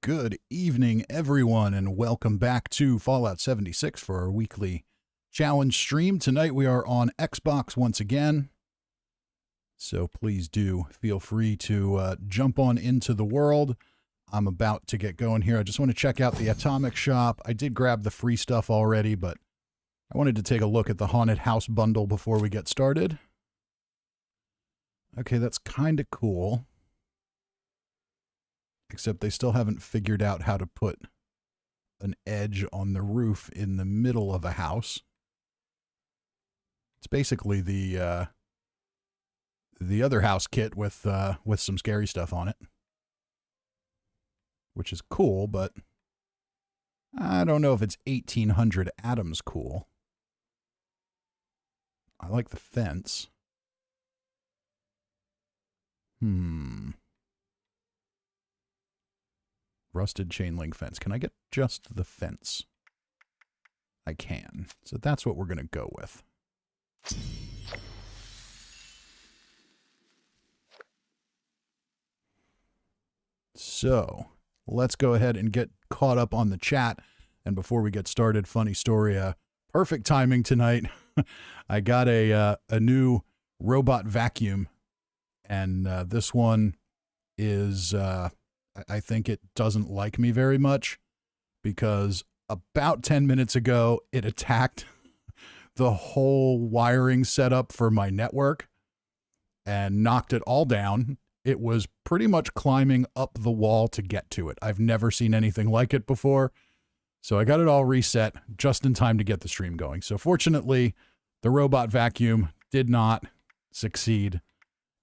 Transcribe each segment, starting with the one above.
Good evening, everyone, and welcome back to Fallout 76 for our weekly challenge stream. Tonight we are on Xbox once again, so please do feel free to jump on into the world. I'm about to get going here. I just want to check out the Atomic Shop. I did grab the free stuff already, but I wanted to take a look at the Haunted House bundle before we get started. Okay, that's kind of cool. Except they still haven't figured out how to put an edge on the roof in the middle of a house. It's basically the other house kit with some scary stuff on it, which is cool, but I don't know if it's 1800 atoms cool. I like the fence. Rusted chain link fence. Can I get just the fence? I can. So that's what we're going to go with. So let's go ahead and get caught up on the chat. And before we get started, funny story, perfect timing tonight. I got a new robot vacuum, and this one is... I think it doesn't like me very much because about 10 minutes ago, it attacked the whole wiring setup for my network and knocked it all down. It was pretty much climbing up the wall to get to it. I've never seen anything like it before. So I got it all reset just in time to get the stream going. So fortunately, the robot vacuum did not succeed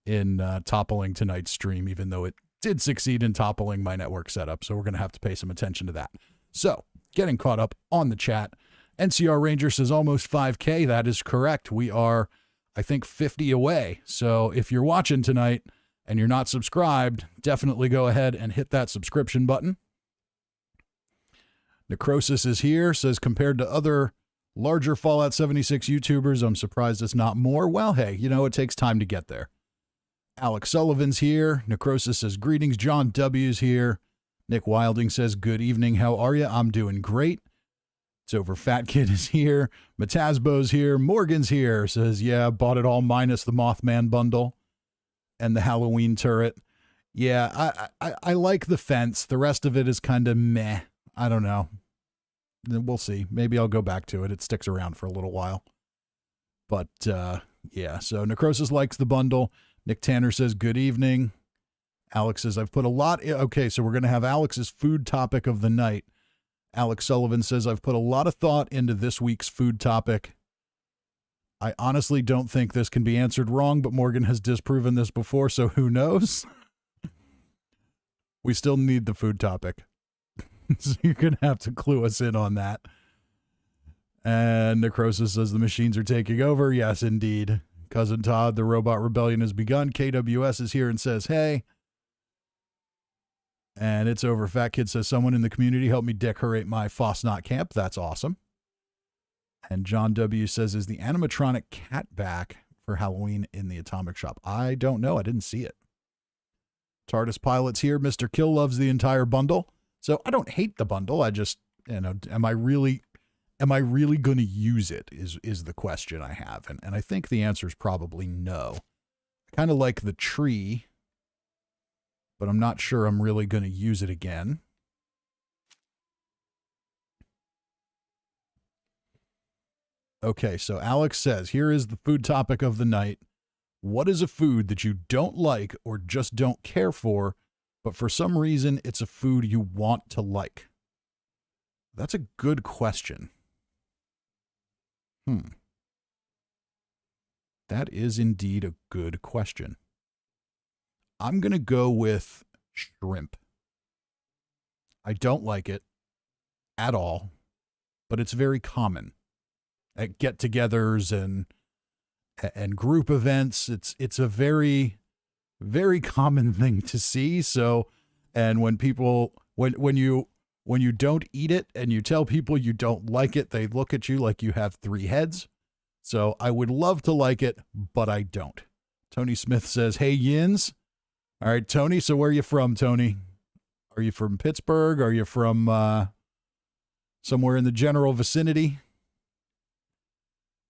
in toppling tonight's stream, even though it did succeed in toppling my network setup, so we're going to have to pay some attention to that. So, getting caught up on the chat. NCR Ranger says almost 5K. That is correct. We are, I think, 50 away. So, if you're watching tonight and you're not subscribed, definitely go ahead and hit that subscription button. Necrosis is here, says compared to other larger Fallout 76 YouTubers, I'm surprised it's not more. Well, hey, you know, it takes time to get there. Alex Sullivan's here. Necrosis says, greetings. John W's here. Nick Wilding says, good evening. How are you? I'm doing great. It's over. Fat Kid is here. Matazbo's here. Morgan's here. Says, yeah, bought it all minus the Mothman bundle and the Halloween turret. Yeah, I like the fence. The rest of it is kind of meh. I don't know. We'll see. Maybe I'll go back to it. It sticks around for a little while. But, yeah, so Necrosis likes the bundle. Nick Tanner says, good evening. Alex says, I've put a lot... Okay, so we're going to have Alex's food topic of the night. Alex Sullivan says, I've put a lot of thought into this week's food topic. I honestly don't think this can be answered wrong, but Morgan has disproven this before, so who knows? We still need the food topic. So you're going to have to clue us in on that. And Necrosis says, the machines are taking over. Yes, indeed. Cousin Todd, the Robot Rebellion has begun. KWS is here and says, hey. And it's over. Fat Kid says, someone in the community help me decorate my Fosnot camp. That's awesome. And John W. says, is the animatronic cat back for Halloween in the Atomic Shop? I don't know. I didn't see it. TARDIS Pilot's here. Mr. Kill loves the entire bundle. So I don't hate the bundle. I just, you know, am I really going to use it is the question I have. And I think the answer is probably no. I kind of like the tree, but I'm not sure I'm really going to use it again. Okay, so Alex says, here is the food topic of the night. What is a food that you don't like or just don't care for, but for some reason it's a food you want to like? That's a good question. That is indeed a good question. I'm going to go with shrimp. I don't like it at all, but it's very common at get-togethers and group events. It's a very, very common thing to see. So, and when people, when you don't eat it and you tell people you don't like it, they look at you like you have three heads. So I would love to like it, but I don't. Tony Smith says, hey, Yins. All right, Tony. So where are you from, Tony? Are you from Pittsburgh? Are you from somewhere in the general vicinity?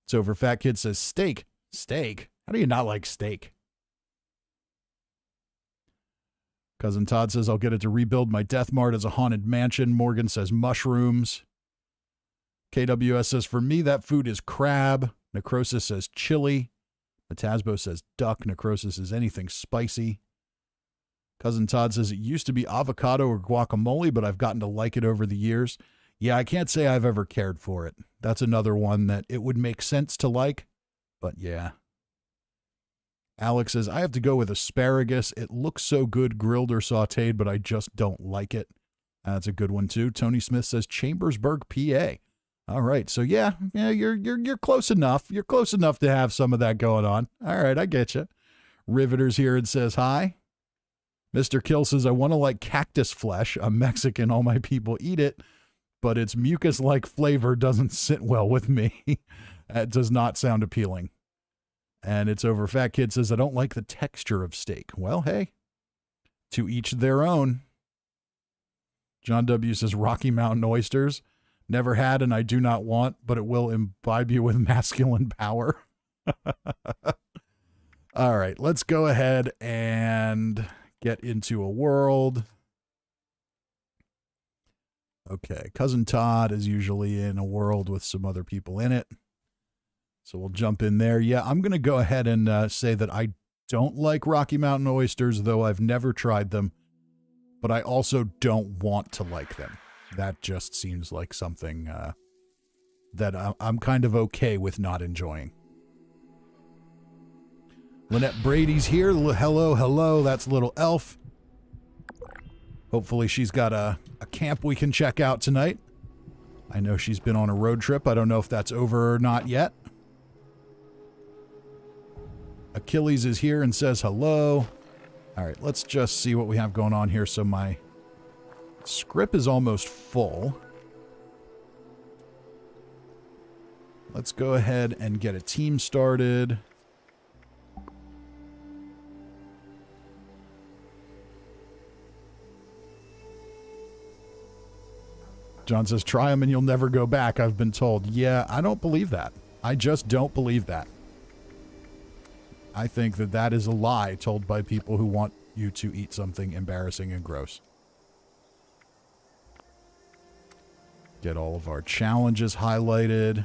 It's over. Fat Kid says steak. Steak? How do you not like steak? Cousin Todd says, I'll get it to rebuild my Death Mart as a haunted mansion. Morgan says mushrooms. KWS says, for me, that food is crab. Necrosis says chili. Metasbo says duck. Necrosis says anything spicy. Cousin Todd says, it used to be avocado or guacamole, but I've gotten to like it over the years. Yeah, I can't say I've ever cared for it. That's another one that it would make sense to like, but yeah. Alex says, I have to go with asparagus. It looks so good grilled or sauteed, but I just don't like it. That's a good one too. Tony Smith says Chambersburg, PA. All right, so yeah, you're close enough. You're close enough to have some of that going on. All right, I get you. Riveter's here and says hi. Mr. Kill says, I want to like cactus flesh. I'm Mexican. All my people eat it, but its mucus-like flavor doesn't sit well with me. It does not sound appealing. And it's over. Fat Kid says, I don't like the texture of steak. Well, hey, to each their own. John W. says, Rocky Mountain oysters. Never had and I do not want, but it will imbibe you with masculine power. All right, let's go ahead and get into a world. Okay, Cousin Todd is usually in a world with some other people in it. So we'll jump in there. Yeah, I'm going to go ahead and say that I don't like Rocky Mountain oysters, though I've never tried them. But I also don't want to like them. That just seems like something that I'm kind of okay with not enjoying. Lynette Brady's here. Hello, hello. That's Little Elf. Hopefully she's got a camp we can check out tonight. I know she's been on a road trip. I don't know if that's over or not yet. Achilles is here and says hello. All right, let's just see what we have going on here. So my script is almost full. Let's go ahead and get a team started. John says, try them and you'll never go back, I've been told. Yeah, I don't believe that. I just don't believe that. I think that that is a lie told by people who want you to eat something embarrassing and gross. Get all of our challenges highlighted.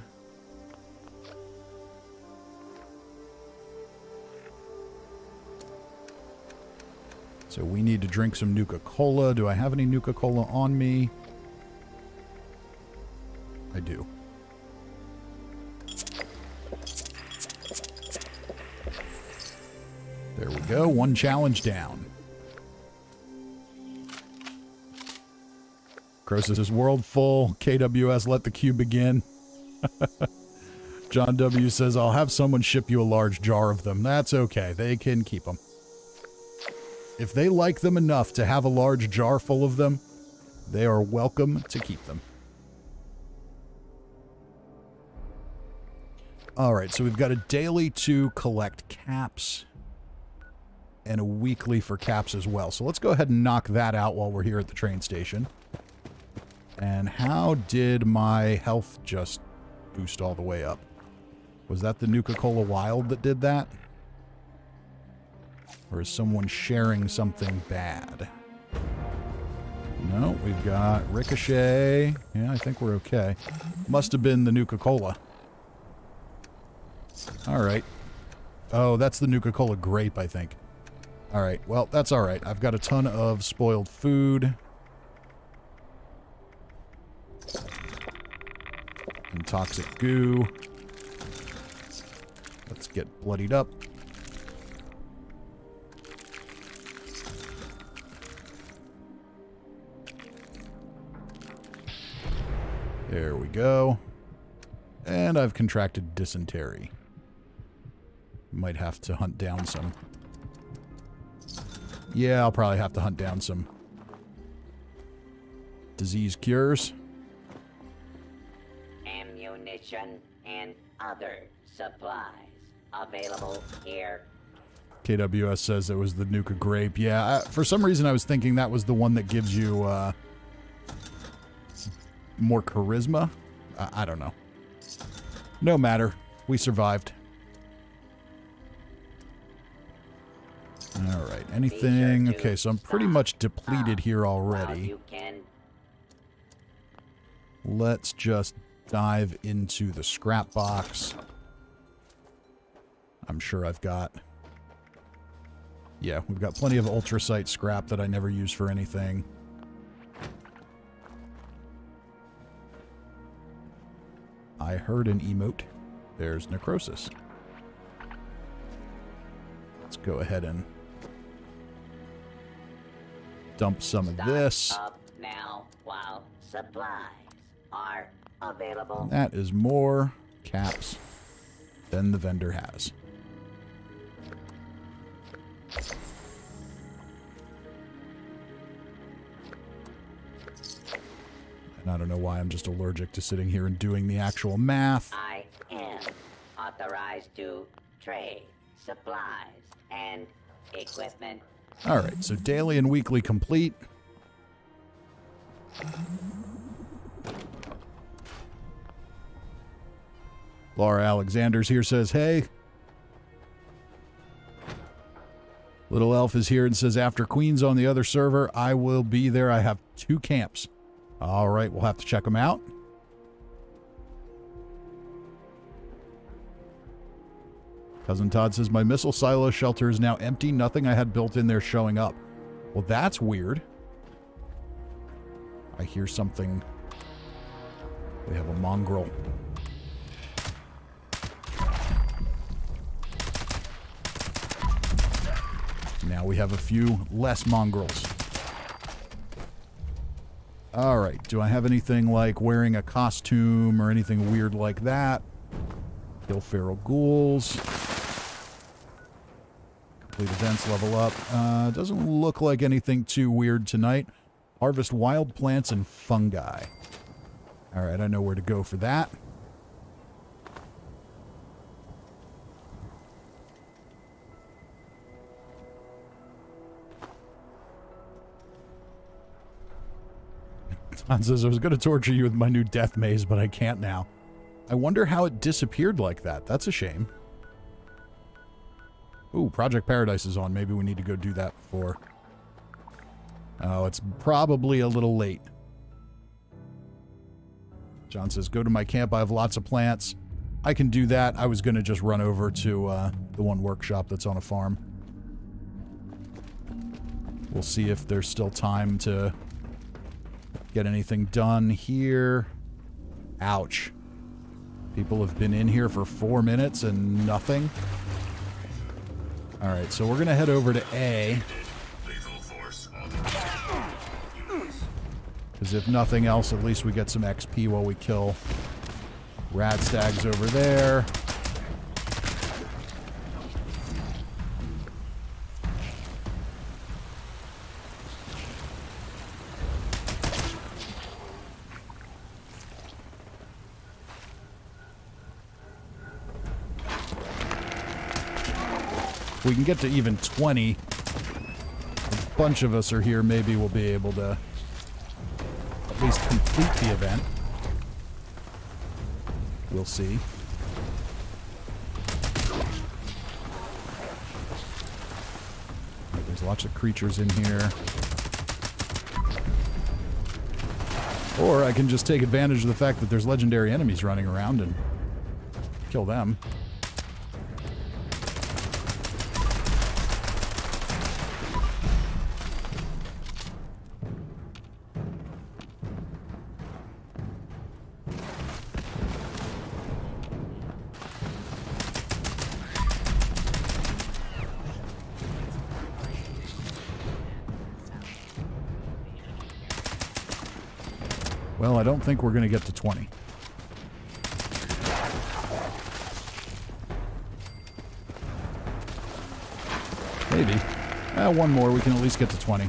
So we need to drink some Nuka-Cola. Do I have any Nuka-Cola on me? I do. There we go. One challenge down. Croesus' world full. KWS, let the queue begin. John W. says, I'll have someone ship you a large jar of them. That's okay. They can keep them. If they like them enough to have a large jar full of them, they are welcome to keep them. All right, so we've got a daily to collect caps and a weekly for caps as well. So let's go ahead and knock that out while we're here at the train station. And how did my health just boost all the way up? Was that the Nuka-Cola Wild that did that? Or is someone sharing something bad? No, we've got Ricochet. Yeah, I think we're okay. Must have been the Nuka-Cola. All right. Oh, that's the Nuka-Cola Grape, I think. All right. Well, that's all right. I've got a ton of spoiled food. And toxic goo. Let's get bloodied up. There we go. And I've contracted dysentery. Might have to hunt down some. Yeah, I'll probably have to hunt down some disease cures. Ammunition and other supplies available here. KWS says it was the Nuka Grape. Yeah, for some reason I was thinking that was the one that gives you more charisma. I don't know. No matter. We survived. All right. Anything? Okay, so I'm pretty much depleted here already. Let's just dive into the scrap box. I'm sure I've got... Yeah, we've got plenty of ultracite scrap that I never use for anything. I heard an emote. There's necrosis. Let's go ahead and dump some of this. Up now while supplies are available. That is more caps than the vendor has. And I don't know why I'm just allergic to sitting here and doing the actual math. I am authorized to trade supplies and equipment. Alright, so daily and weekly complete. Laura Alexander's here, says, hey. Little Elf is here and says, after Queen's on the other server, I will be there. I have 2 camps. All right, we'll have to check them out. Cousin Todd says, my missile silo shelter is now empty. Nothing I had built in there showing up. Well, that's weird. I hear something. We have a mongrel. Now we have a few less mongrels. Alright, do I have anything like wearing a costume or anything weird like that? Kill feral ghouls. Complete events, level up. Doesn't look like anything too weird tonight. Harvest wild plants and fungi. Alright, I know where to go for that. Ton says, I was going to torture you with my new death maze, but I can't now. I wonder how it disappeared like that. That's a shame. Ooh, Project Paradise is on. Maybe we need to go do that before. Oh, it's probably a little late. John says, go to my camp. I have lots of plants. I can do that. I was going to just run over to the one workshop that's on a farm. We'll see if there's still time to get anything done here. Ouch. People have been in here for 4 minutes and nothing. Alright, so we're going to head over to A. Because if nothing else, at least we get some XP while we kill Radstags over there. If we can get to even 20, a bunch of us are here, maybe we'll be able to at least complete the event. We'll see. There's lots of creatures in here. Or I can just take advantage of the fact that there's legendary enemies running around and kill them. Well, I don't think we're going to get to 20. Maybe. One more, we can at least get to 20.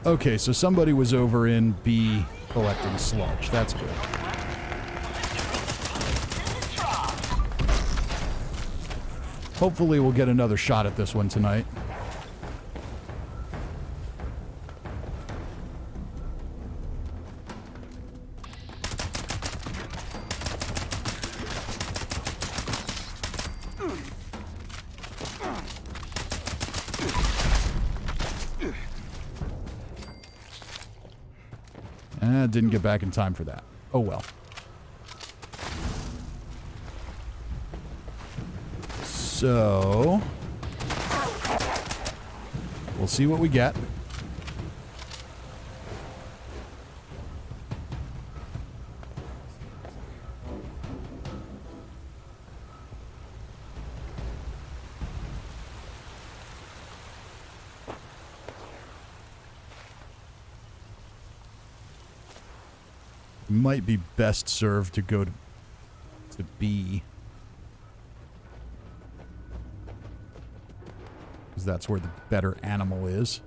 Okay, so somebody was over in B collecting sludge. That's good. Hopefully we'll get another shot at this one tonight. Didn't get back in time for that. Oh well. So, we'll see what we get. Might be best served to go to B. Because that's where the better animal is.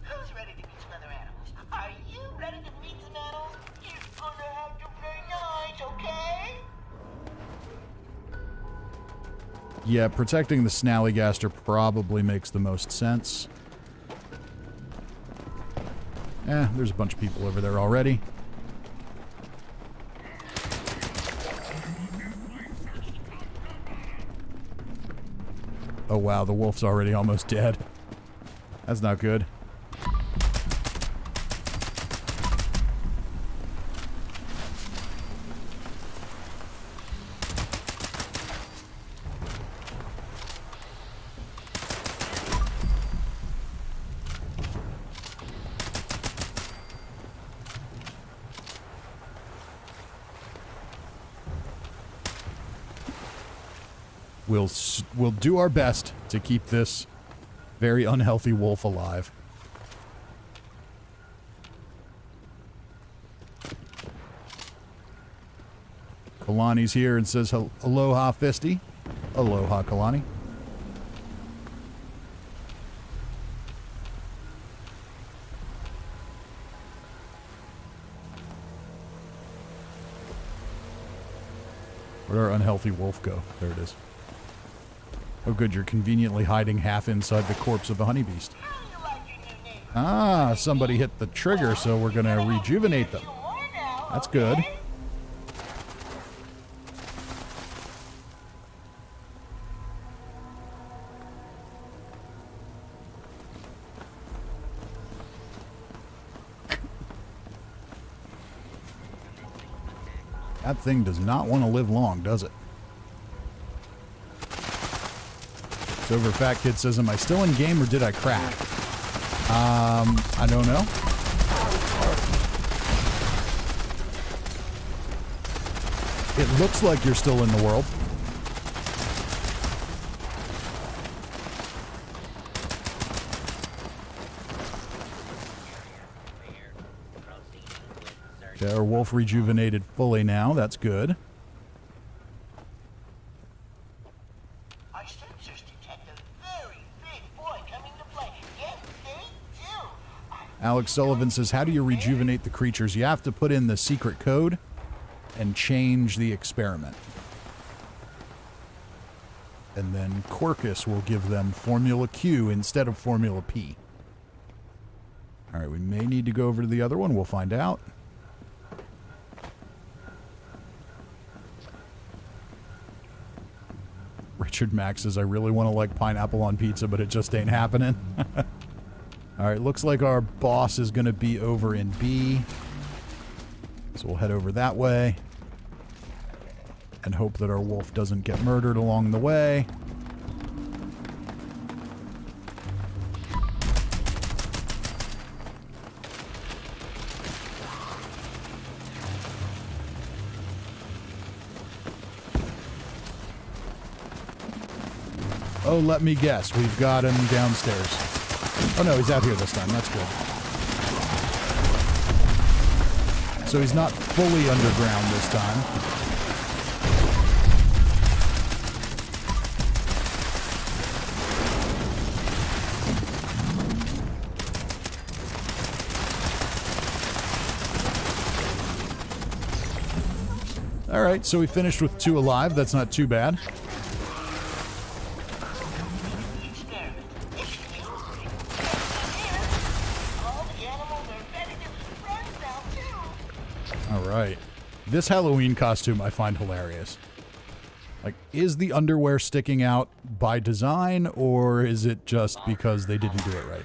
Who's ready to meet some other animals? Are you ready to meet some animals? You're gonna have to play nice, okay? Yeah, protecting the snallygaster probably makes the most sense. There's a bunch of people over there already. Oh wow, the wolf's already almost dead. That's not good. We'll do our best to keep this very unhealthy wolf alive. Kalani's here and says, aloha, Fisty. Aloha, Kalani. Where'd our unhealthy wolf go? There it is. Oh good, you're conveniently hiding half inside the corpse of a honeybeast. Ah, somebody hit the trigger, so we're gonna rejuvenate them. That's good. That thing does not want to live long, does it? Sober Fat Kid says, am I still in game or did I crack? I don't know. It looks like you're still in the world. Okay, our wolf rejuvenated fully now. That's good. Alex Sullivan says, how do you rejuvenate the creatures? You have to put in the secret code and change the experiment. And then Corcus will give them Formula Q instead of Formula P. Alright, we may need to go over to the other one. We'll find out. Richard Max says, I really want to like pineapple on pizza, but it just ain't happening. Alright, looks like our boss is going to be over in B. So we'll head over that way. And hope that our wolf doesn't get murdered along the way. Oh, let me guess. We've got him downstairs. Oh no, he's out here this time. That's good. So he's not fully underground this time. Alright, so we finished with 2 alive. That's not too bad. All right. This Halloween costume I find hilarious. Like, is the underwear sticking out by design, or is it just because they didn't do it right?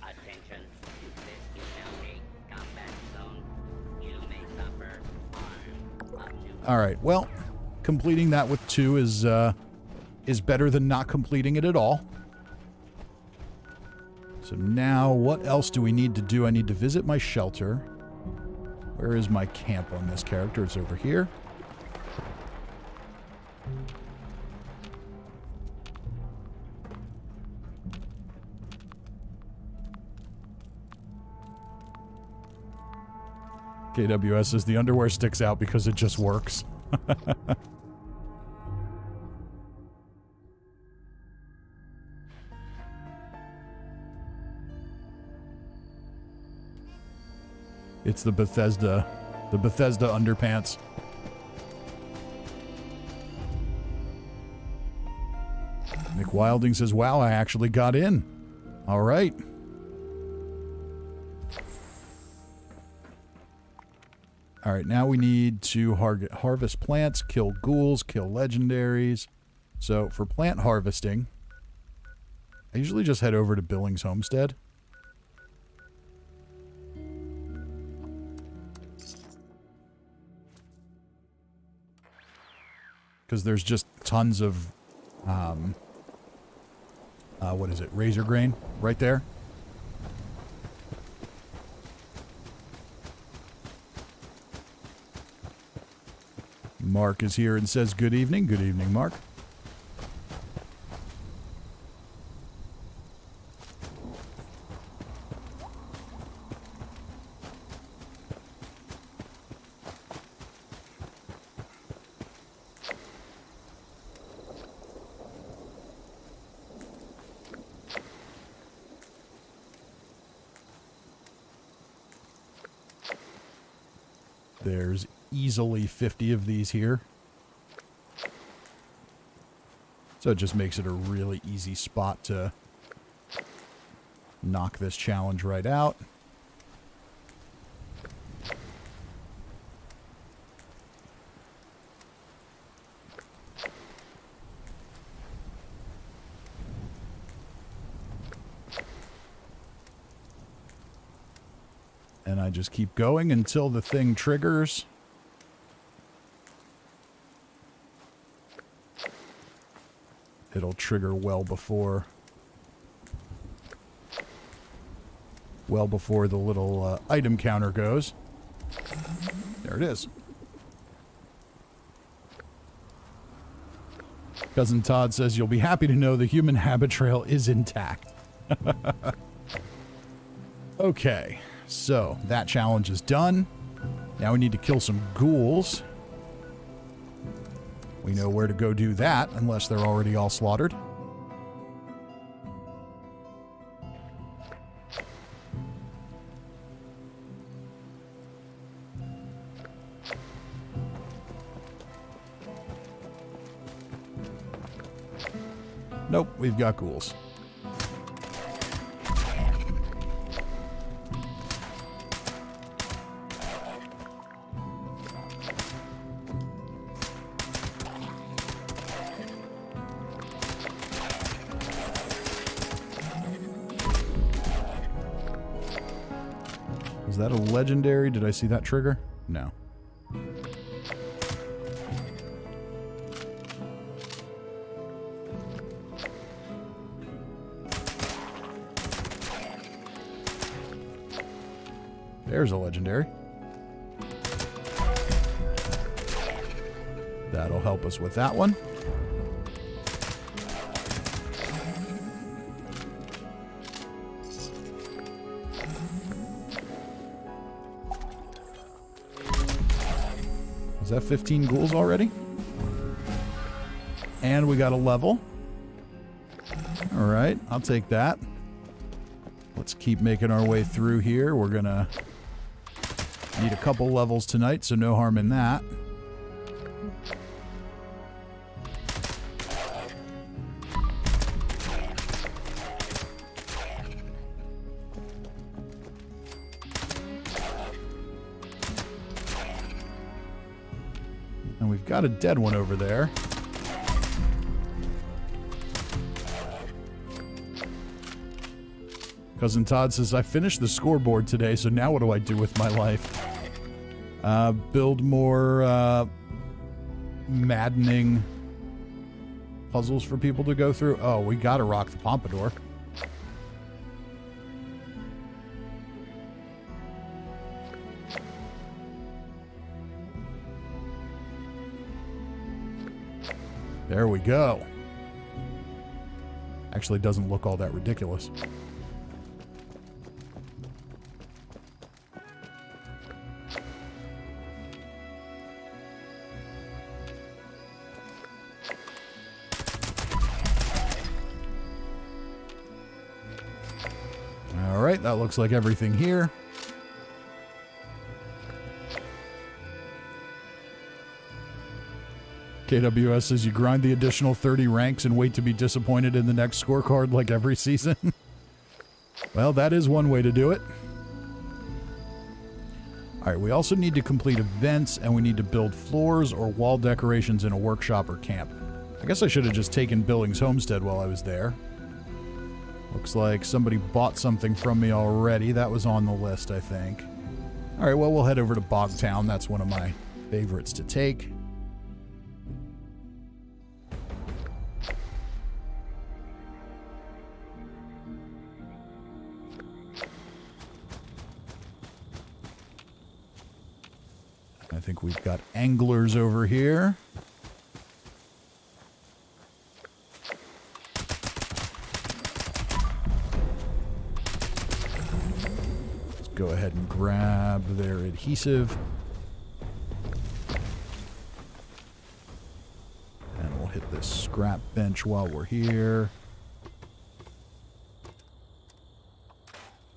Attention, this is now a combat zone. You may suffer harm up to All right. Well, completing that with 2 is better than not completing it at all. So now, what else do we need to do? I need to visit my shelter. Where is my camp on this character? It's over here. KWS says the underwear sticks out because it just works. It's the Bethesda underpants. Nick Wilding says, wow, I actually got in. All right. All right, now we need to harvest plants, kill ghouls, kill legendaries. So for plant harvesting, I usually just head over to Billings Homestead. Because there's just tons of, what is it, razor grain right there. Mark is here and says good evening. Good evening, Mark. There's easily 50 of these here. So it just makes it a really easy spot to knock this challenge right out. And I just keep going until the thing triggers. It'll trigger well before the little item counter goes. There it is. Cousin Todd says, you'll be happy to know the human habit trail is intact. Okay. So, that challenge is done. Now we need to kill some ghouls. We know where to go do that, unless they're already all slaughtered. Nope, we've got ghouls. Is that a legendary? Did I see that trigger? No. There's a legendary. That'll help us with that one. Is that 15 ghouls already? And we got a level. All right, I'll take that. Let's keep making our way through here. We're gonna need a couple levels tonight, so no harm in that. we've got a dead one over there. Cousin Todd says, I finished the scoreboard today, so now what do I do with my life? Build more maddening puzzles for people to go through. Oh, we gotta rock the pompadour. There we go. Actually doesn't look all that ridiculous. All right, that looks like everything here. KWS says you grind the additional 30 ranks and wait to be disappointed in the next scorecard like every season. Well, that is one way to do it. All right, we also need to complete events, and we need to build floors or wall decorations in a workshop or camp. I guess I should have just taken Billings Homestead while I was there. Looks like somebody bought something from me already. That was on the list, I think. All right, well, we'll head over to Bogtown. That's one of my favorites to take. I think we've got anglers over here. Let's go ahead and grab their adhesive. And we'll hit this scrap bench while we're here.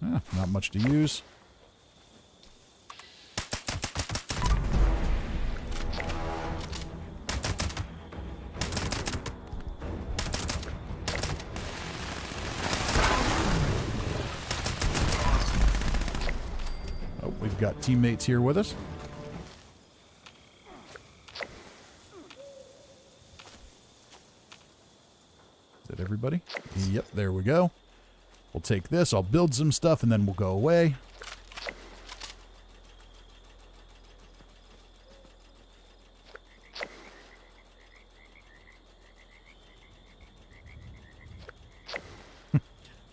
Not much to use. We've got teammates here with us. Is that everybody? Yep, there we go. We'll take this, I'll build some stuff, and then we'll go away.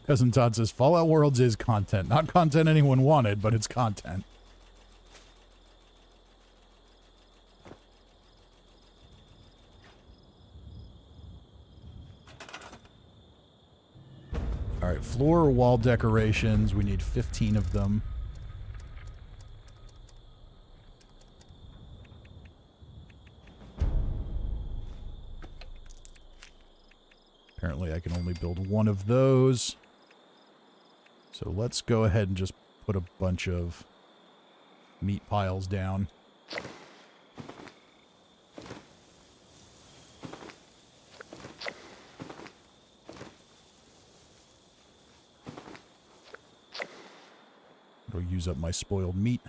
Cousin Todd says, Fallout Worlds is content. Not content anyone wanted, but it's content. Alright, floor or wall decorations. We need 15 of them. Apparently I can only build one of those. So let's go ahead and just put a bunch of meat piles down. It'll use up my spoiled meat.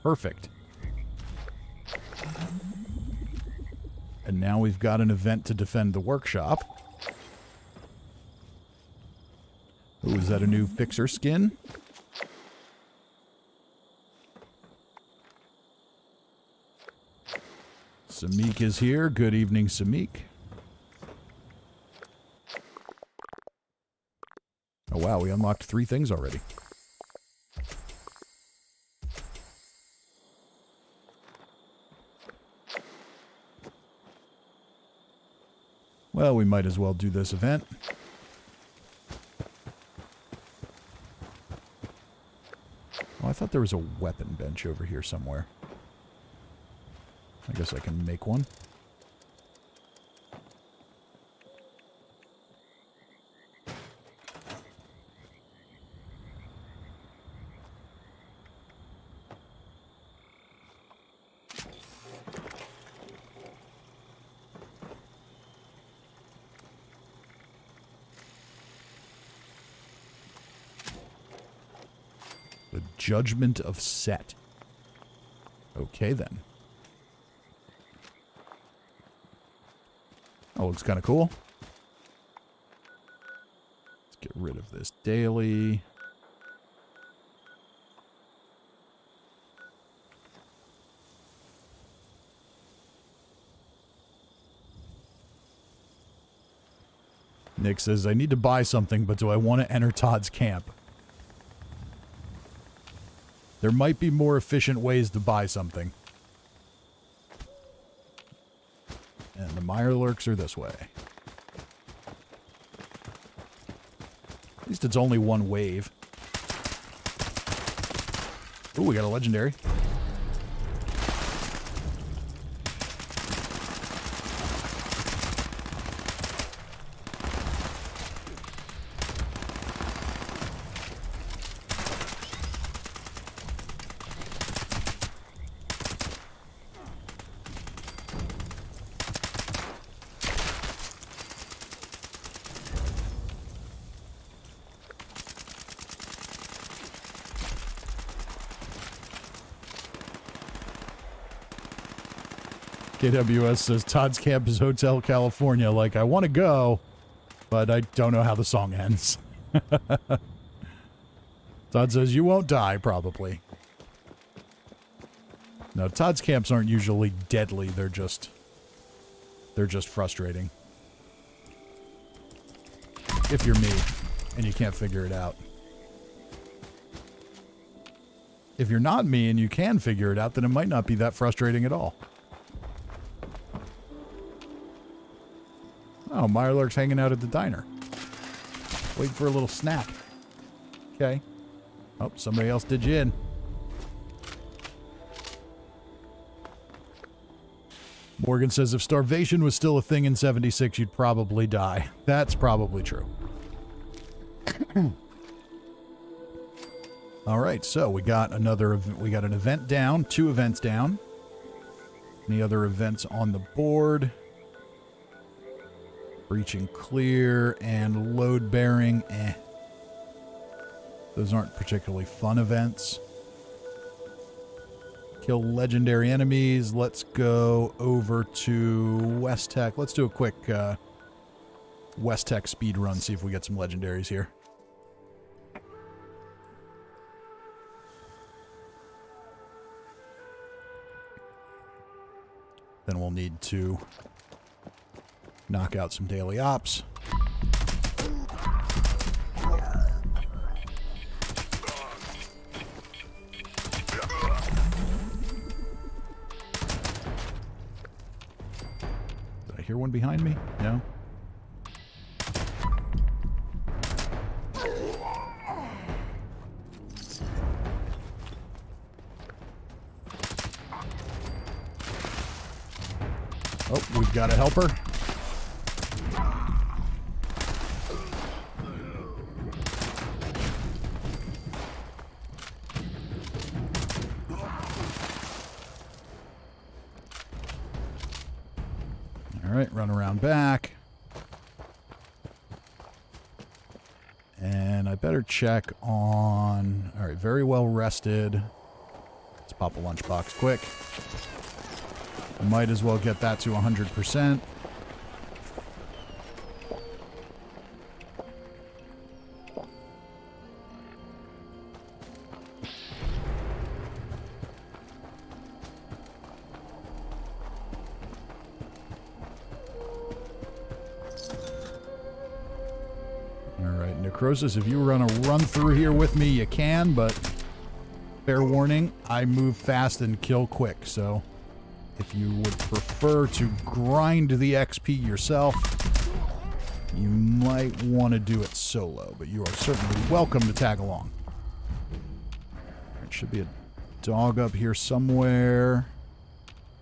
Perfect. And now we've got an event to defend the workshop. Ooh, is that a new fixer skin? Samik is here. Good evening, Samik. Oh wow, we unlocked 3 things already. Well, we might as well do this event. Oh, I thought there was a weapon bench over here somewhere. I guess I can make one. The Judgment of Set. Okay, then. Oh, looks kind of cool. Let's get rid of this daily. Nick says, I need to buy something, but do I want to enter Todd's camp? There might be more efficient ways to buy something. And the Mirelurks are this way. At least it's only one wave. Ooh, we got a legendary. KWS says, Todd's camp is Hotel California. Like, I want to go, but I don't know how the song ends. Todd says, you won't die, probably. No, Todd's camps aren't usually deadly. They're just frustrating. If you're me, and you can't figure it out. If you're not me and you can figure it out, then it might not be that frustrating at all. Oh, Mirelurk's hanging out at the diner. Waiting for a little snack. Okay. Oh, somebody else did you in. Morgan says, if starvation was still a thing in 76, you'd probably die. That's probably true. All right, so we got an event down, 2 events down. Any other events on the board? Breaching clear and load bearing, Those aren't particularly fun events. Kill legendary enemies. Let's go over to West Tech. Let's do a quick West Tech speed run, see if we get some legendaries here. Then we'll need to knock out some daily ops. Did I hear one behind me? No? Oh, we've got a helper. Run around back. And I better check on... Alright, very well rested. Let's pop a lunchbox quick. Might as well get that to 100%. Necrosis, if you were going to run through here with me, you can, but fair warning, I move fast and kill quick, so if you would prefer to grind the XP yourself, you might want to do it solo, but you are certainly welcome to tag along. There should be a dog up here somewhere.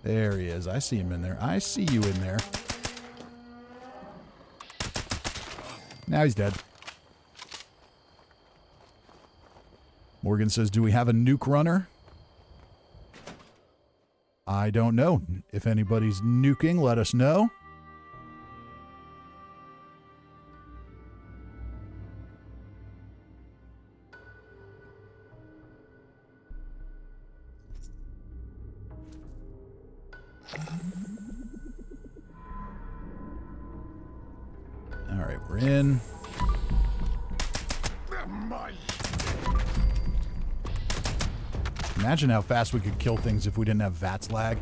There he is. I see him in there. I see you in there. Now he's dead. Morgan says, do we have a nuke runner? I don't know. If anybody's nuking, let us know. Alright, we're in. Imagine how fast we could kill things if we didn't have VATS lag.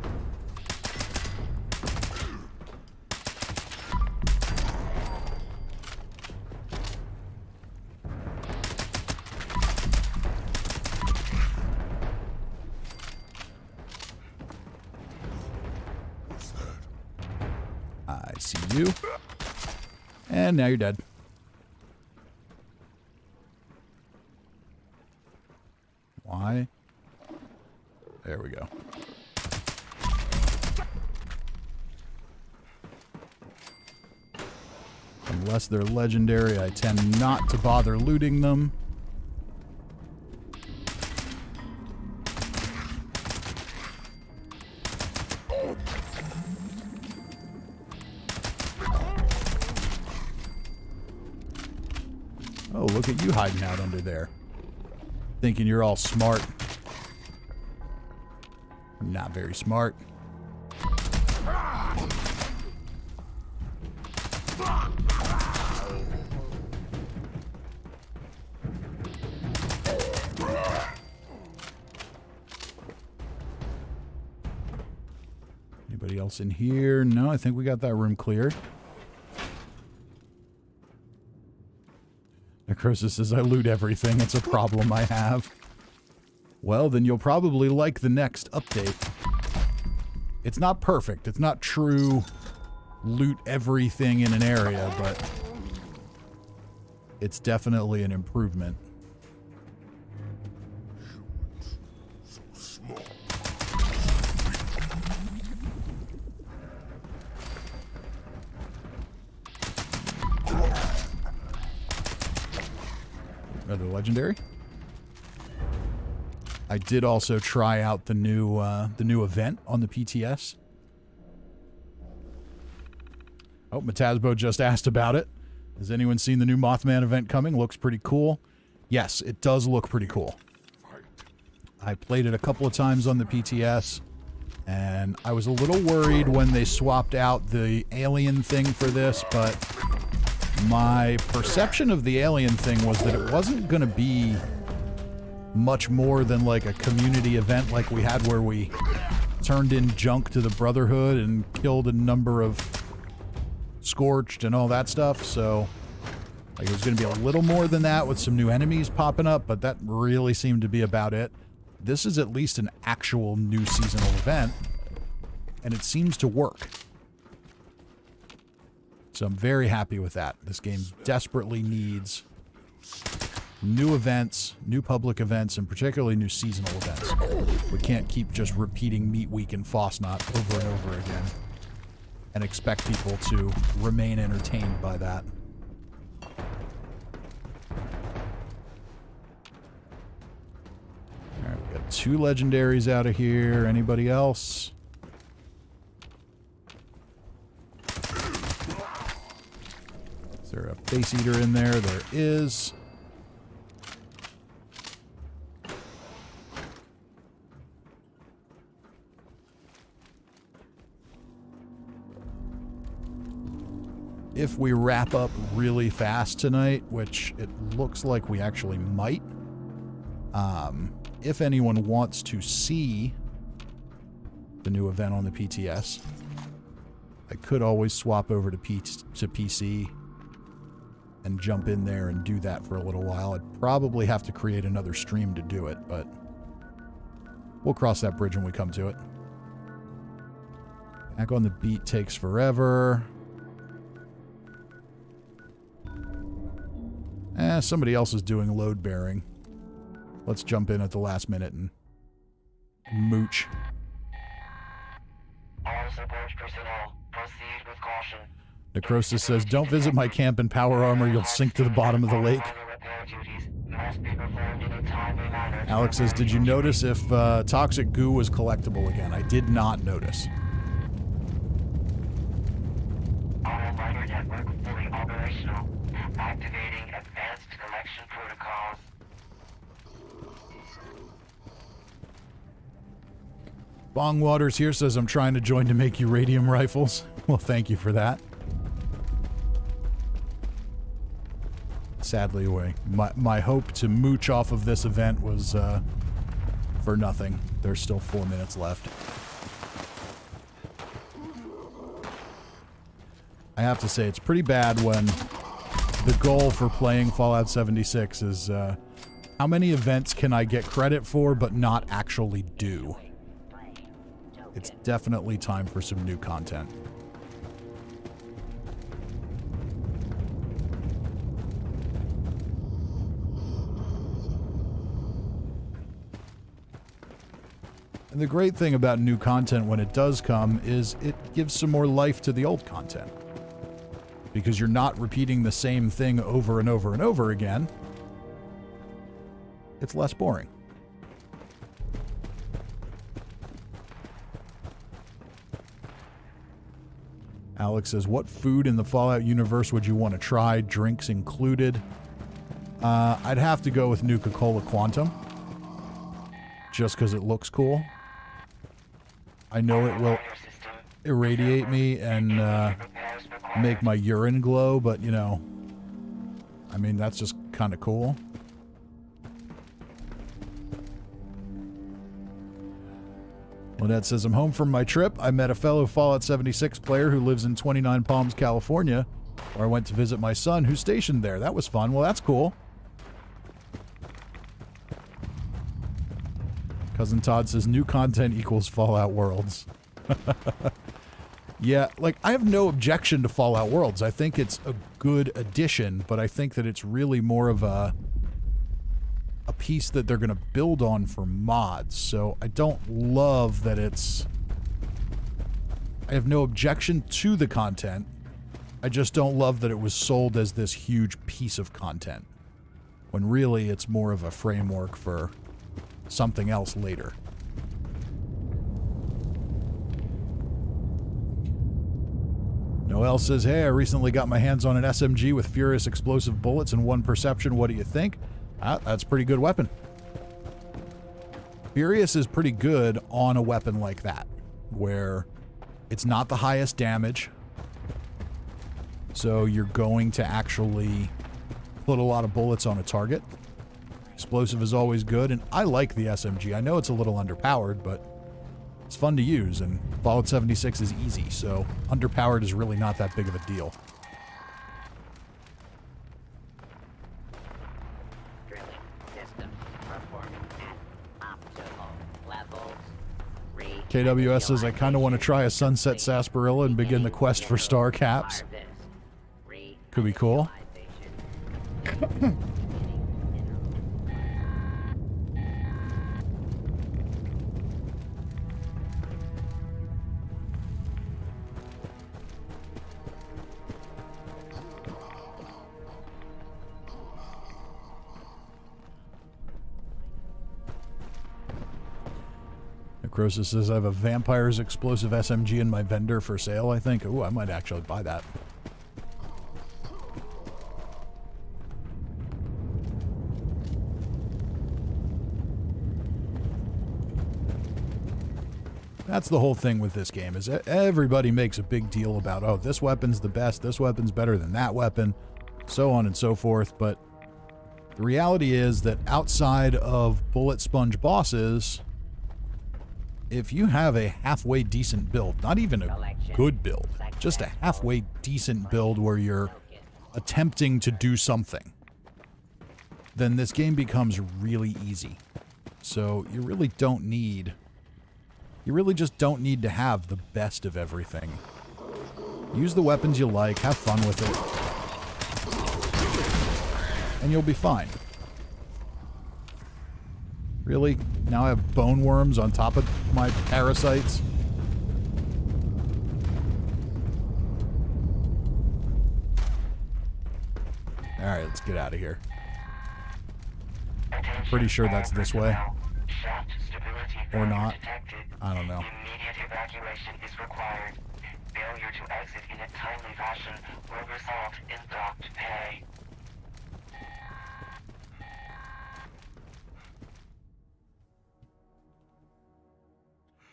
I see you. And now you're dead. Why? There we go. Unless they're legendary, I tend not to bother looting them. Oh, look at you hiding out under there. Thinking you're all smart. Not very smart. Anybody else in here? No, I think we got that room cleared. Necrosis says, I loot everything. It's a problem I have. Well, then you'll probably like the next update. It's not perfect. It's not true loot everything in an area, but it's definitely an improvement. Another legendary. I did also try out the new event on the PTS. Oh, Matasbo just asked about it. Has anyone seen the new Mothman event coming? Looks pretty cool. Yes, it does look pretty cool. I played it a couple of times on the PTS, and I was a little worried when they swapped out the alien thing for this, but my perception of the alien thing was that it wasn't going to be much more than like a community event like we had where we turned in junk to the Brotherhood and killed a number of Scorched and all that stuff. So like it was going to be a little more than that with some new enemies popping up, but that really seemed to be about it. This is at least an actual new seasonal event, and it seems to work. So I'm very happy with that. This game desperately needs new events, new public events, and particularly new seasonal events. We can't keep just repeating Meat Week and Fosnot over and over again and expect people to remain entertained by that. Alright, we got 2 legendaries out of here. Anybody else? Is there a face eater in there? There is. If we wrap up really fast tonight, which it looks like we actually might, if anyone wants to see the new event on the PTS, I could always swap over to PC and jump in there and do that for a little while. I'd probably have to create another stream to do it, but we'll cross that bridge when we come to it. Back on the beat takes forever. Somebody else is doing load bearing. Let's jump in at the last minute and mooch. All support personnel, proceed with caution. Necrosis says, don't visit my camp in power armor, you'll sink to the bottom of the lake. Alex says, did you notice if toxic goo was collectible again? I did not notice. All miner network fully operational. Activating advanced collection protocols. Bong Waters here says, I'm trying to join to make you radium rifles. Well, thank you for that. Sadly, my hope to mooch off of this event was for nothing. There's still 4 minutes left. I have to say, it's pretty bad when the goal for playing Fallout 76 is how many events can I get credit for but not actually do? It's definitely time for some new content. And the great thing about new content when it does come is it gives some more life to the old content. Because you're not repeating the same thing over and over and over again. It's less boring. Alex says, what food in the Fallout universe would you want to try? Drinks included. I'd have to go with Nuka-Cola Quantum. Just because it looks cool. I know it will irradiate me and make my urine glow, but, you know, I mean, that's just kind of cool. Lynette says, I'm home from my trip. I met a fellow Fallout 76 player who lives in 29 Palms, California, where I went to visit my son who's stationed there. That was fun. Well, that's cool. Cousin Todd says, new content equals Fallout Worlds. Yeah, like, I have no objection to Fallout Worlds. I think it's a good addition, but I think that it's really more of a piece that they're going to build on for mods. So I don't love that it's... I have no objection to the content. I just don't love that it was sold as this huge piece of content. When really it's more of a framework for something else later. Noel says, hey, I recently got my hands on an SMG with furious explosive bullets and one perception. What do you think? That's a pretty good weapon. Furious is pretty good on a weapon like that, where it's not the highest damage, so you're going to actually put a lot of bullets on a target. Explosive is always good, and I like the SMG. I know it's a little underpowered, but it's fun to use, and Fallout 76 is easy, so underpowered is really not that big of a deal. KWS says, I kind of want to try a Sunset Sarsaparilla and begin the quest for star caps. Could be cool. Necrosis says, I have a Vampire's explosive SMG in my vendor for sale, I think. Ooh, I might actually buy that. That's the whole thing with this game, is everybody makes a big deal about, oh, this weapon's the best, this weapon's better than that weapon, so on and so forth, but the reality is that outside of bullet sponge bosses, if you have a halfway decent build, not even a good build, just a halfway decent build where you're attempting to do something, then this game becomes really easy. So you really don't need... You really just don't need to have the best of everything. Use the weapons you like, have fun with it, and you'll be fine. Really? Now I have bone worms on top of my parasites? Alright, let's get out of here. Pretty sure that's this way. Or not. I don't know. Immediate evacuation is required. Failure to exit in a timely fashion will result in docked pay.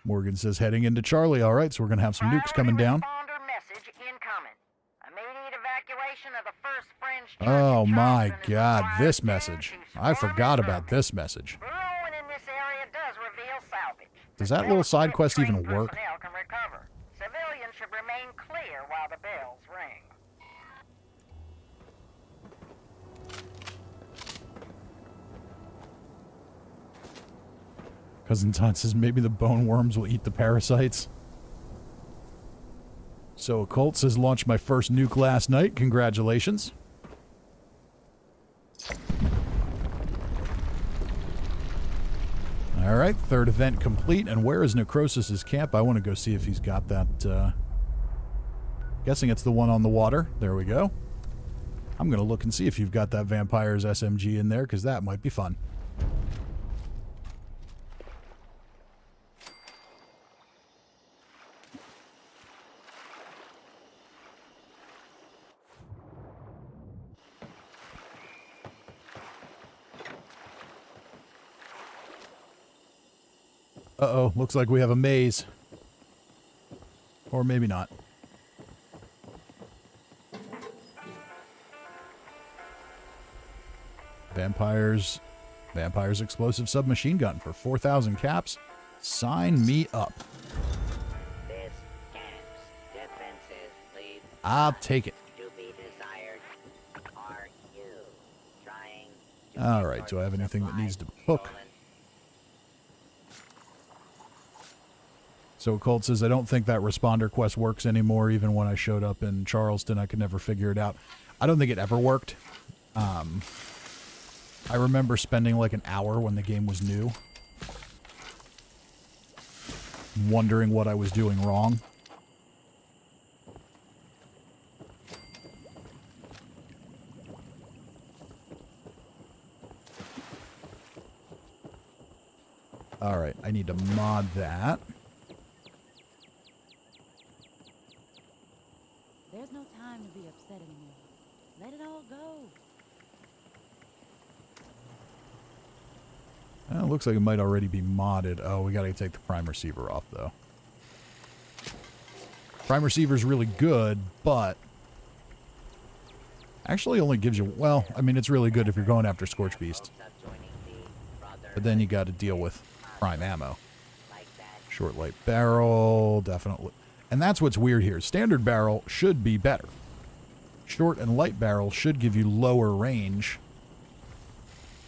Morgan says heading into Charlie. All right, so we're going to have some nukes coming down. Responder message incoming. Immediate evacuation of the first fringe church Oh in my Charleston is God, required this due message. to I storm forgot and about smoke. this message. Burrowing in this area does reveal salvage. Does that little side quest even Trained work? personnel can recover. Civilians should remain clear while the bells ring. Cousin Todd says maybe the bone worms will eat the parasites. So Occult says launched my first nuke last night. Congratulations. All right, third event complete. And where is Necrosis' camp? I want to go see if he's got that. Guessing it's the one on the water. There we go. I'm going to look and see if you've got that Vampire's SMG in there, because that might be fun. Uh-oh, looks like we have a maze. Or maybe not. Vampire's explosive submachine gun for 4,000 caps. Sign me up. This camp's defenses leave I'll take it. to be desired. Are you trying to All get right, do I have your anything that needs to supplies hook? stolen? So Colt says, I don't think that responder quest works anymore. Even when I showed up in Charleston, I could never figure it out. I don't think it ever worked. I remember spending like an hour when the game was new, wondering what I was doing wrong. All right, I need to mod that. There's no time to be upset anymore. Let it all go. It looks like it might already be modded. Oh, we got to take the prime receiver off, though. Prime receiver is really good, but actually only gives you, well, I mean, it's really good if you're going after Scorched Beast. But then you got to deal with prime ammo. Short light barrel, definitely. And that's what's weird here. Standard barrel should be better. Short and light barrel should give you lower range.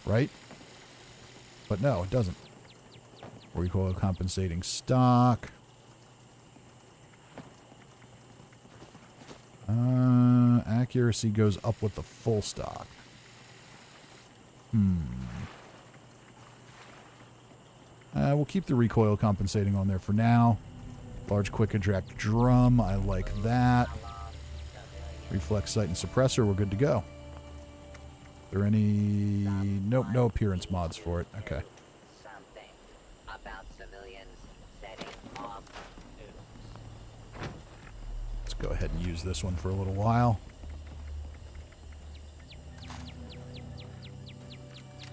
Right? But no, it doesn't. Recoil compensating stock. Accuracy goes up with the full stock. We'll keep the recoil compensating on there for now. Large quick eject drum, I like that. Reflex sight and suppressor, we're good to go. Are there any... Nope, no appearance mods for it. Okay. Something about civilians setting off nukes. Let's go ahead and use this one for a little while.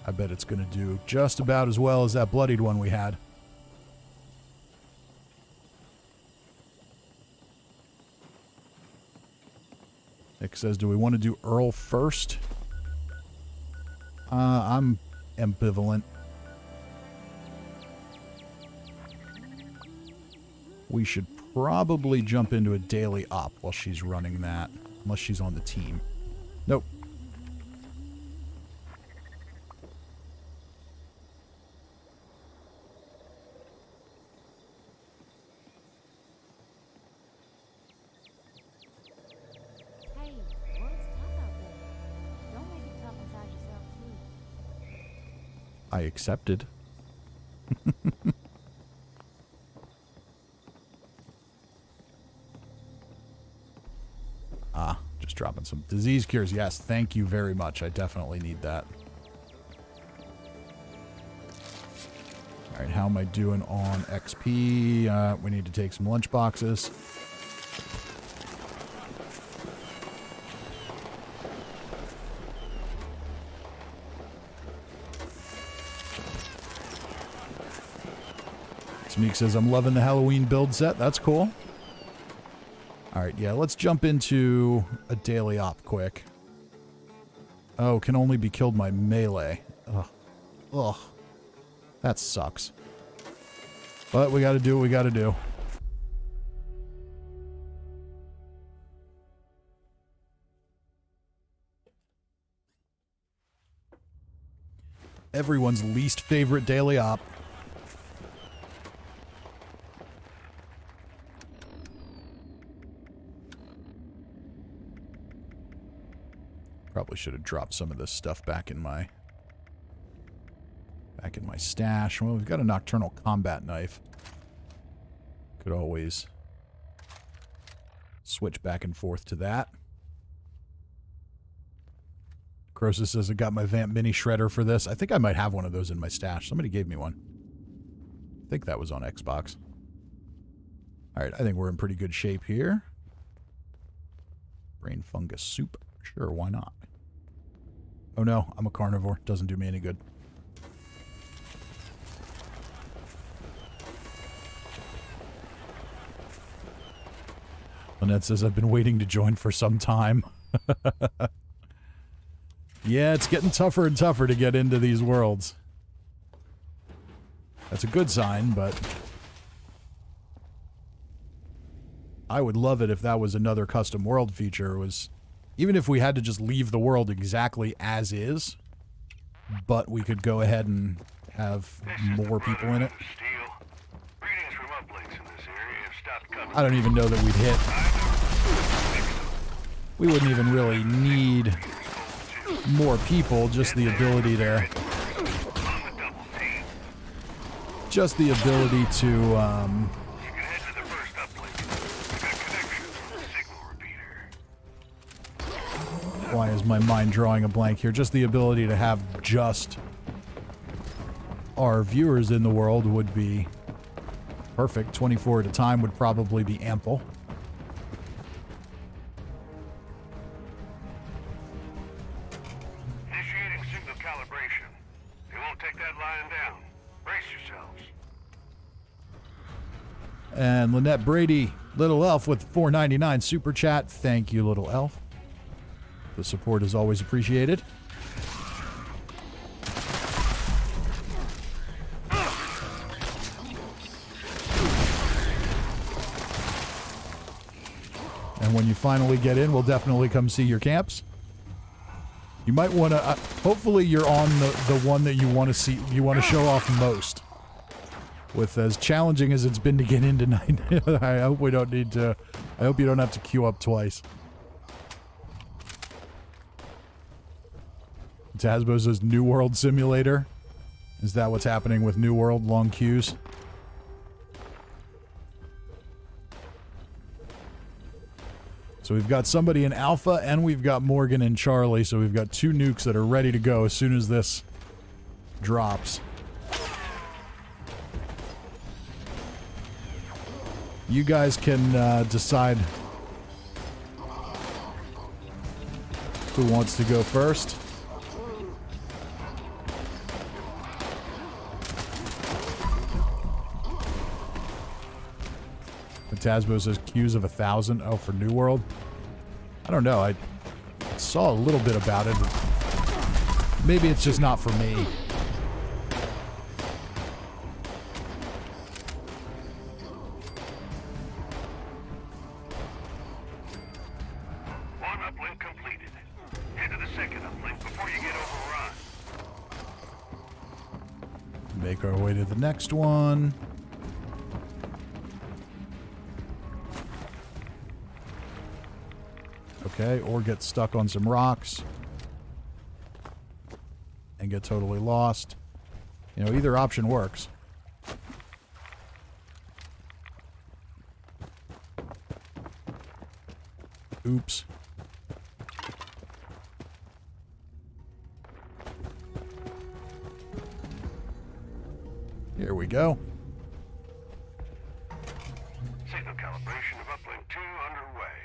I bet it's going to do just about as well as that bloodied one we had. Nick says, do we want to do Earl first? I'm ambivalent. We should probably jump into a daily op while she's running that. Unless she's on the team. Nope. Hey, well, it's tough out there. Don't make it tough inside yourself, too. I accepted. Just dropping some disease cures. Yes, thank you very much. I definitely need that. All right, how am I doing on XP? We need to take some lunch boxes. Sneak says, I'm loving the Halloween build set. That's cool. Alright, yeah, let's jump into a daily op quick. Oh, can only be killed by melee. Ugh. Ugh. That sucks. But we gotta do what we gotta do. Everyone's least favorite daily op. Probably should have dropped some of this stuff back in my stash. Well, we've got a nocturnal combat knife. Could always switch back and forth to that. Croesus says I got my Vamp Mini Shredder for this. I think I might have one of those in my stash. Somebody gave me one. I think that was on Xbox. Alright, I think we're in pretty good shape here. Brain fungus soup. Sure, why not? Oh no, I'm a carnivore. Doesn't do me any good. Lynette says, I've been waiting to join for some time. Yeah, it's getting tougher and tougher to get into these worlds. That's a good sign, but I would love it if that was another custom world feature. Even if we had to just leave the world exactly as is, but we could go ahead and have more people in it. I don't even know that we'd hit. We wouldn't even really need more people, just the ability to... Why is my mind drawing a blank here? Just the ability to have just our viewers in the world would be perfect. 24 at a time would probably be ample. Initiating signal calibration. They won't take that lying down. Brace yourselves. And Lynette Brady, Little Elf with $4.99 super chat. Thank you, Little Elf. The support is always appreciated. And when you finally get in, we'll definitely come see your camps. You might want to, hopefully you're on the one that you want to see, you want to show off most. With as challenging as it's been to get in tonight, I hope we don't need to, I hope you don't have to queue up twice. Tasbo says New World Simulator. Is that what's happening with New World? Long queues? So we've got somebody in Alpha, and we've got Morgan and Charlie, so we've got two nukes that are ready to go as soon as this drops. You guys can decide who wants to go first. Tasbo says queues of 1,000. Oh, for New World? I don't know. I saw a little bit about it. Maybe it's just not for me. One uplink completed. Head to the second uplink before you get overrun. Make our way to the next one. Okay, or get stuck on some rocks and get totally lost. You know, either option works. Oops. Here we go. Signal calibration of uplink 2 underway.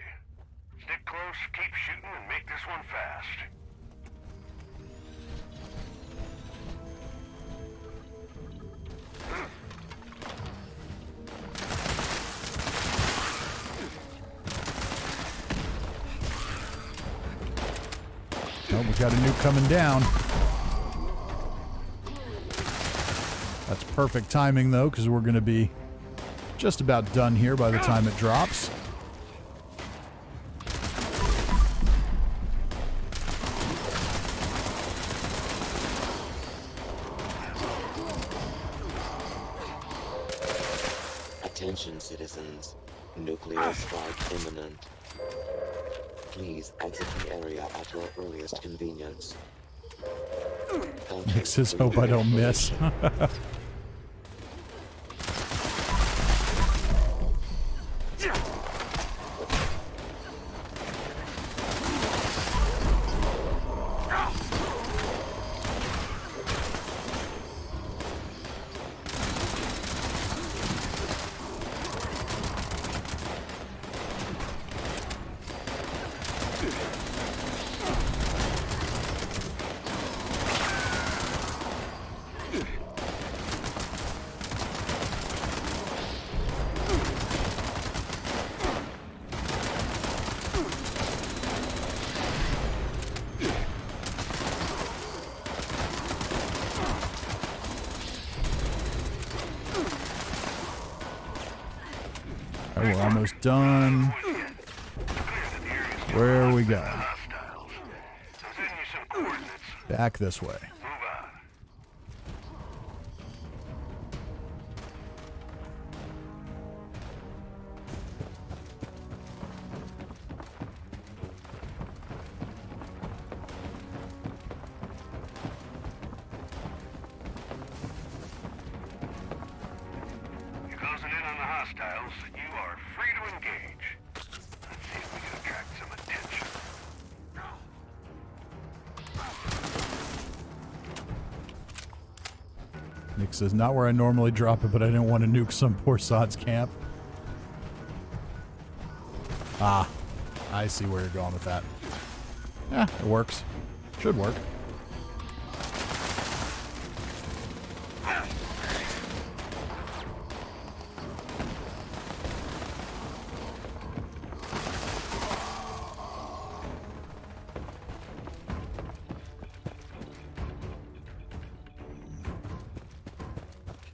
Stick close, keep shooting, and make this one fast. We got a nuke coming down. That's perfect timing, though, because we're going to be just about done here by the time it drops. Attention citizens, nuclear strike imminent. Please exit the area at your earliest convenience. Makes his hope I don't miss. We're almost done. Where are we going? Back this way. You're closing in on the hostiles. You are free to engage. Let's see if we can attract some attention. Nick says, not where I normally drop it, but I didn't want to nuke some poor sod's camp. Ah, I see where you're going with that. Yeah, it works. Should work.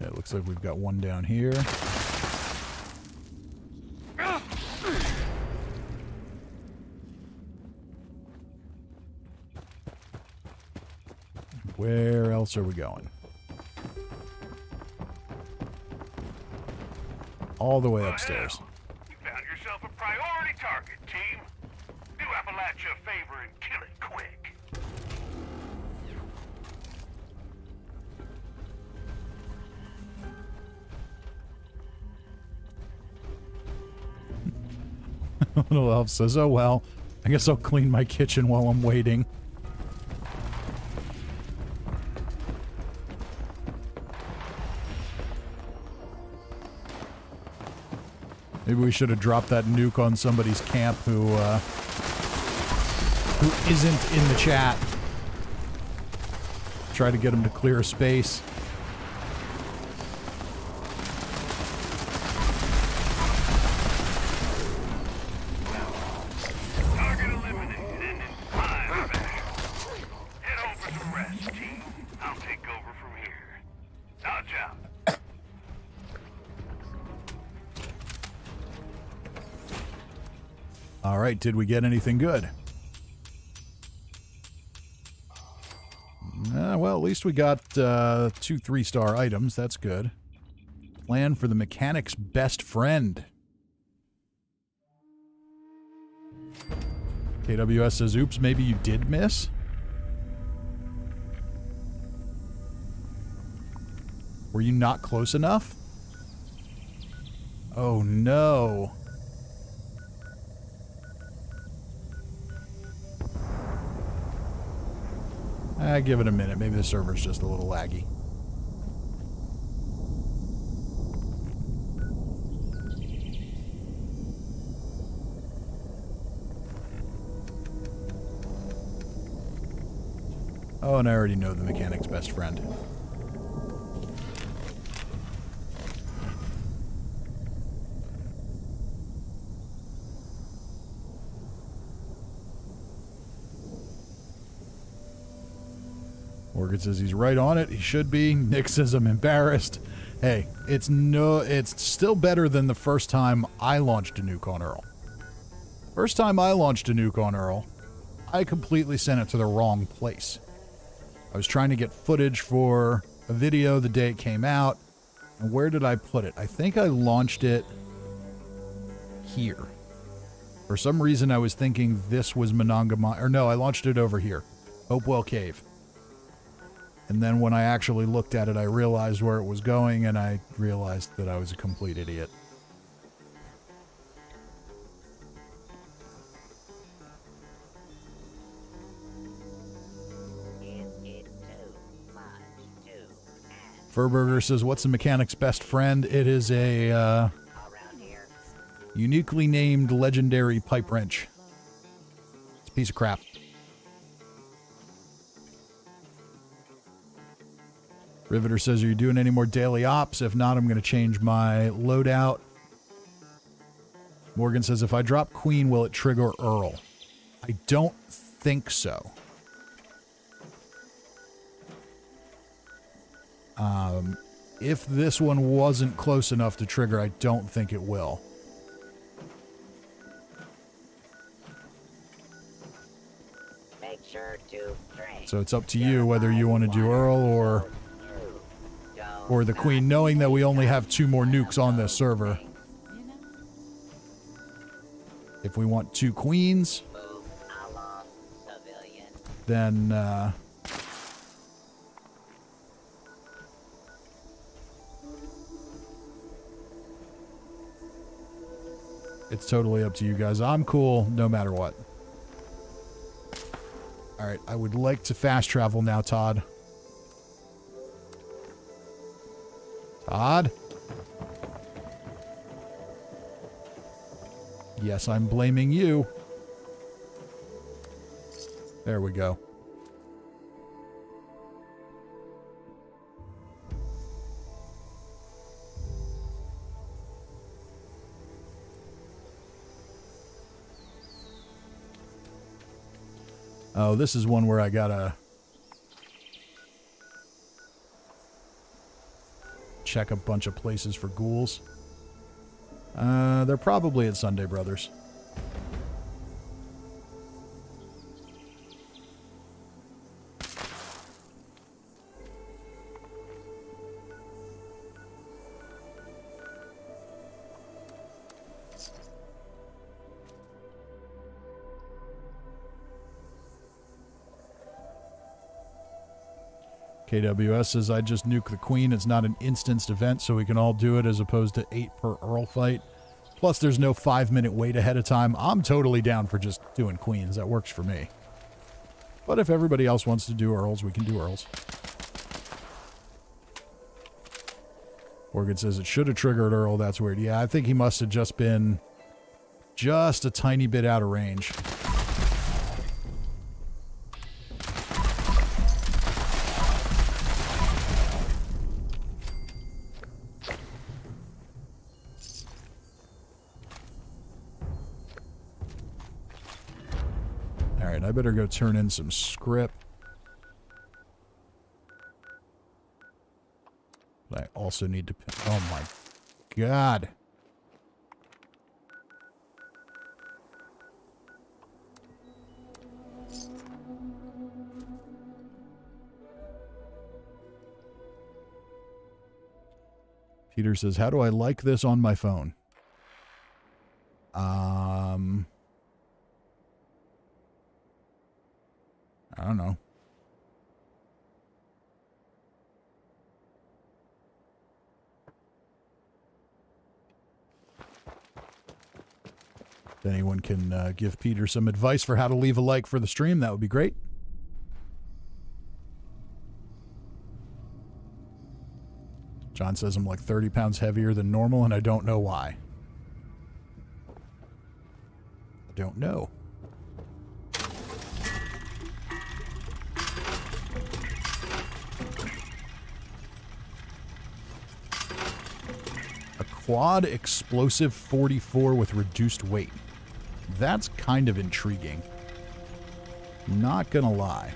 Okay, it looks like we've got one down here. Where else are we going? All the way upstairs. You found yourself a priority target, team. Do Appalachia a favor and kill it quick. Little elf says, oh well, I guess I'll clean my kitchen while I'm waiting. Maybe we should have dropped that nuke on somebody's camp who isn't in the chat. Try to get him to clear a space. Target eliminated and in time back. Head home for some rest, team. I'll take over from here. Dodge out. All right, did we get anything good? Well, at least we got 2 3-star items. That's good. Plan for the mechanic's best friend. KWS says, oops, maybe you did miss? Were you not close enough? Oh, no. Give it a minute. Maybe the server's just a little laggy. Oh, and I already know the mechanic's best friend. Morgan says he's right on it. He should be. Nick says I'm embarrassed. Hey, it's still better than the first time I launched a nuke on Earl. First time I launched a nuke on Earl, I completely sent it to the wrong place. I was trying to get footage for a video the day it came out. And where did I put it? I think I launched it here. For some reason, I was thinking this was Monongahela. Or no, I launched it over here. Hopewell Cave. And then when I actually looked at it, I realized where it was going, and I realized that I was a complete idiot. Furburger says, what's the mechanic's best friend? It is a uniquely named legendary pipe wrench. It's a piece of crap. Riveter says, are you doing any more daily ops? If not, I'm going to change my loadout. Morgan says, if I drop Queen, will it trigger Earl? I don't think so. If this one wasn't close enough to trigger, I don't think it will. Make sure to drink. So it's up to you whether you want to do Earl or the Queen, knowing that we only have 2 more nukes on this server. If we want 2 Queens, then it's totally up to you guys. I'm cool no matter what. Alright, I would like to fast travel now, Todd. Todd? Yes, I'm blaming you. There we go. Oh, this is one where I gotta check a bunch of places for ghouls. They're probably at Sunday Brothers. KWS says, I just nuke the Queen. It's not an instanced event, so we can all do it as opposed to 8 per Earl fight. Plus, there's no 5-minute wait ahead of time. I'm totally down for just doing Queens. That works for me. But if everybody else wants to do Earls, we can do Earls. Morgan says, it should have triggered Earl. That's weird. Yeah, I think he must have just been just a tiny bit out of range. I better go turn in some script. But I also need to... Oh my God. Peter says, how do I like this on my phone? I don't know. If anyone can give Peter some advice for how to leave a like for the stream, that would be great. John says I'm like 30 pounds heavier than normal, and I don't know why. I don't know. Quad explosive 44 with reduced weight. That's kind of intriguing. Not gonna lie.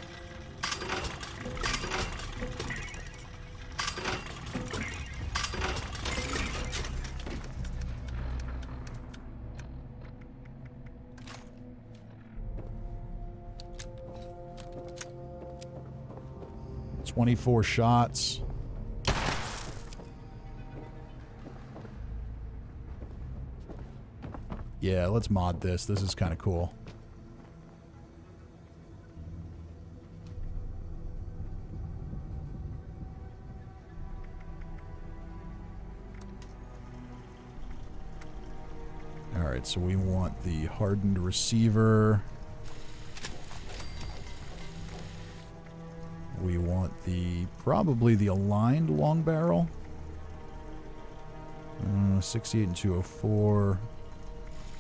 24 shots. Yeah, let's mod this. This is kind of cool. Alright, so we want the hardened receiver. We want probably the aligned long barrel. 68 and 204.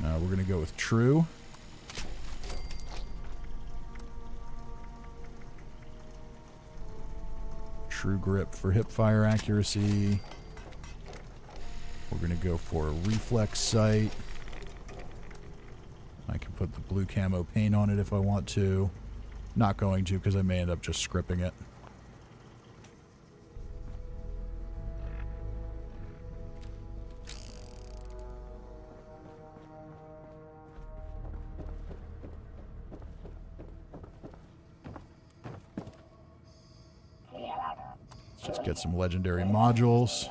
We're going to go with true. True grip for hip fire accuracy. We're going to go for a reflex sight. I can put the blue camo paint on it if I want to. Not going to, because I may end up just scripting it. Let's just get some legendary modules.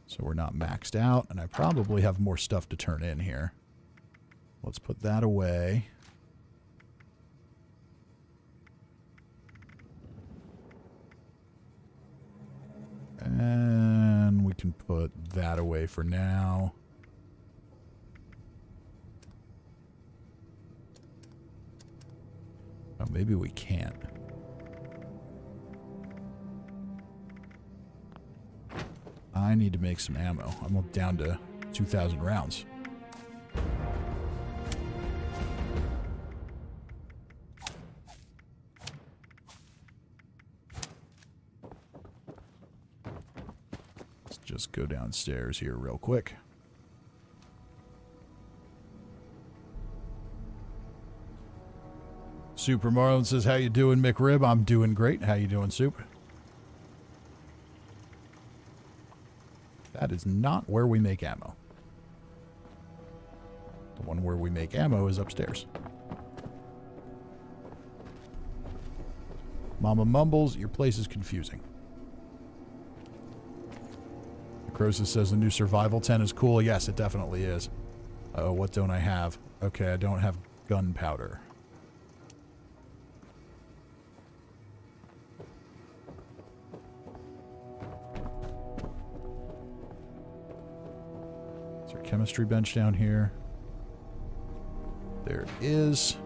So we're not maxed out, and I probably have more stuff to turn in here. Let's put that away. And we can put that away for now. Oh, maybe we can't. I need to make some ammo. I'm down to 2,000 rounds. Let's just go downstairs here real quick. Super Marlon says, how you doing, McRib? I'm doing great. How you doing, Soup? That is not where we make ammo. The one where we make ammo is upstairs. Mama mumbles, your place is confusing. Croesus says the new survival tent is cool. Yes, it definitely is. Oh, what don't I have? Okay, I don't have gunpowder. Chemistry bench down here. There it is.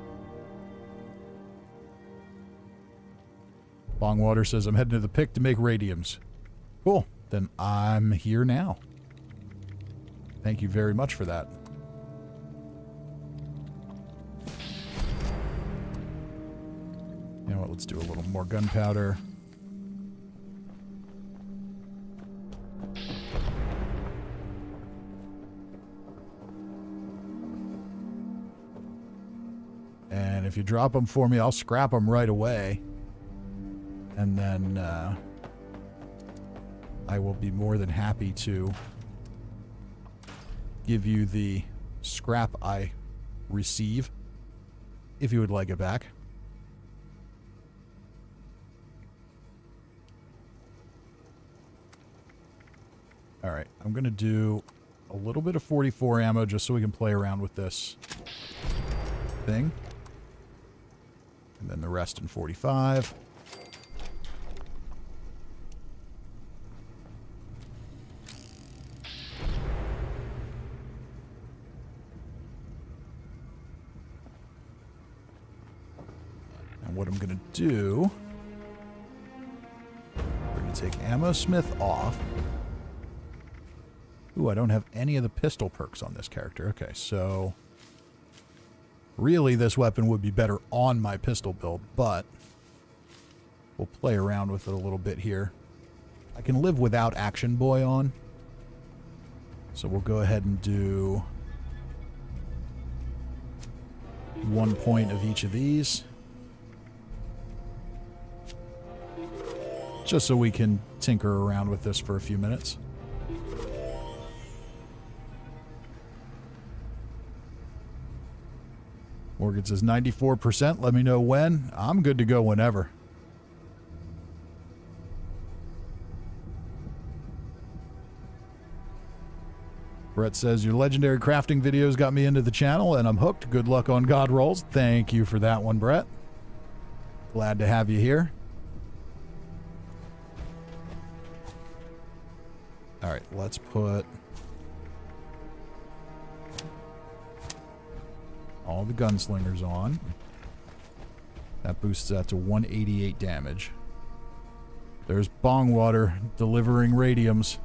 Longwater says, I'm heading to the pick to make radiums. Cool. Then I'm here now. Thank you very much for that. You know what? Let's do a little more gunpowder. And if you drop them for me, I'll scrap them right away. And then I will be more than happy to give you the scrap I receive, if you would like it back. Alright, I'm going to do a little bit of 44 ammo just so we can play around with this thing. And then the rest in 45. And what I'm going to do, we're going to take Ammo Smith off. Ooh, I don't have any of the pistol perks on this character. Okay, so really, this weapon would be better on my pistol build, but we'll play around with it a little bit here. I can live without Action Boy on, so we'll go ahead and do 1 point of each of these, just so we can tinker around with this for a few minutes. Morgan says 94%. Let me know when. I'm good to go whenever. Brett says, your legendary crafting videos got me into the channel, and I'm hooked. Good luck on God Rolls. Thank you for that one, Brett. Glad to have you here. All right, let's put all the gunslingers on. That boosts that to 188 damage. There's Bongwater delivering radiums.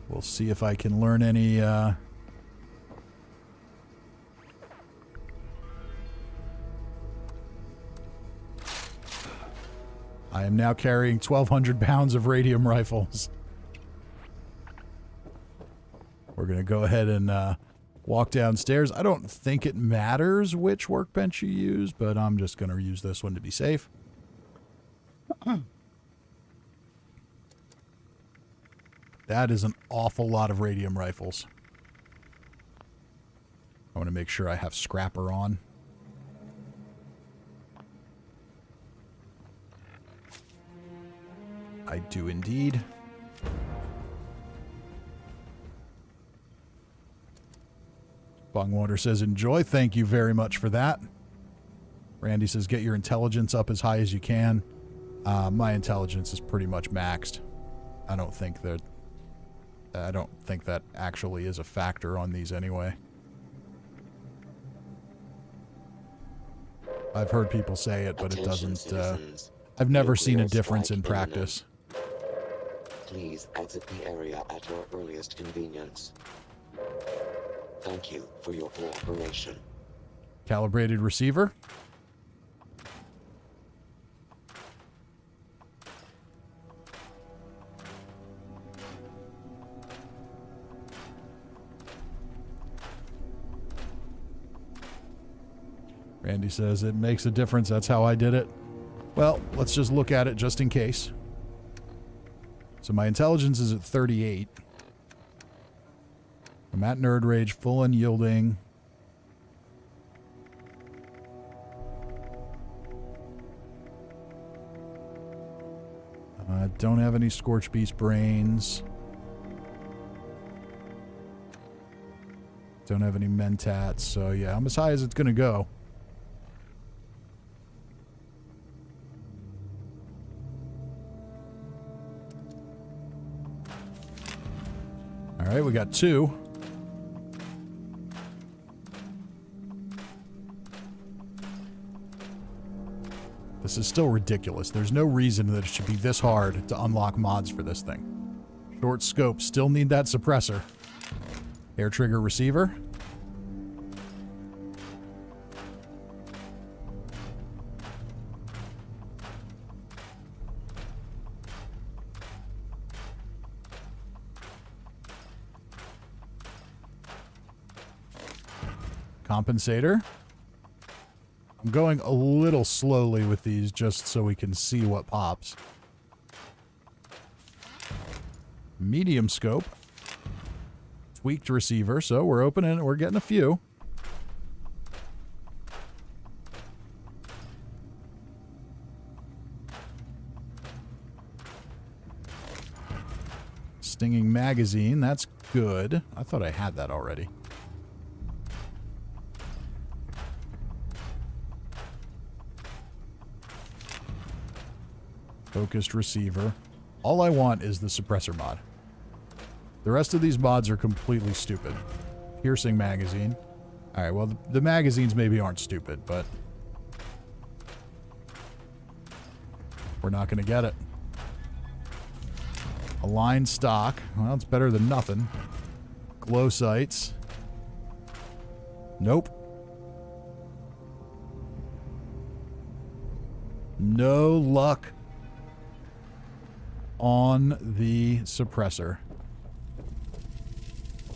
We'll see if I can learn any, I am now carrying 1,200 pounds of radium rifles. We're going to go ahead and walk downstairs. I don't think it matters which workbench you use, but I'm just going to use this one to be safe. That is an awful lot of radium rifles. I want to make sure I have Scrapper on. I do indeed. Bongwater says, enjoy. Thank you very much for that. Randy says, get your intelligence up as high as you can. My intelligence is pretty much maxed. I don't think that actually is a factor on these anyway. I've heard people say it, but it doesn't. I've never seen a difference in practice. Please exit the area at your earliest convenience. Thank you for your cooperation. Calibrated receiver. Randy says it makes a difference. That's how I did it. Well, let's just look at it just in case. So my intelligence is at 38. I'm at Nerd Rage, full unyielding. I don't have any Scorched Beast brains. Don't have any Mentats, so yeah, I'm as high as it's gonna go. Alright, we got 2. This is still ridiculous. There's no reason that it should be this hard to unlock mods for this thing. Short scope, still need that suppressor. Air trigger receiver. Compensator. I'm going a little slowly with these just so we can see what pops. Medium scope. Tweaked receiver, so we're opening it. We're getting a few. Stinging magazine, that's good. I thought I had that already. Focused receiver. All I want is the suppressor mod. The rest of these mods are completely stupid. Piercing magazine. Alright, well, the magazines maybe aren't stupid, but we're not going to get it. Aligned stock. Well, it's better than nothing. Glow sights. Nope. No luck on the suppressor.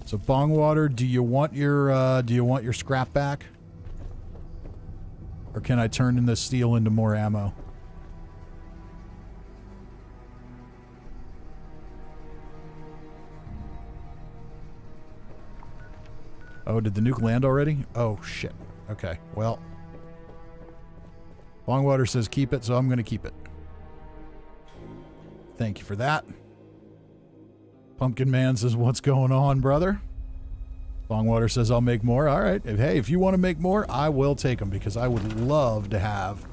So Bongwater, do you want your scrap back? Or can I turn in this steel into more ammo? Oh, did the nuke land already? Oh shit. Okay. Well, Longwater says keep it, so I'm going to keep it. Thank you for that. Pumpkin Man says, what's going on, brother? Longwater says, I'll make more. All right. If you want to make more, I will take them because I would love to have...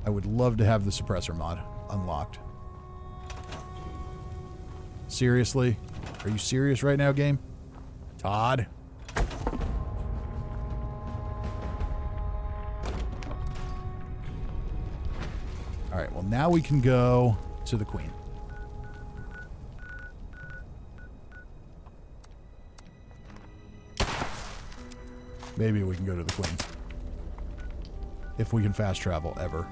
the suppressor mod unlocked. Seriously? Are you serious right now, game? Todd? Alright, well now we can go to the Queen. Maybe we can go to the Queen. If we can fast travel, ever.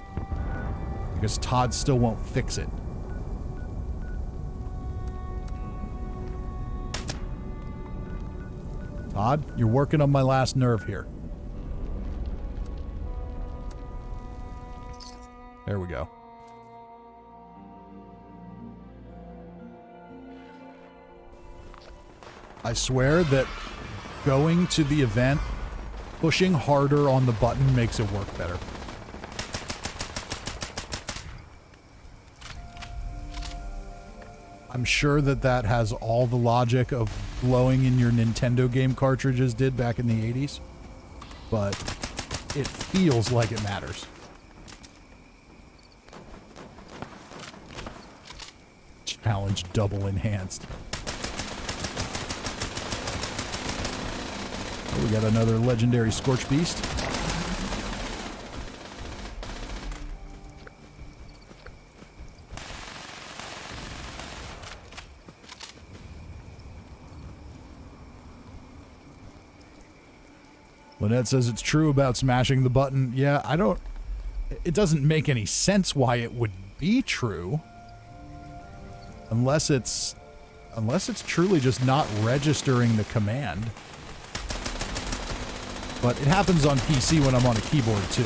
Because Todd still won't fix it. Todd, you're working on my last nerve here. There we go. I swear that going to the event, pushing harder on the button makes it work better. I'm sure that that has all the logic of blowing in your Nintendo game cartridges did back in the 80s, but it feels like it matters. Challenge double enhanced. Oh, we got another legendary Scorched Beast. Lynette says it's true about smashing the button. Yeah, it doesn't make any sense why it would be true. Unless it's truly just not registering the command. But it happens on PC when I'm on a keyboard too.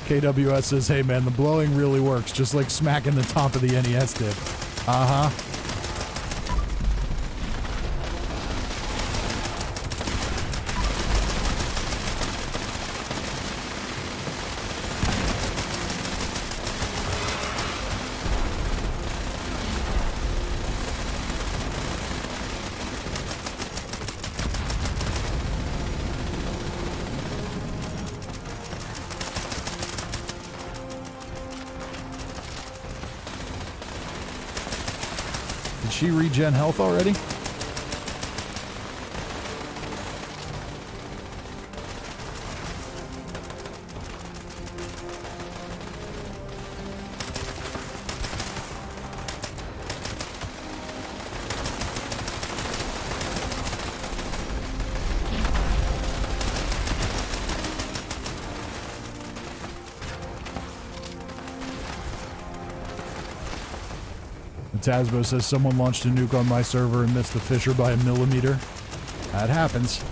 KWS says, hey man, the blowing really works, just like smacking the top of the NES did. Uh-huh. She regen health already? Tasbo says someone launched a nuke on my server and missed the Fisher by 1 millimeter. That happens.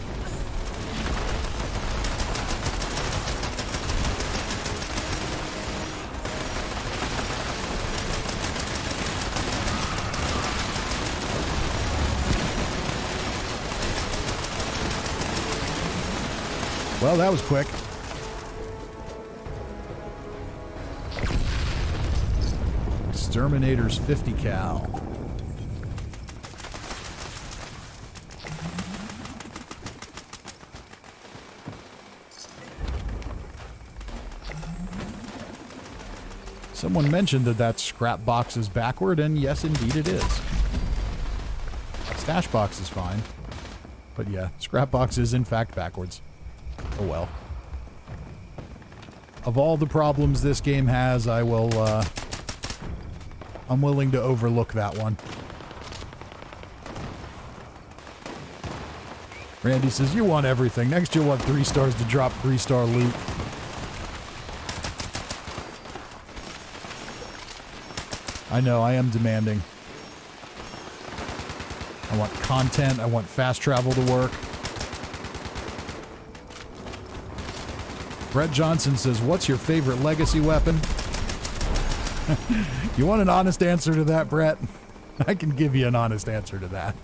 Well, that was quick. Exterminator's 50 cal. Someone mentioned that scrap box is backward, and yes, indeed it is. Stash box is fine. But yeah, scrap box is in fact backwards. Oh well. Of all the problems this game has, I'm willing to overlook that one. Randy says, you want everything. Next you'll want 3 stars to drop 3-star loot. I know, I am demanding. I want content. I want fast travel to work. Brett Johnson says, what's your favorite legacy weapon? You want an honest answer to that, Brett? I can give you an honest answer to that.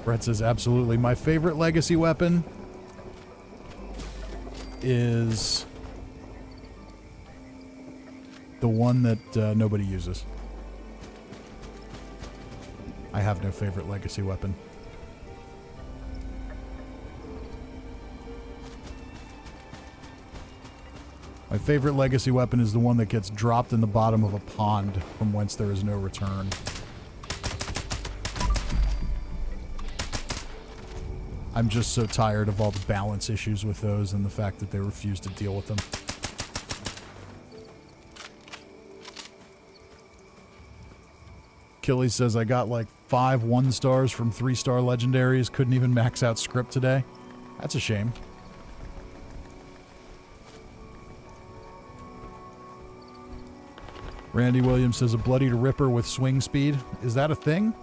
Brett says, absolutely. My favorite legacy weapon is the one that nobody uses. I have no favorite legacy weapon. My favorite legacy weapon is the one that gets dropped in the bottom of a pond from whence there is no return. I'm just so tired of all the balance issues with those and the fact that they refuse to deal with them. Killy says, I got like 5 1-stars from 3-star legendaries. Couldn't even max out script today. That's a shame. Randy Williams says, a bloodied ripper with swing speed. Is that a thing?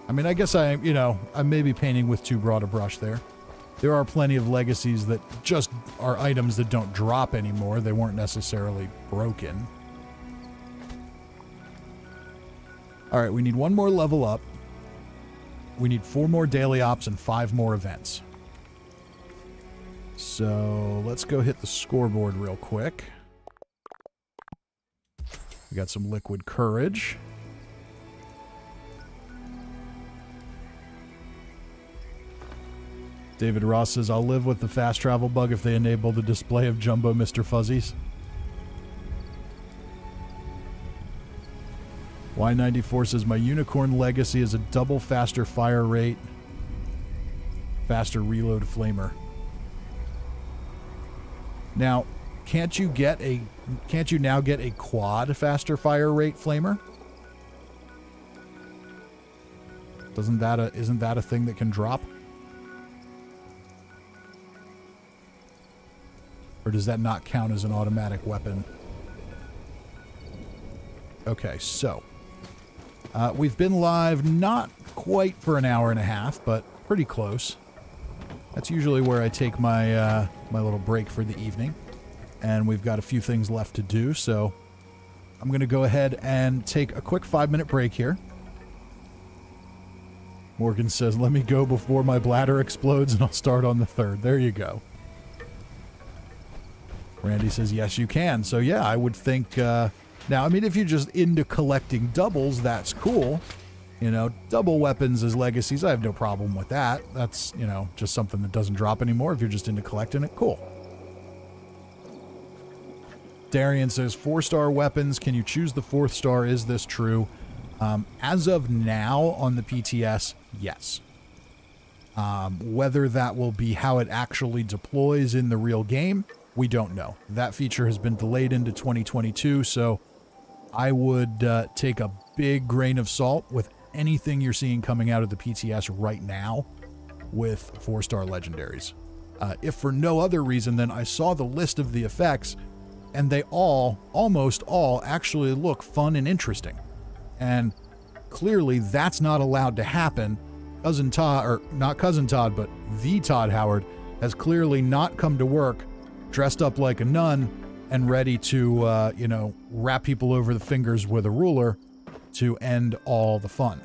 I mean, I guess I may be painting with too broad a brush there. There are plenty of legacies that just are items that don't drop anymore. They weren't necessarily broken. All right, we need 1 more level up. We need 4 more daily ops and 5 more events. So let's go hit the scoreboard real quick. We got some liquid courage. David Ross says, I'll live with the fast travel bug if they enable the display of Jumbo Mr. Fuzzies. Y94 says, my unicorn legacy is a double faster fire rate, faster reload flamer. Now, can't you now get a quad faster fire rate flamer? Isn't that a thing that can drop? Or does that not count as an automatic weapon? Okay, so we've been live not quite for an hour and a half, but pretty close. That's usually where I take my my little break for the evening, and we've got a few things left to do, so I'm going to go ahead and take a quick 5-minute break here. Morgan says, let me go before my bladder explodes and I'll start on the 3rd. There you go. Randy says, yes, you can. So, yeah, I would think... now, I mean, if you're just into collecting doubles, that's cool. You know, double weapons as legacies, I have no problem with that. That's, you know, just something that doesn't drop anymore. If you're just into collecting it, cool. Darian says, 4-star weapons. Can you choose the 4th star? Is this true? As of now on the PTS, yes. Whether that will be how it actually deploys in the real game, we don't know. That feature has been delayed into 2022, so I would take a big grain of salt with anything you're seeing coming out of the PTS right now with 4-star legendaries. If for no other reason than I saw the list of the effects, and they almost all, actually look fun and interesting. And clearly that's not allowed to happen. Cousin Todd, or not Cousin Todd, but the Todd Howard, has clearly not come to work dressed up like a nun and ready to, wrap people over the fingers with a ruler to end all the fun.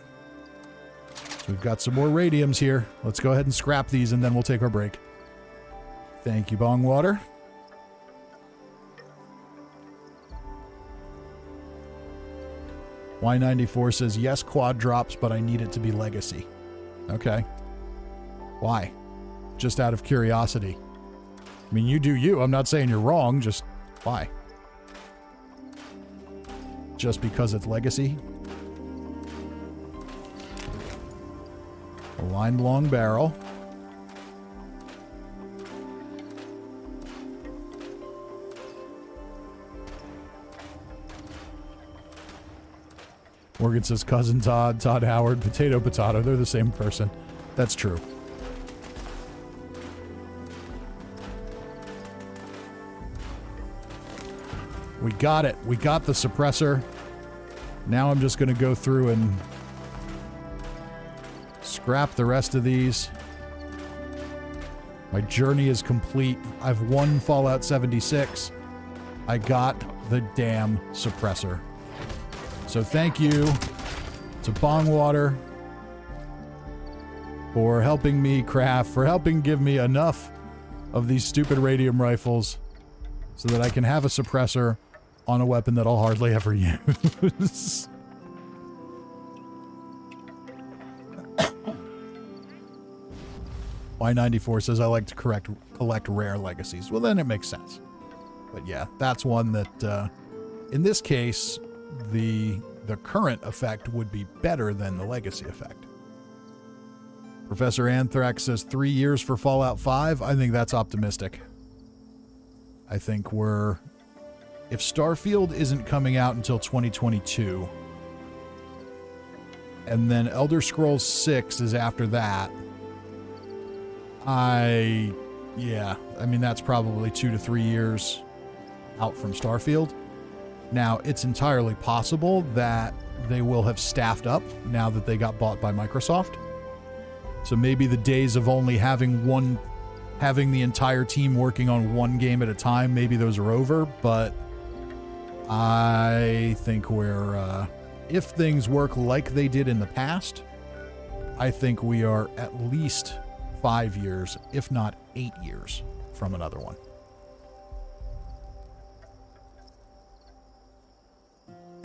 So we've got some more radiums here. Let's go ahead and scrap these and then we'll take our break. Thank you, Bong Water. Y94 says, yes, quad drops, but I need it to be legacy. Okay. Why? Just out of curiosity. I mean, you do you. I'm not saying you're wrong. Just why? Just because it's legacy? A lined long barrel. Morgan says, Cousin Todd, Todd Howard, potato, potato. They're the same person. That's true. We got it. We got the suppressor. Now I'm just going to go through and scrap the rest of these. My journey is complete. I've won Fallout 76. I got the damn suppressor. So thank you to Bongwater for helping me craft, for helping give me enough of these stupid radium rifles so that I can have a suppressor on a weapon that I'll hardly ever use. Y94 says I like to collect rare legacies. Well, then it makes sense. But yeah, that's one that, in this case, the current effect would be better than the legacy effect. Professor Anthrax says 3 years for Fallout 5. I think that's optimistic. I think if Starfield isn't coming out until 2022, and then Elder Scrolls 6 is after that, I mean, that's probably 2 to 3 years out from Starfield. Now, it's entirely possible that they will have staffed up now that they got bought by Microsoft. So maybe the days of only having the entire team working on one game at a time, maybe those are over, but I think if things work like they did in the past, I think we are at least 5 years, if not 8 years, from another one.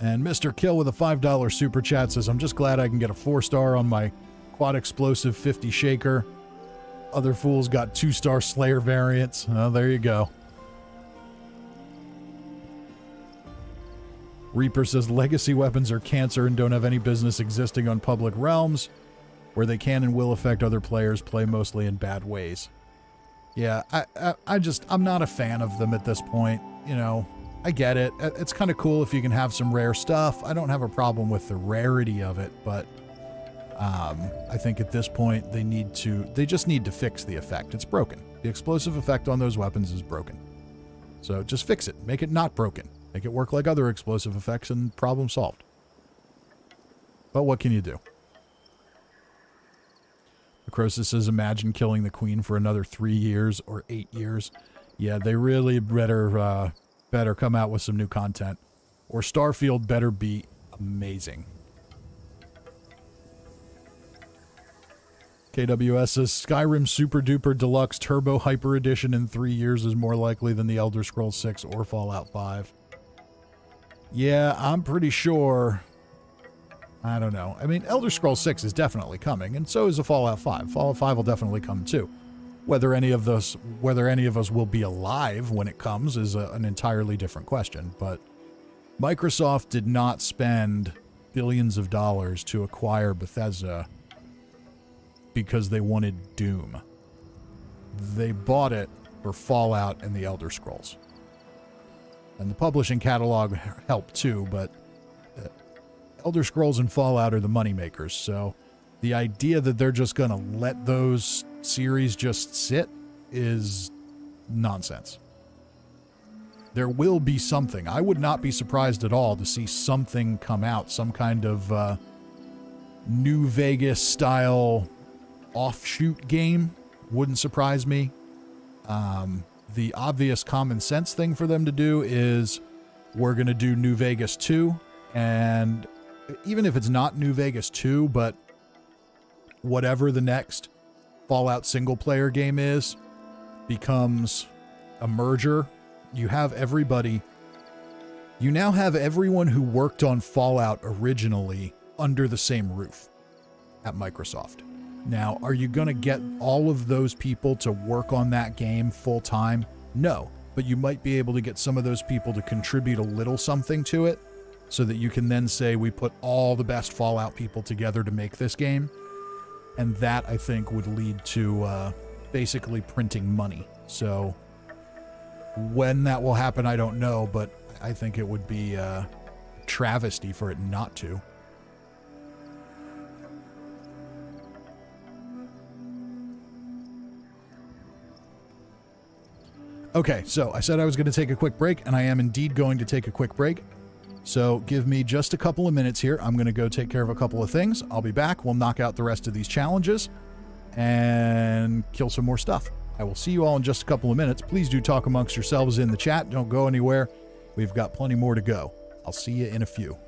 And Mr. Kill with a $5 super chat says, I'm just glad I can get a 4-star on my quad explosive 50 shaker. Other fools got 2-star Slayer variants. Oh, there you go. Reaper says, legacy weapons are cancer and don't have any business existing on public realms. Where they can and will affect other players, play mostly in bad ways. Yeah, I'm not a fan of them at this point. You know, I get it. It's kind of cool if you can have some rare stuff. I don't have a problem with the rarity of it, but I think at this point they just need to fix the effect. It's broken. The explosive effect on those weapons is broken. So just fix it. Make it not broken. Make it work like other explosive effects and problem solved. But what can you do? Necrosis says, imagine killing the queen for another 3 years or 8 years. Yeah, they really better come out with some new content. Or Starfield better be amazing. KWS says, Skyrim Super Duper Deluxe Turbo Hyper Edition in 3 years is more likely than the Elder Scrolls 6 or Fallout 5. Yeah, I'm pretty sure. I don't know. I mean, Elder Scrolls 6 is definitely coming, and so is a Fallout 5. Fallout 5 will definitely come too. Whether any of us will be alive when it comes is an entirely different question. But Microsoft did not spend billions of dollars to acquire Bethesda because they wanted Doom. They bought it for Fallout and the Elder Scrolls. And the publishing catalog helped too, but Elder Scrolls and Fallout are the moneymakers, so the idea that they're just going to let those series just sit is nonsense. There will be something. I would not be surprised at all to see something come out, some kind of New Vegas-style offshoot game. Wouldn't surprise me. The obvious common sense thing for them to do is we're going to do New Vegas 2, and even if it's not New Vegas 2, but whatever the next Fallout single-player game is, becomes a merger. You now have everyone who worked on Fallout originally under the same roof at Microsoft. Now, are you going to get all of those people to work on that game full-time? No, but you might be able to get some of those people to contribute a little something to it, so that you can then say, we put all the best Fallout people together to make this game. And that, I think, would lead to basically printing money. So when that will happen, I don't know, but I think it would be a travesty for it not to. Okay, so I said I was going to take a quick break, and I am indeed going to take a quick break. So give me just a couple of minutes here. I'm going to go take care of a couple of things. I'll be back. We'll knock out the rest of these challenges and kill some more stuff. I will see you all in just a couple of minutes. Please do talk amongst yourselves in the chat. Don't go anywhere. We've got plenty more to go. I'll see you in a few.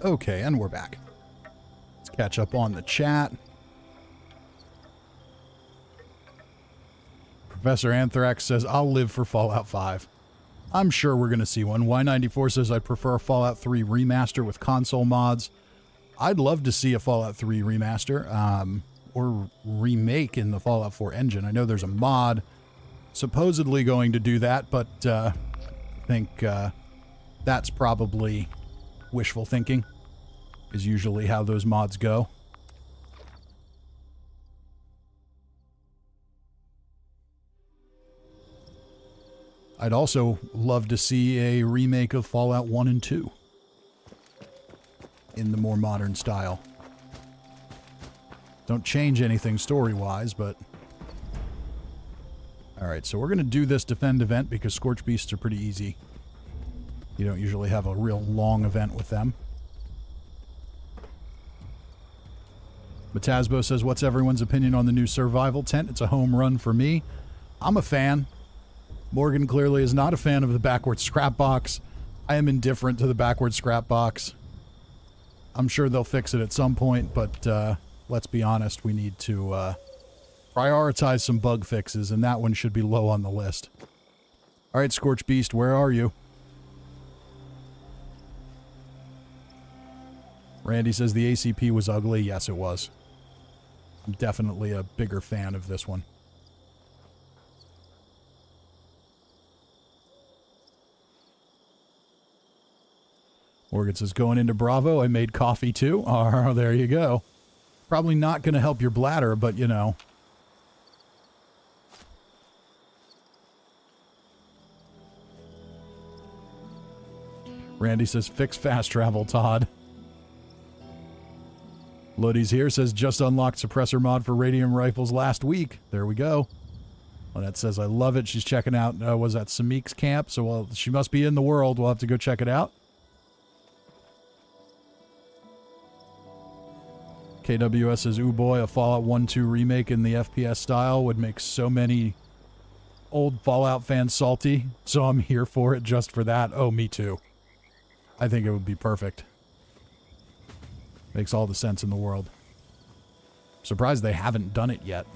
Okay, and we're back. Let's catch up on the chat. Professor Anthrax says, I'll live for Fallout 5. I'm sure we're going to see one. Y94 says, I prefer a Fallout 3 remaster with console mods. I'd love to see a Fallout 3 remaster or remake in the Fallout 4 engine. I know there's a mod supposedly going to do that, but I think that's probably wishful thinking, is usually how those mods go. I'd also love to see a remake of Fallout 1 and 2 in the more modern style. Don't change anything story-wise, but... Alright, so we're going to do this defend event because Scorched Beasts are pretty easy. You don't usually have a real long event with them. Matasbo says, what's everyone's opinion on the new survival tent? It's a home run for me. I'm a fan. Morgan clearly is not a fan of the backward scrap box. I am indifferent to the backward scrap box. I'm sure they'll fix it at some point, but let's be honest, we need to prioritize some bug fixes, and that one should be low on the list. All right, Scorched Beast, where are you? Randy says the ACP was ugly. Yes, it was. I'm definitely a bigger fan of this one. Morgan says, going into Bravo, I made coffee too. Oh, there you go. Probably not going to help your bladder, but you know. Randy says, fix fast travel, Todd. Lodi's here, says, just unlocked suppressor mod for Radium rifles last week. There we go. Well, that says, I love it. She's checking out, was that Samik's camp? So, well, she must be in the world. We'll have to go check it out. KWS says, ooh boy, a Fallout 1-2 remake in the FPS style would make so many old Fallout fans salty, so I'm here for it just for that. Oh, me too. I think it would be perfect. Makes all the sense in the world. Surprised they haven't done it yet.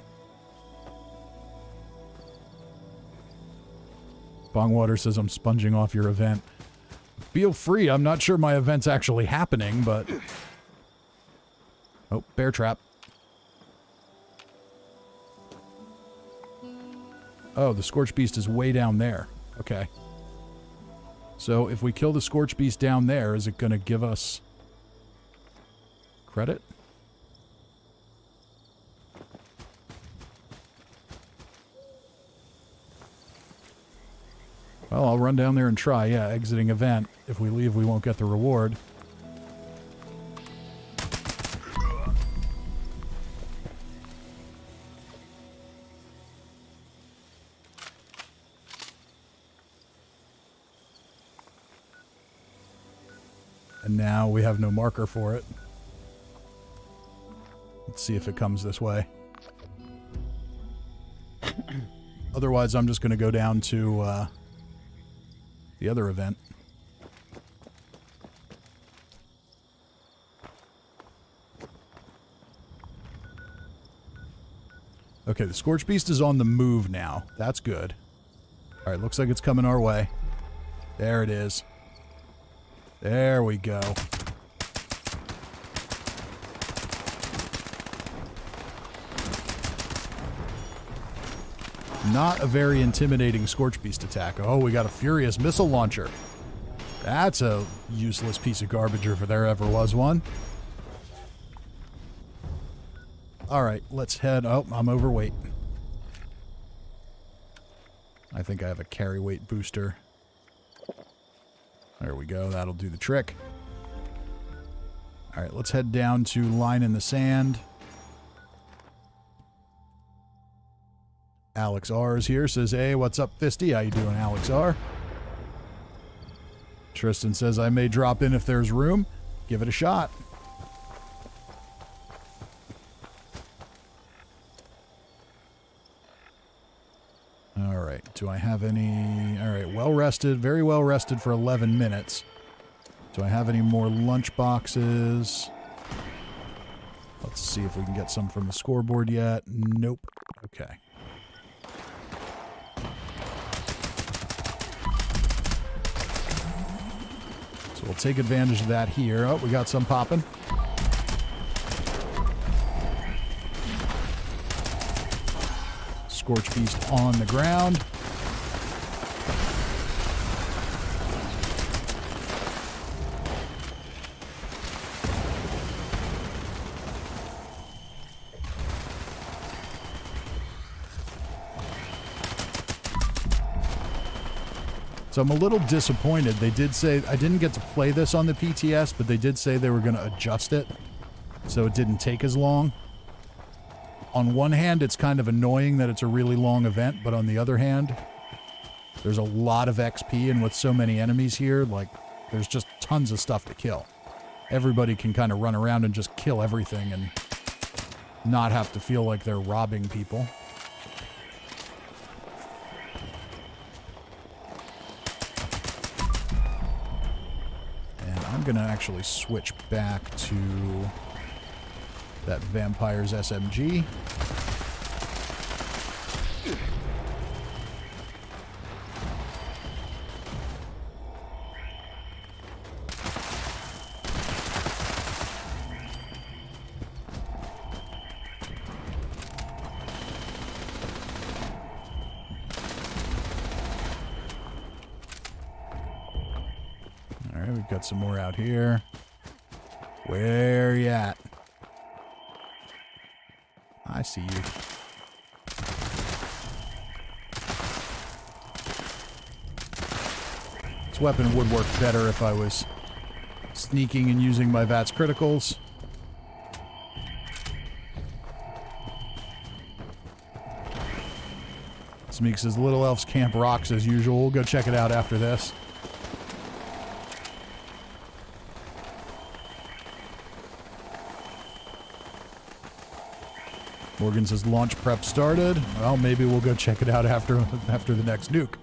Bongwater says, I'm sponging off your event. Feel free, I'm not sure my event's actually happening, but... Oh, bear trap. Oh, the Scorched Beast is way down there. Okay. So if we kill the Scorched Beast down there, is it going to give us credit? Well, I'll run down there and try. Yeah, exiting event. If we leave, we won't get the reward. And now we have no marker for it. Let's see if it comes this way. Otherwise, I'm just going to go down to the other event. Okay, the Scorched Beast is on the move now. That's good. All right, looks like it's coming our way. There it is. There we go. Not a very intimidating Scorched Beast attack. Oh, we got a Furious Missile Launcher. That's a useless piece of garbage if there ever was one. Alright, let's head... Oh, I'm overweight. I think I have a carry weight booster. There we go. That'll do the trick. Alright, let's head down to Line in the Sand. Alex R is here. Says, hey, what's up, Fisty? How you doing, Alex R? Tristan says, I may drop in if there's room. Give it a shot. Alright, do I have any... Alright, well rested, very well rested for 11 minutes. Do I have any more lunch boxes? Let's see if we can get some from the scoreboard yet. Nope. Okay. So we'll take advantage of that here. Oh, we got some popping. Scorched beast on the ground. So I'm a little disappointed. They did say, I didn't get to play this on the PTS, but they did say they were going to adjust it so it didn't take as long. On one hand, it's kind of annoying that it's a really long event, but on the other hand, there's a lot of XP, and with so many enemies here, like, there's just tons of stuff to kill. Everybody can kind of run around and just kill everything and not have to feel like they're robbing people. I'm going to actually switch back to that Vampire's SMG. We've got some more out here. Where you at? I see you. This weapon would work better if I was sneaking and using my VATS criticals. Smeek says Little Elf's Camp rocks as usual. We'll go check it out after this. Morgan says launch prep started. Well, maybe we'll go check it out after the next nuke.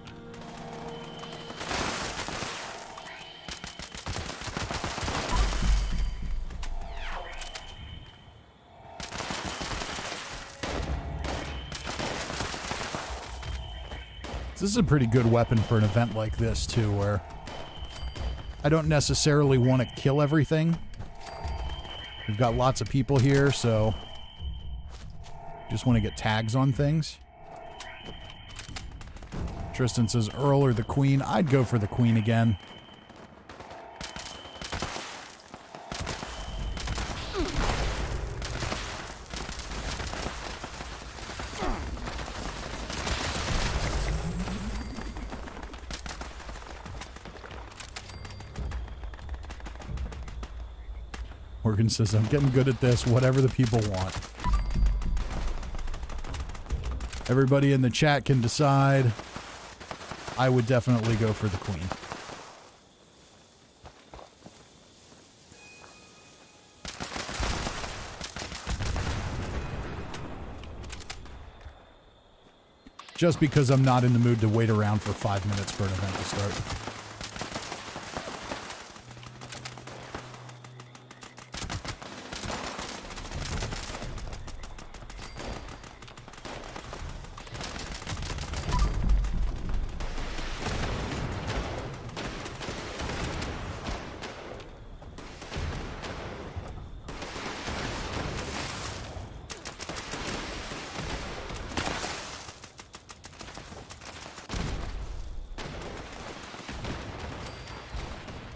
This is a pretty good weapon for an event like this too, where I don't necessarily want to kill everything. We've got lots of people here, so just want to get tags on things. Tristan says Earl or the Queen. I'd go for the Queen again. Morgan says, I'm getting good at this, whatever the people want. Everybody in the chat can decide. I would definitely go for the Queen. Just because I'm not in the mood to wait around for 5 minutes for an event to start.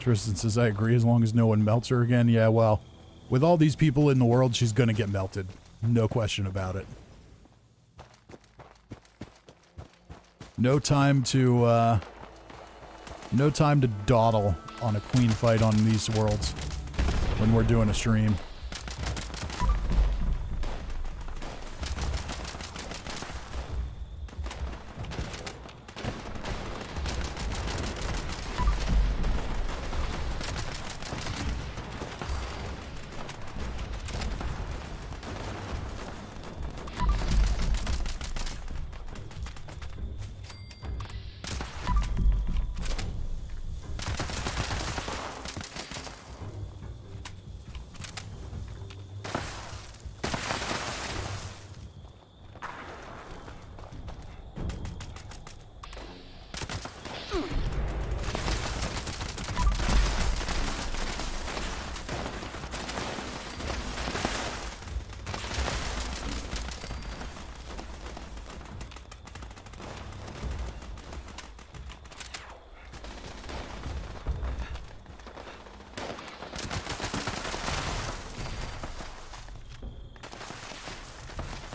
Tristan says, I agree, as long as no one melts her again. Yeah, well, with all these people in the world, she's going to get melted. No question about it. No time to dawdle on a queen fight on these worlds when we're doing a stream.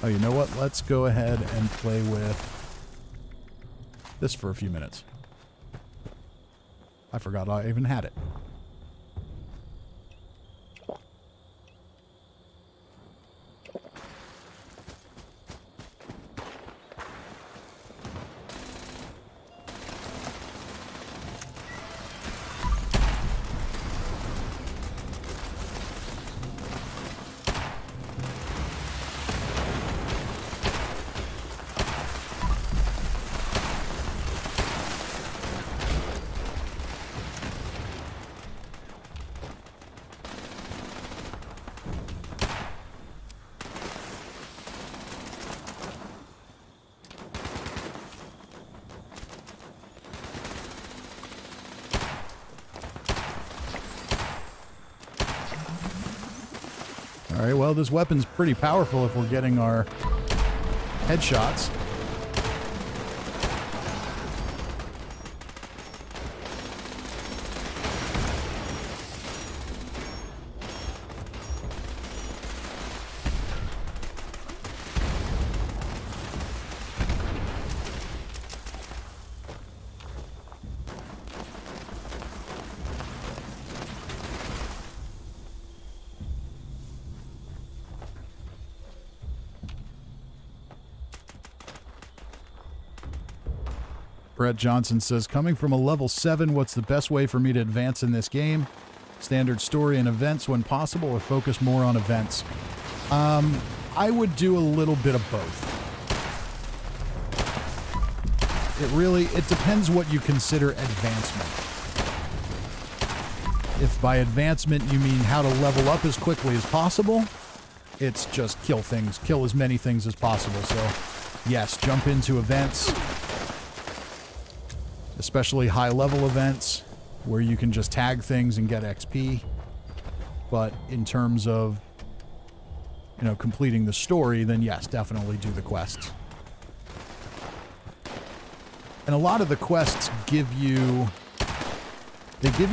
Oh, you know what? Let's go ahead and play with this for a few minutes. I forgot I even had it. Alright, well, this weapon's pretty powerful if we're getting our headshots. Brett Johnson says, coming from a level 7, what's the best way for me to advance in this game? Standard story and events when possible, or focus more on events? I would do a little bit of both. It depends what you consider advancement. If by advancement you mean how to level up as quickly as possible, it's just kill things, kill as many things as possible. So yes, jump into events. Especially high-level events where you can just tag things and get XP. But in terms of, you know, completing the story, then yes, definitely do the quests. And a lot of the quests give you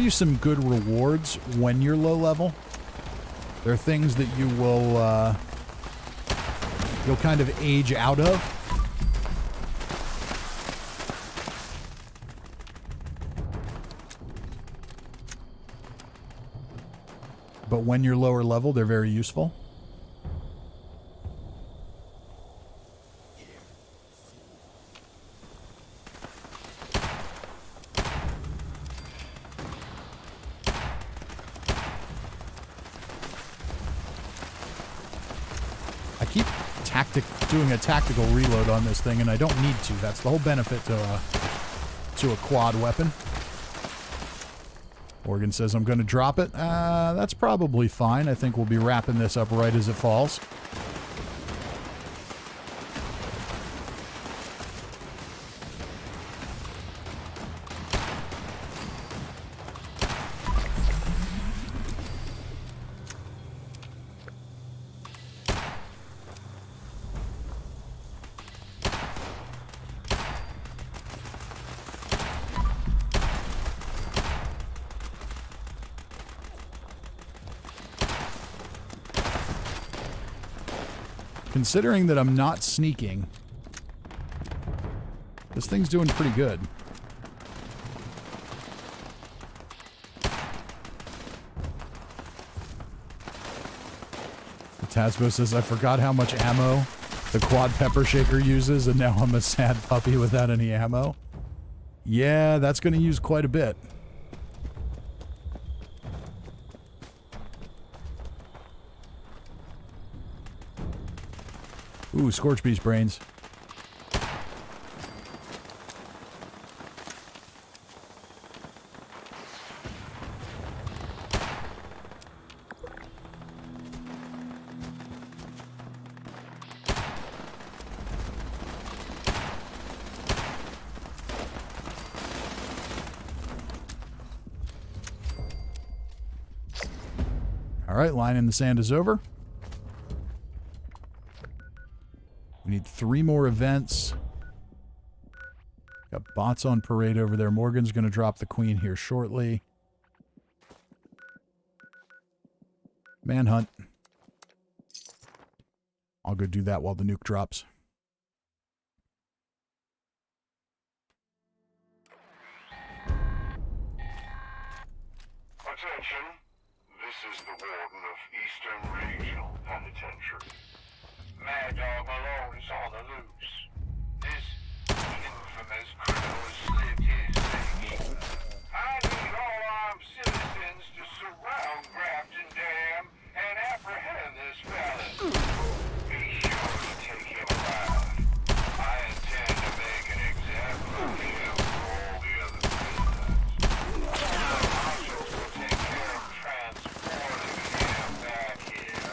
some good rewards when you're low level. There are things that you will, you'll kind of age out of. But when you're lower level, they're very useful. I keep doing a tactical reload on this thing, and I don't need to. That's the whole benefit to a quad weapon. Morgan says, I'm going to drop it. That's probably fine. I think we'll be wrapping this up right as it falls. Considering that I'm not sneaking, this thing's doing pretty good. Tasbo says, I forgot how much ammo the quad pepper shaker uses, and now I'm a sad puppy without any ammo. Yeah, that's going to use quite a bit. Ooh, Scorched Beast brains. All right, line in the sand is over. We need 3 more events. Got bots on parade over there. Morgan's going to drop the queen here shortly. Manhunt. I'll go do that while the nuke drops. Attention. This is the Warden of Eastern Regional Penitentiary. Mad Dog Malone is on the loose. This infamous criminal has slipped his legs. I need all armed citizens to surround Grafton Dam and apprehend this fella. Be sure to take him alive. I intend to make an example of him for all the other prisoners. Marshals will take care of transporting him back here.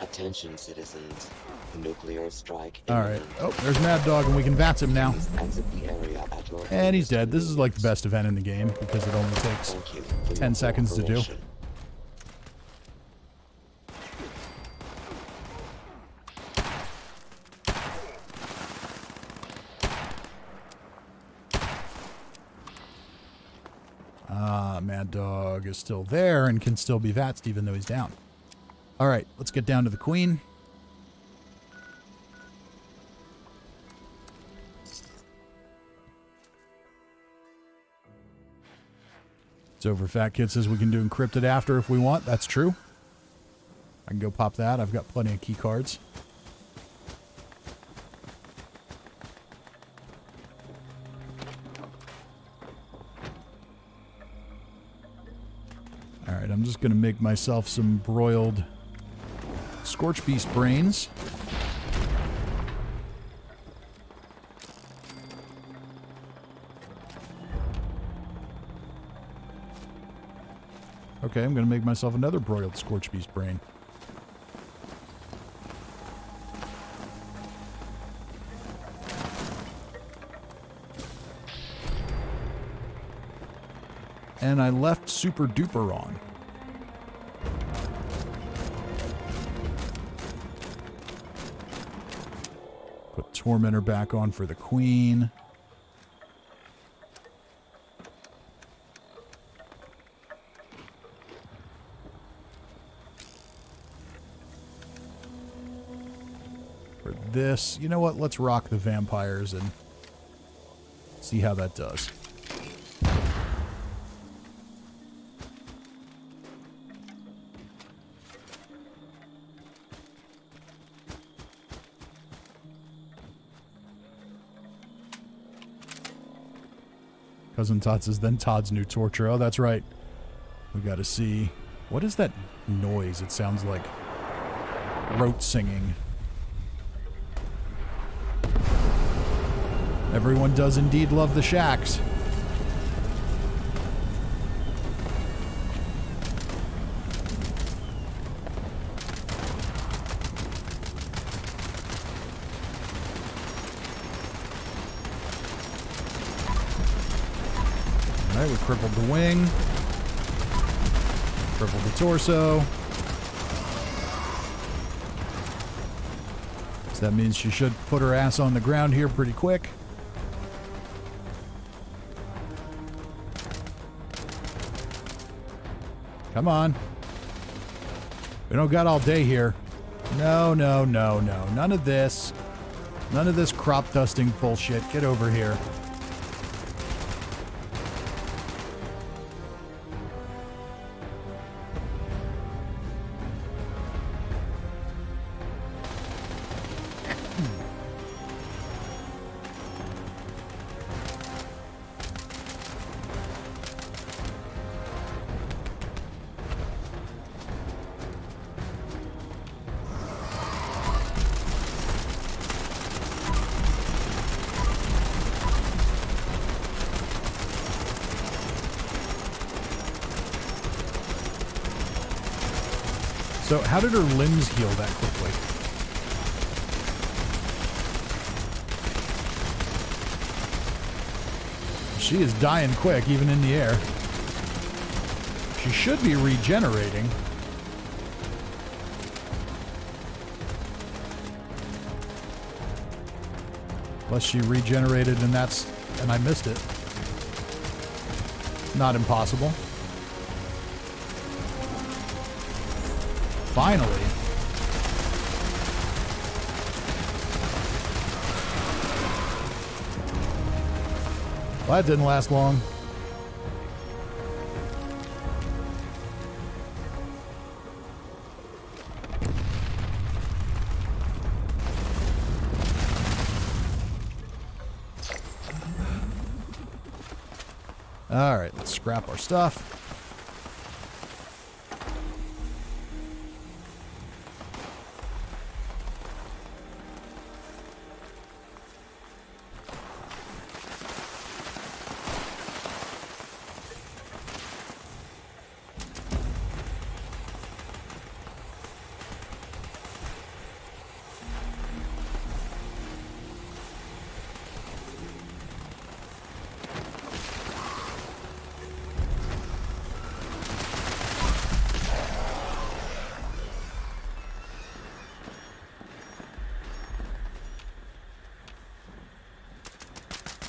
Attention citizens. Nuclear strike. All right. imminent. Oh, there's Mad Dog, and we can VATS him now. Please exit the area at your And he's earliest dead. This is like the convenience. best event in the game because it only takes Thank you for 10 your seconds to do. cooperation. Mad Dog is still there and can still be VATS'd even though he's down. All right, let's get down to the Queen. It's over. Fat Kid says we can do Encrypted after if we want. That's true. I can go pop that. I've got plenty of key cards. All right, I'm just going to make myself some broiled Scorched Beast brains. Okay, I'm going to make myself another broiled Scorched Beast brain. And I left Super Duper on. Put Tormentor back on for the Queen. For this, you know what? Let's rock the vampires and see how that does. Cousin Todd says, then Todd's new torture. Oh, that's right. We got to see. What is that noise? It sounds like rote singing. Everyone does indeed love the shacks. Alright, we crippled the wing. Crippled the torso. So that means she should put her ass on the ground here pretty quick. Come on. We don't got all day here. No, no, no, no. None of this. None of this crop dusting bullshit. Get over here. So how did her limbs heal that quickly? She is dying quick, even in the air. She should be regenerating. Unless she regenerated and I missed it. Not impossible. finally. Well, that didn't last long. All right, let's scrap our stuff.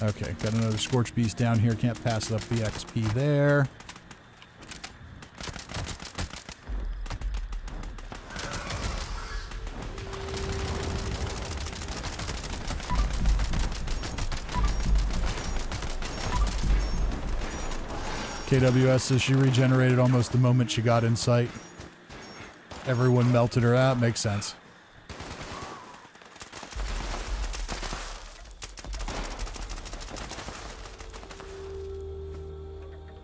Okay, got another Scorched Beast down here. Can't pass up the XP there. KWS says she regenerated almost the moment she got in sight. Everyone melted her out. Makes sense.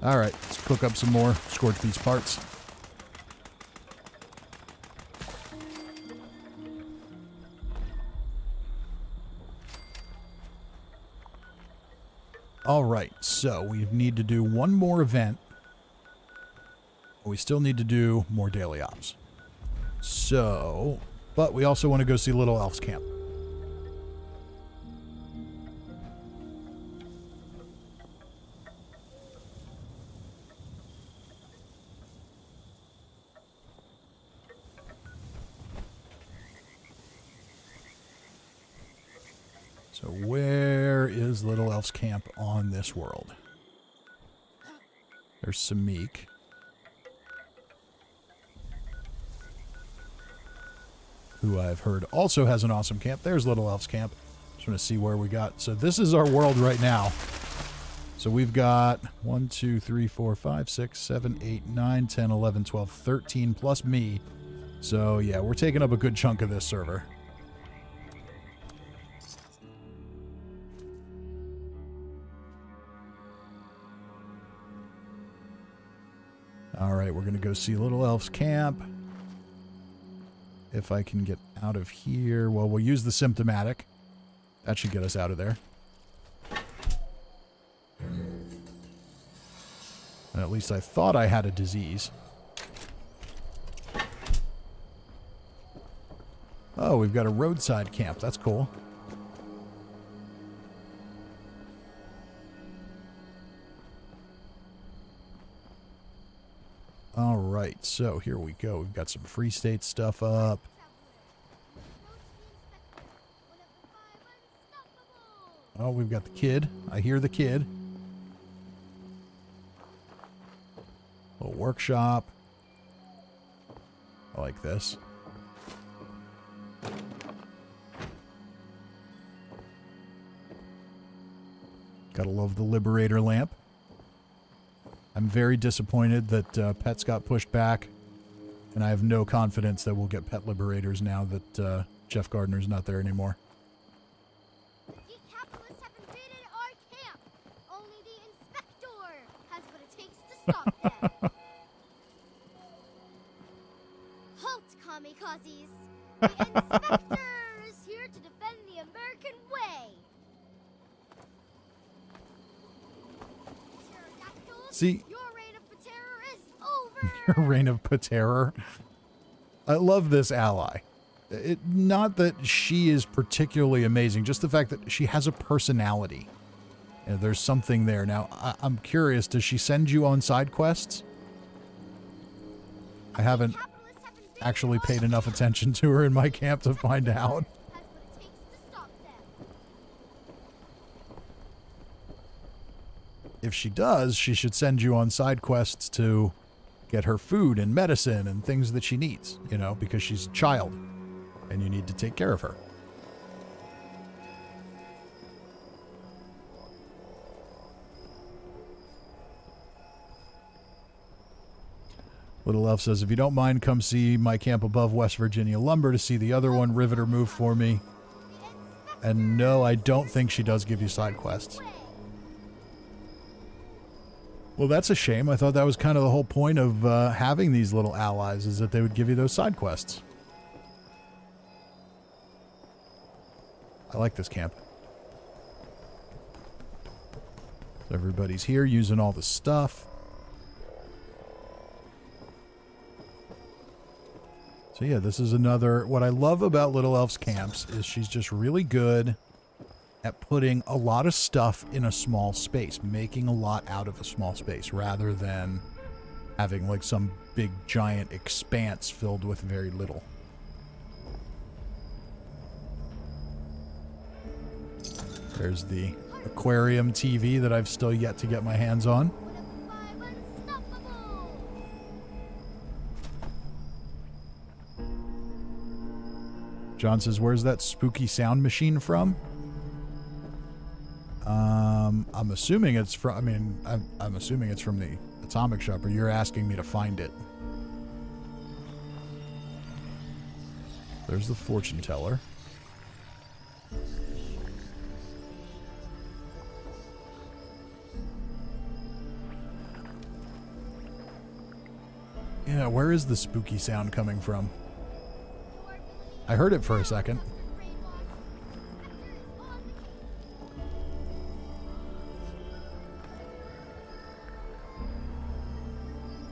Alright, let's cook up some more Scorched Beast parts. Alright, so we need to do one more event. We still need to do more daily ops. So, but we also want to go see Little Elf's camp. So where is Little Elf's camp on this world? There's Samik. Who I've heard also has an awesome camp. There's Little Elf's camp. Just want to see where we got. So this is our world right now. So we've got 1, 2, 3, 4, 5, 6, 7, 8, 9, 10, 11, 12, 13 plus me. So yeah, we're taking up a good chunk of this server. Alright, we're going to go see Little Elf's camp. If I can get out of here. Well, we'll use the symptomatic. That should get us out of there. And at least I thought I had a disease. Oh, we've got a roadside camp. That's cool. Alright, so here we go. We've got some Free State stuff up. Oh, we've got the kid. I hear the kid. Little workshop. I like this. Gotta love the Liberator lamp. I'm very disappointed that pets got pushed back, and I have no confidence that we'll get pet liberators now that Jeff Gardner's not there anymore. The capitalists have invaded our camp. Only the inspector has what it takes to stop them. Halt, kamikazes! The inspector is here to defend the American way. See, your reign of terror is over. your reign of terror. I love this ally. Not that she is particularly amazing, just the fact that she has a personality. You know, there's something there. Now, I'm curious, does she send you on side quests? I haven't actually paid enough attention to her in my camp to find out. If she does, she should send you on side quests to get her food and medicine and things that she needs, you know, because she's a child and you need to take care of her. Little Elf says, if you don't mind, come see my camp above West Virginia Lumber to see the other one Riveter move for me. And no, I don't think she does give you side quests. Well, that's a shame. I thought that was kind of the whole point of having these little allies, is that they would give you those side quests. I like this camp. Everybody's here using all the stuff. So yeah, this is another... What I love about Little Elf's camps is she's just really good at putting a lot of stuff in a small space, making a lot out of a small space, rather than having like some big giant expanse filled with very little. There's the aquarium TV that I've still yet to get my hands on. John says, where's that spooky sound machine from? I'm assuming it's from, I mean, I'm assuming it's from the Atomic Shop, or you're asking me to find it. There's the fortune teller. Yeah, where is the spooky sound coming from? I heard it for a second.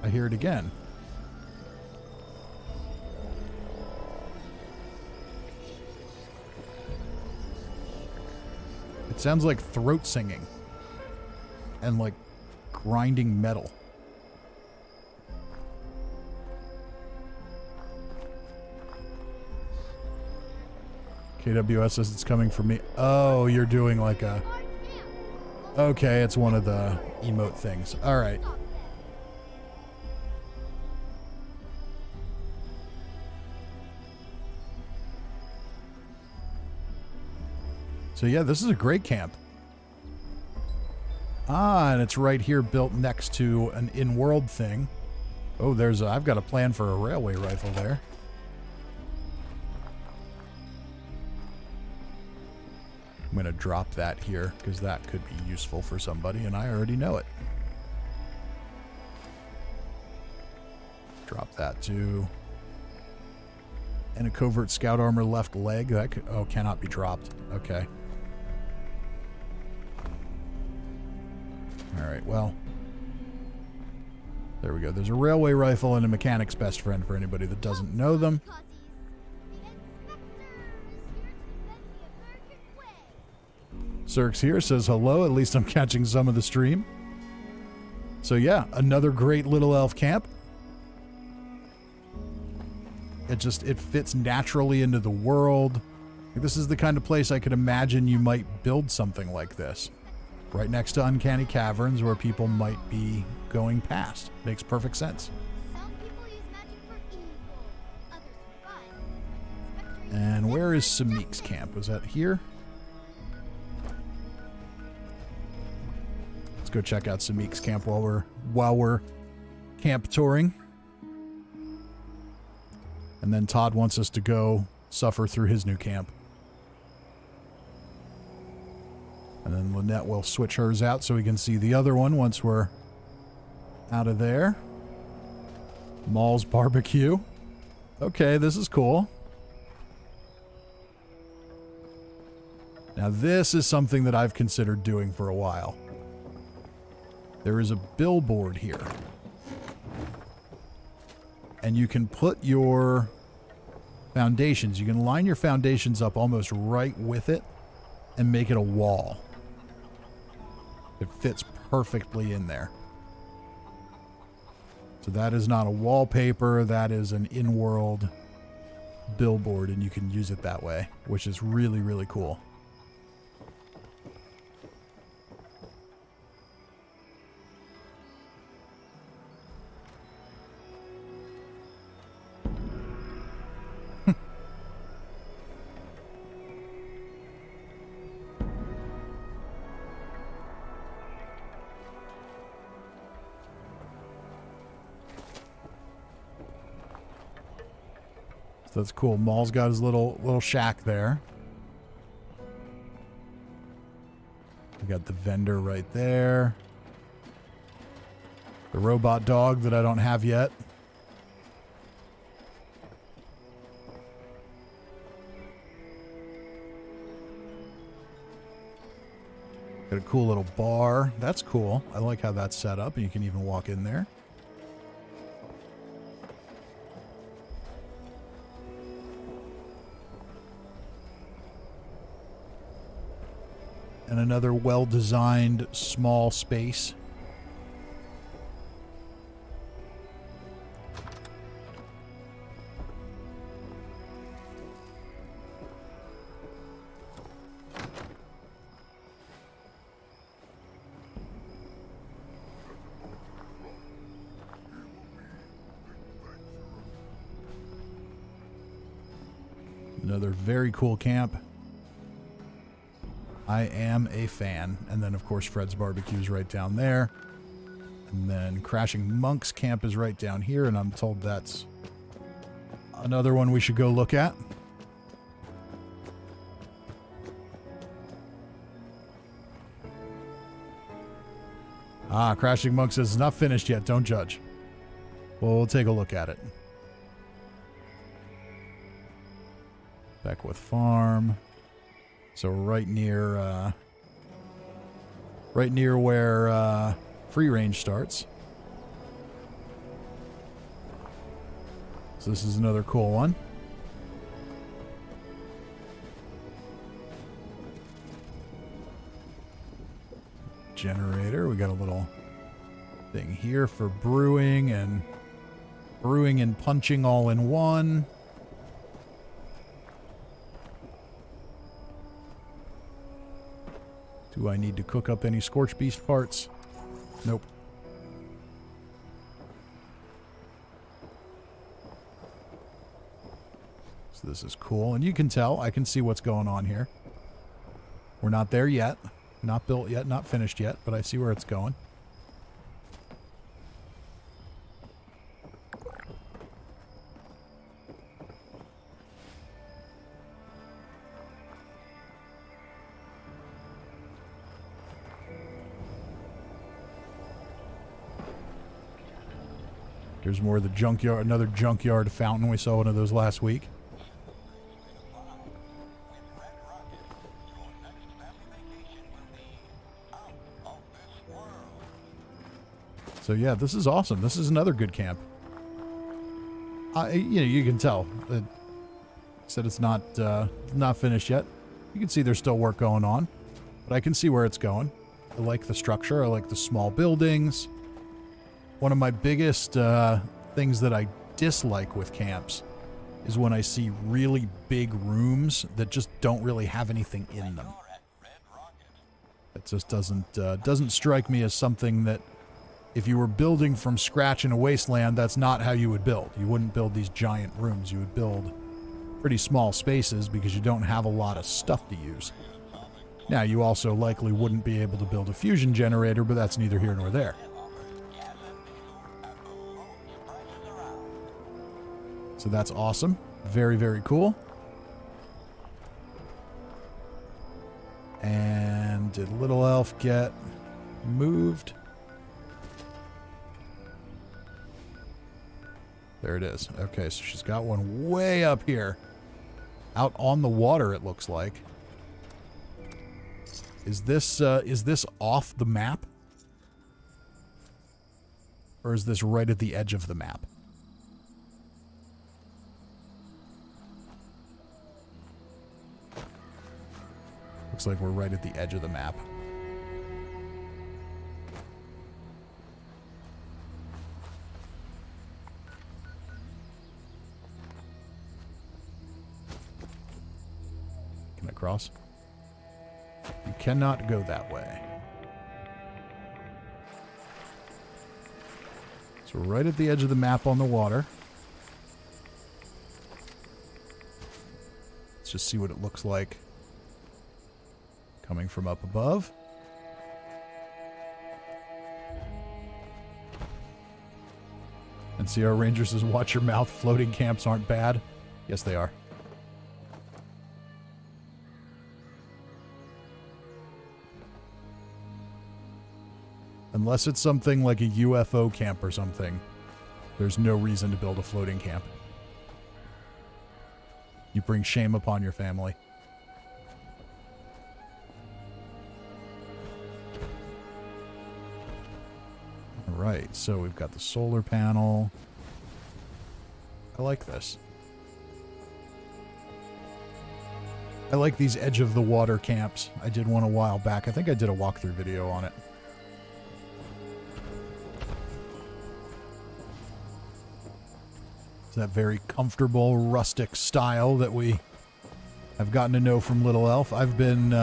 I hear it again. It sounds like throat singing and like grinding metal. KWS says it's coming from me. Oh, you're doing like a... Okay, it's one of the emote things. All right. So yeah, this is a great camp. Ah, and it's right here built next to an in-world thing. Oh, there's a... I've got a plan for a railway rifle there. I'm going to drop that here because that could be useful for somebody, and I already know it. Drop that too. And a covert scout armor left leg. That could, oh, cannot be dropped. Okay. Alright, well. There we go. There's a railway rifle and a mechanic's best friend for anybody that doesn't know them. Cirx here says hello. At least I'm catching some of the stream. So yeah, another great Little Elf camp. It fits naturally into the world. This is the kind of place I could imagine you might build something like this. Right next to Uncanny Caverns where people might be going past. Makes perfect sense. Some people use magic for evil, others for fun. And where is Samik's camp? Was that here? Let's go check out Samik's camp while we're camp touring. And then Todd wants us to go suffer through his new camp. And then Lynette will switch hers out so we can see the other one once we're out of there. Mall's Barbecue. Okay, this is cool. Now this is something that I've considered doing for a while. There is a billboard here. And you can put your foundations, you can line your foundations up almost right with it and make it a wall. It fits perfectly in there. So that is not a wallpaper, that is an in-world billboard, and you can use it that way, which is really, really cool. So that's cool. Maul's got his little shack there. We got the vendor right there. The robot dog that I don't have yet. Got a cool little bar. That's cool. I like how that's set up. And you can even walk in there. And another well-designed small space. Another very cool camp. I am a fan. And then, of course, Fred's Barbecue is right down there. And then Crashing Monk's camp is right down here, and I'm told that's another one we should go look at. Ah, Crashing Monk says, not finished yet, don't judge. Well, we'll take a look at it. Beckwith Farm. So right near where free range starts. So this is another cool one. Generator. We got a little thing here for brewing and punching all in one. Do I need to cook up any Scorched Beast parts? Nope. So this is cool. And you can tell, I can see what's going on here. We're not there yet. Not built yet, not finished yet, but I see where it's going. Here's more of the junkyard, another junkyard fountain. We saw one of those last week. So yeah, this is awesome. This is another good camp. You can tell. It said it's not finished yet. You can see there's still work going on, but I can see where it's going. I like the structure. I like the small buildings. One of my biggest things that I dislike with camps is when I see really big rooms that just don't really have anything in them. It just doesn't strike me as something that, if you were building from scratch in a wasteland, that's not how you would build. You wouldn't build these giant rooms. You would build pretty small spaces because you don't have a lot of stuff to use. Now, you also likely wouldn't be able to build a fusion generator, but that's neither here nor there. So that's awesome. Very, very cool. And did Little Elf get moved? There it is. Okay, so she's got one way up here. Out on the water, it looks like. Is this off the map? Or is this right at the edge of the map? Looks like we're right at the edge of the map. Can I cross? You cannot go that way. So we're right at the edge of the map on the water. Let's just see what it looks like coming from up above. And CR Ranger says, watch your mouth, floating camps aren't bad. Yes, they are. Unless it's something like a UFO camp or something, there's no reason to build a floating camp. You bring shame upon your family. Alright, so we've got the solar panel. I like this. I like these edge of the water camps. I did one a while back. I think I did a walkthrough video on it. It's that very comfortable, rustic style that we have gotten to know from Little Elf. I've been,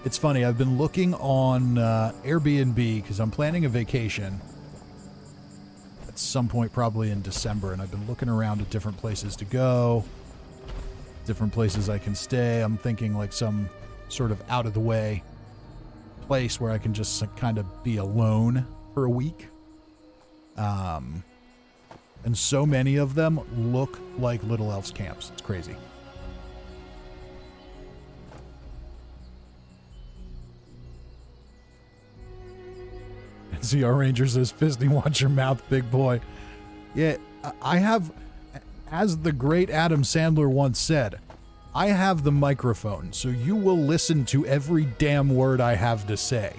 it's funny, I've been looking on Airbnb because I'm planning a vacation at some point probably in December, and I've been looking around at different places to go, different places I can stay. I'm thinking like some sort of out-of-the-way place where I can just kind of be alone for a week. And so many of them look like Little Elf's camps. It's crazy. CR Ranger says, Fisty, watch your mouth, big boy. Yeah, I have, as the great Adam Sandler once said, I have the microphone, so you will listen to every damn word I have to say.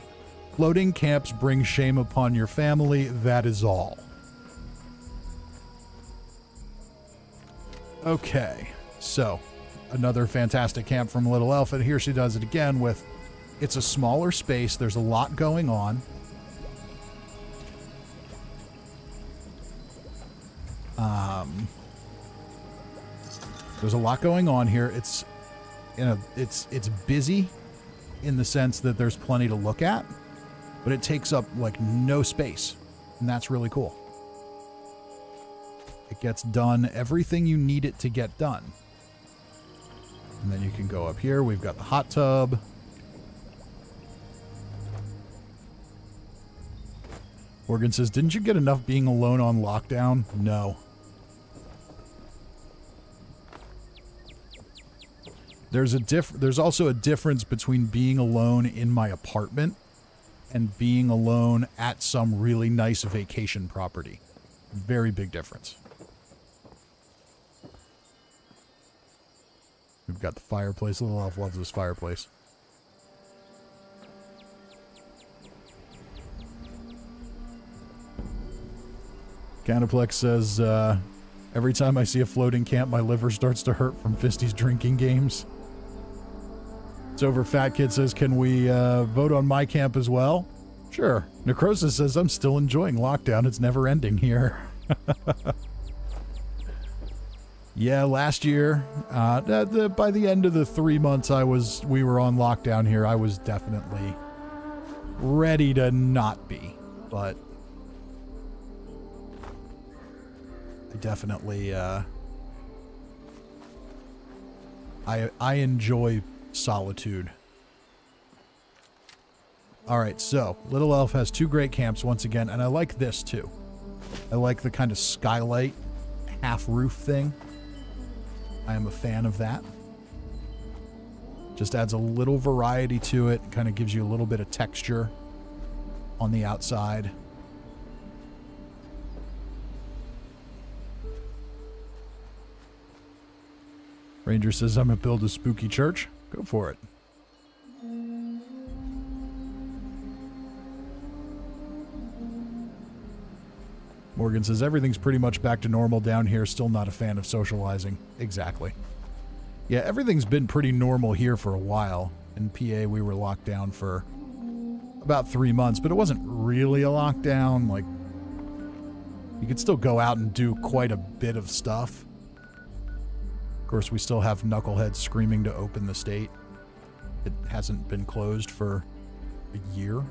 Floating camps bring shame upon your family, that is all. Okay, so another fantastic camp from Little Elf, and here she does it again with, it's a smaller space, there's a lot going on. There's a lot going on here. It's, you know, it's busy in the sense that there's plenty to look at, but it takes up like no space, and that's really cool. It gets done everything you need it to get done. And then you can go up here. We've got the hot tub. Morgan says, didn't you get enough being alone on lockdown? No. There's also a difference between being alone in my apartment and being alone at some really nice vacation property. Very big difference. We've got the fireplace. Little Elf loves this fireplace. Canaplex says, every time I see a floating camp, my liver starts to hurt from Fisty's drinking games. It's over. Fat Kid says, can we vote on my camp as well? Sure. Necrosis says, I'm still enjoying lockdown. It's never ending here. Yeah, last year, by the end of the 3 months we were on lockdown here, I was definitely ready to not be, but I definitely, I enjoy solitude. All right, so Little Elf has 2 great camps once again, and I like this too. I like the kind of skylight half roof thing. I am a fan of that. Just adds a little variety to it, kind of gives you a little bit of texture on the outside. Ranger says, I'm gonna build a spooky church. Go for it. Morgan says, everything's pretty much back to normal down here. Still not a fan of socializing. Exactly. Yeah, everything's been pretty normal here for a while. In PA, we were locked down for about 3 months, but it wasn't really a lockdown. Like, you could still go out and do quite a bit of stuff. Of course, we still have knuckleheads screaming to open the state. It hasn't been closed for a year,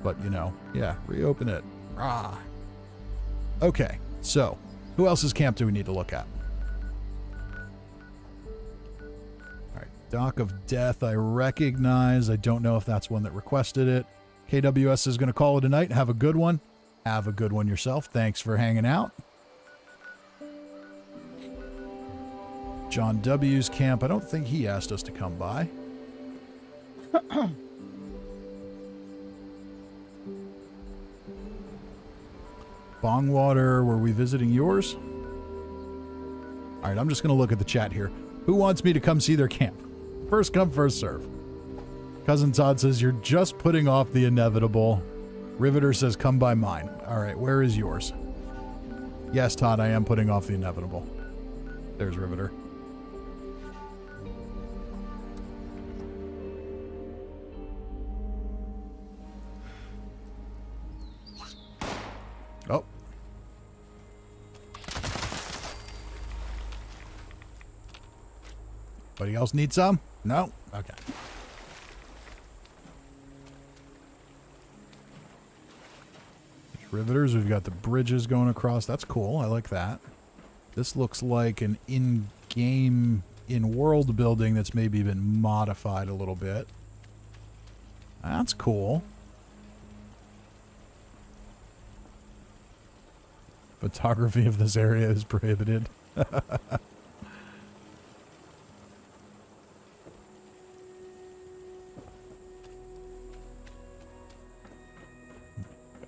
but, you know, yeah, reopen it. Rah. Okay, so who else's camp do we need to look at? All right, Dock of Death, I recognize. I don't know if that's one that requested it. KWS is going to call it a night. Have a good one. Have a good one yourself. Thanks for hanging out. John W.'s camp. I don't think he asked us to come by. Bongwater, were we visiting yours? All right, I'm just going to look at the chat here. Who wants me to come see their camp? First come, first serve. Cousin Todd says, you're just putting off the inevitable. Riveter says, come by mine. All right, where is yours? Yes, Todd, I am putting off the inevitable. There's Riveter. Oh. Anybody else need some? No? Okay. Riveters, we've got the bridges going across. That's cool. I like that. This looks like an in-game, in-world building that's maybe been modified a little bit. That's cool. Photography of this area is prohibited.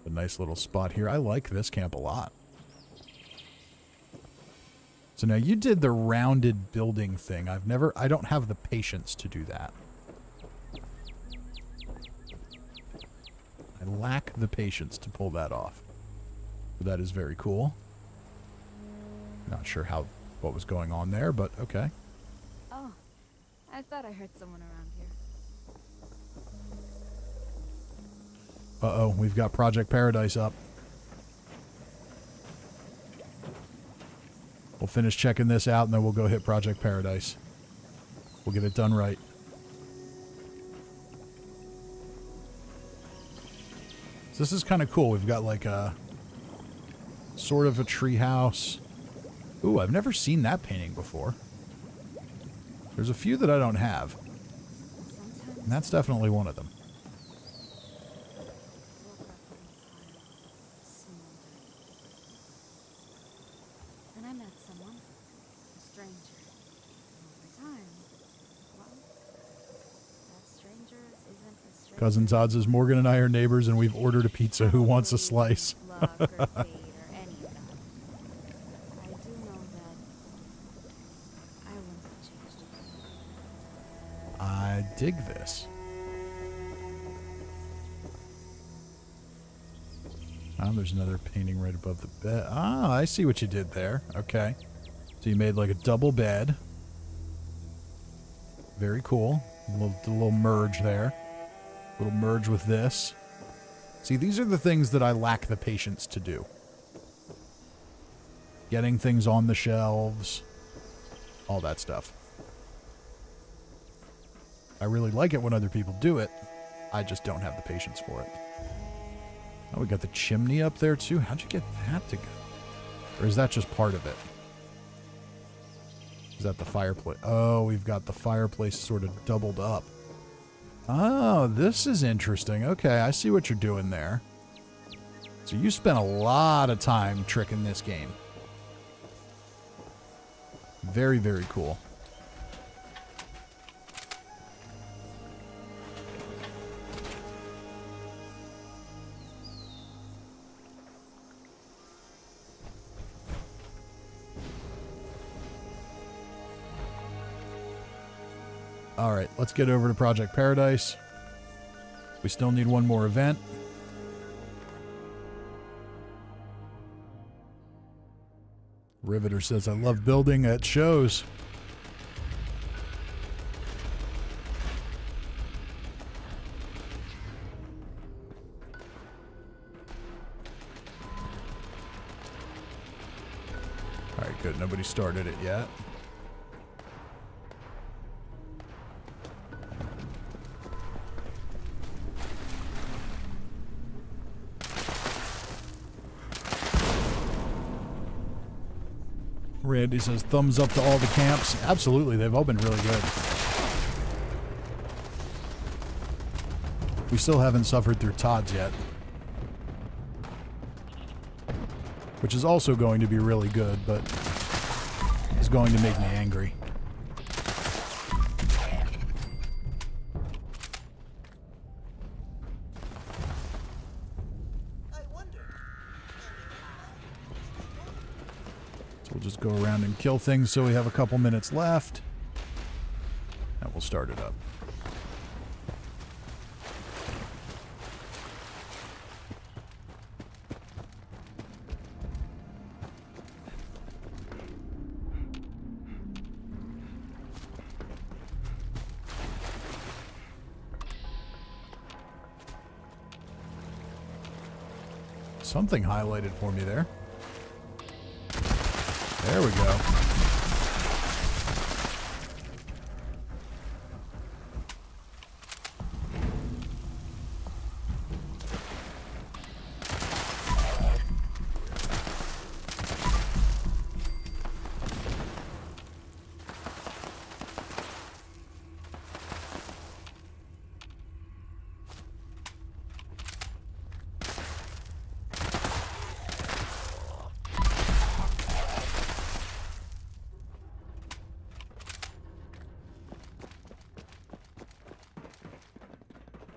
A nice little spot here. I like this camp a lot. So now you did the rounded building thing. I don't have the patience to do that. I lack the patience to pull that off. But that is very cool. Not sure what was going on there, but okay. Oh, I thought I heard someone around here. Uh-oh, we've got Project Paradise up. We'll finish checking this out, and then we'll go hit Project Paradise. We'll get it done right. So this is kind of cool. We've got like a sort of a treehouse. Ooh, I've never seen that painting before. There's a few that I don't have. And that's definitely one of them. Then I met someone, a stranger. And over time, well, that stranger isn't a stranger. Cousin Todd says, Morgan and I are neighbors and we've ordered a pizza. Who wants a slice? Luck or fate or any of that. I do know that I wouldn't have changed it. I dig this. Oh, there's another painting right above the bed. Ah, I see what you did there. Okay. So you made like a double bed. Very cool. A little merge there. A little merge with this. See, these are the things that I lack the patience to do. Getting things on the shelves. All that stuff. I really like it when other people do it. I just don't have the patience for it. Oh, we got the chimney up there too. How'd you get that to go? Or is that just part of it? Is that the fireplace? Oh, we've got the fireplace sort of doubled up. Oh, this is interesting. Okay, I see what you're doing there. So you spent a lot of time tricking this game. Very, very cool. All right, let's get over to Project Paradise. We still need one more event. Riveter says, I love building at shows. All right, good. Nobody started it yet. Randy says, thumbs up to all the camps. Absolutely, they've all been really good. We still haven't suffered through Todd's yet. Which is also going to be really good, but is going to make me angry. We'll just go around and kill things so we have a couple minutes left. And we'll start it up. Something highlighted for me there. There we go.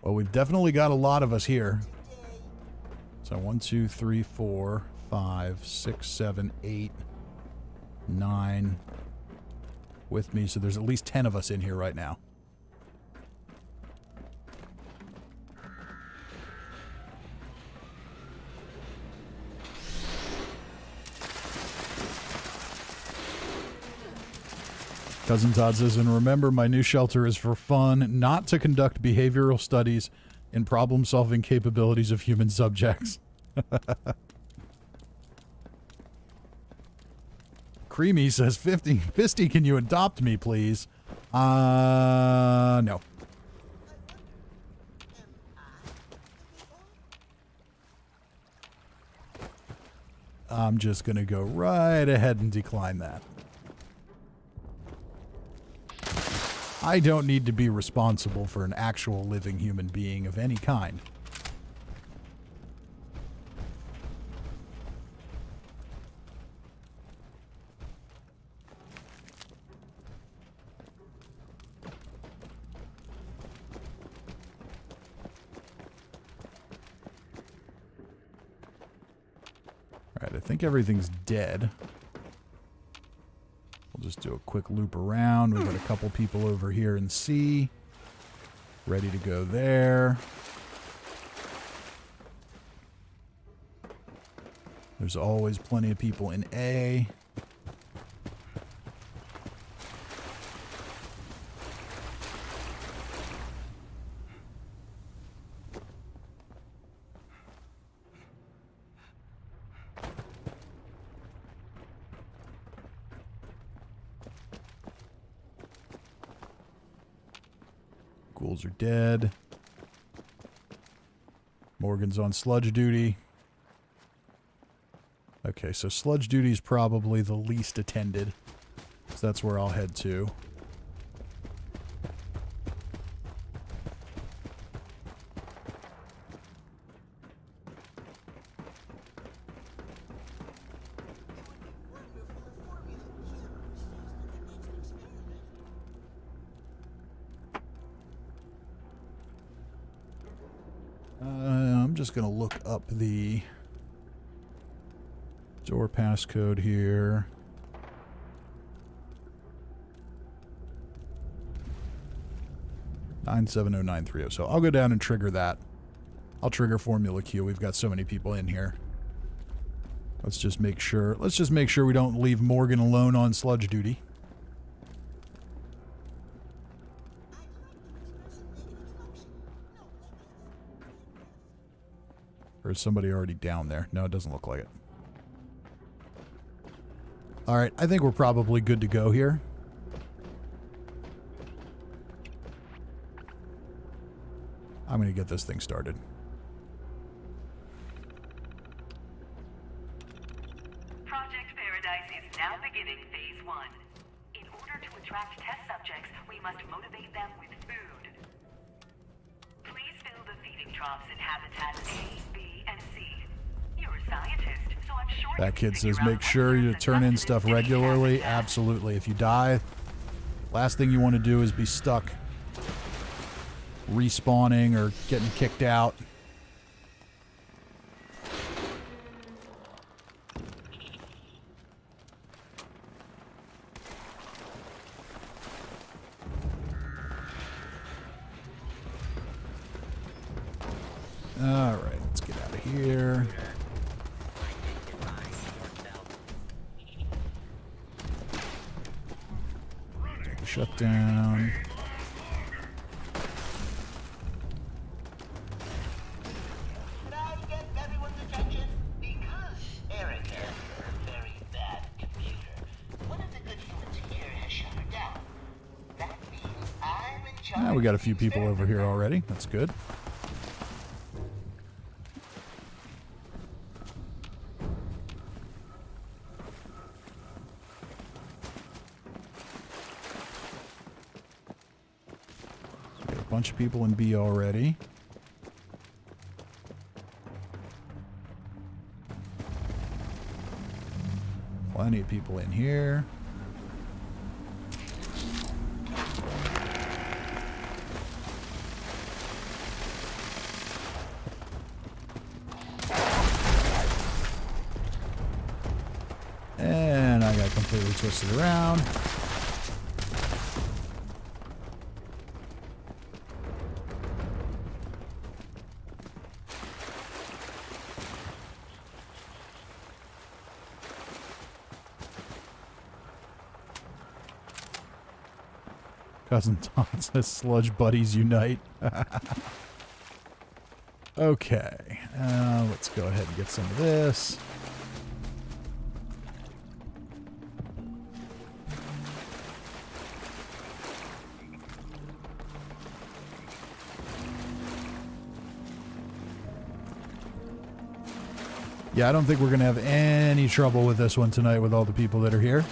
Well, we've definitely got a lot of us here. So 1, 2, 3, 4, 5, 6, 7, 8, 9 with me. So there's at least 10 of us in here right now. Cousin Todd says, and remember, my new shelter is for fun, not to conduct behavioral studies in problem-solving capabilities of human subjects. Creamy says, Fisty, can you adopt me, please? No. I'm just going to go right ahead and decline that. I don't need to be responsible for an actual living human being of any kind. Alright, I think everything's dead. We'll just do a quick loop around. We've got a couple people over here in C. Ready to go there. There's always plenty of people in A. Ghouls are dead. Morgan's on sludge duty. Okay, so sludge duty is probably the least attended. So that's where I'll head to. I'm just going to look up the door passcode here. $970-930. So I'll go down and trigger that. I'll trigger Formula Q. We've got so many people in here. Let's just make sure we don't leave Morgan alone on sludge duty. Or is somebody already down there? No, it doesn't look like it. Alright, I think we're probably good to go here. I'm going to get this thing started. Project Paradise is now beginning Phase 1. In order to attract test subjects, we must motivate them with food. Please fill the feeding troughs in habitats A, B, and C. You're a scientist, so I'm sure That kid says make sure you turn in stuff regularly. Absolutely. If you die, last thing you want to do is be stuck respawning or getting kicked out. shut down. Can I get everyone's attention? Because Eric has a very bad computer, one of the good humans here has shut her down. That means I'm in charge. Ah, we got a few people over here already. That's good. So we got a bunch of people in B already. Plenty of people in here. And I got completely twisted around. Cousin Tom says sludge buddies unite. Okay, let's go ahead and get some of this. Yeah, I don't think we're going to have any trouble with this one tonight with all the people that are here.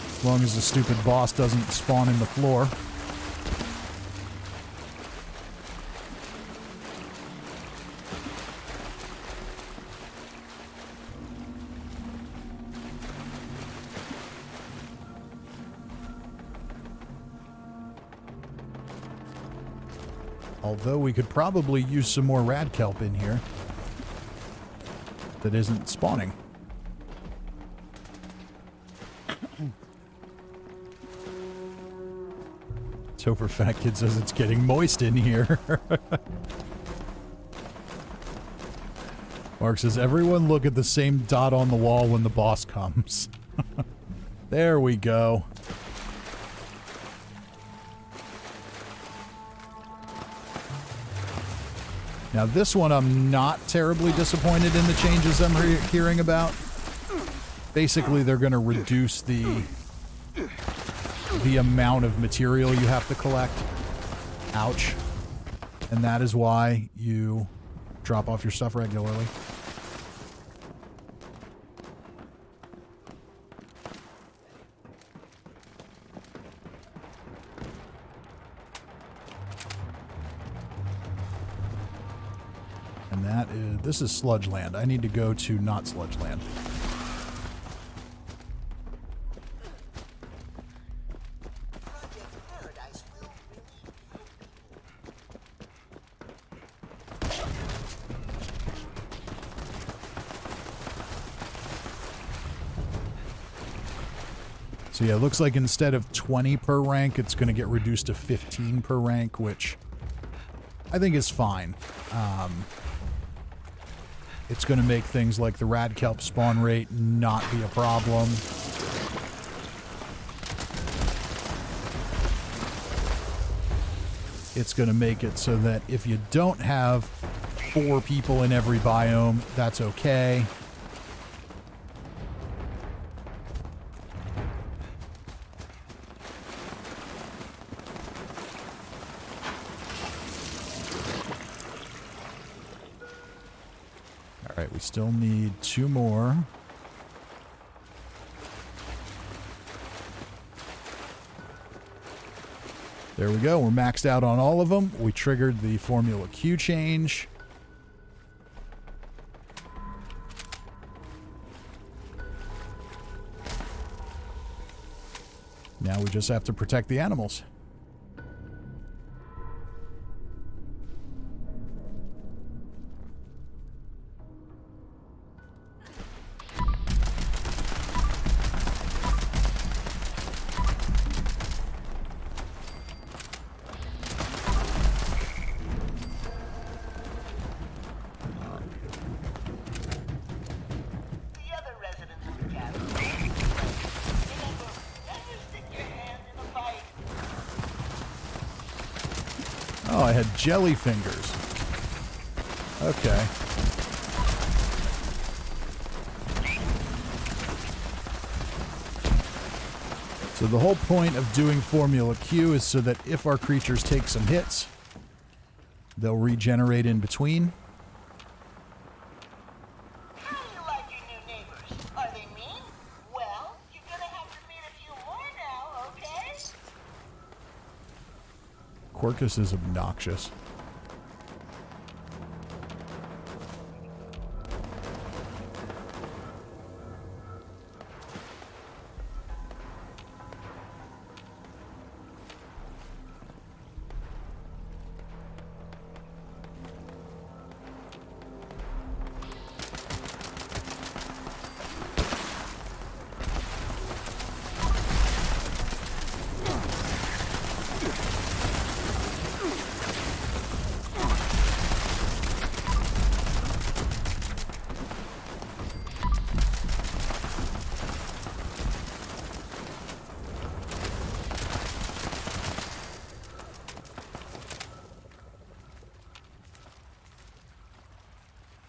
As long as the stupid boss doesn't spawn in the floor. Although we could probably use some more rad kelp in here that isn't spawning. Topher Fat Kid says it's getting moist in here. Mark says, everyone look at the same dot on the wall when the boss comes. There we go. Now this one I'm not terribly disappointed in the changes I'm hearing about. Basically they're going to reduce the amount of material you have to collect. Ouch. And that is why you drop off your stuff regularly. And that is, this is Sludge Land. I need to go to not Sludge Land. So yeah, it looks like instead of 20 per rank, it's going to get reduced to 15 per rank, which I think is fine. It's going to make things like the rad kelp spawn rate not be a problem. It's going to make it so that if you don't have 4 people in every biome, that's okay. All right, we still need 2 more. There we go. We're maxed out on all of them. We triggered the Formula Q change. Now we just have to protect the animals. The other residents of the cabin, remember I had jelly fingers. Okay. So the whole point of doing Formula Q is so that if our creatures take some hits, they'll regenerate in between. How do you like your new neighbors? Are they mean? Well, you're gonna have to meet a few more now, okay? Quercus is obnoxious.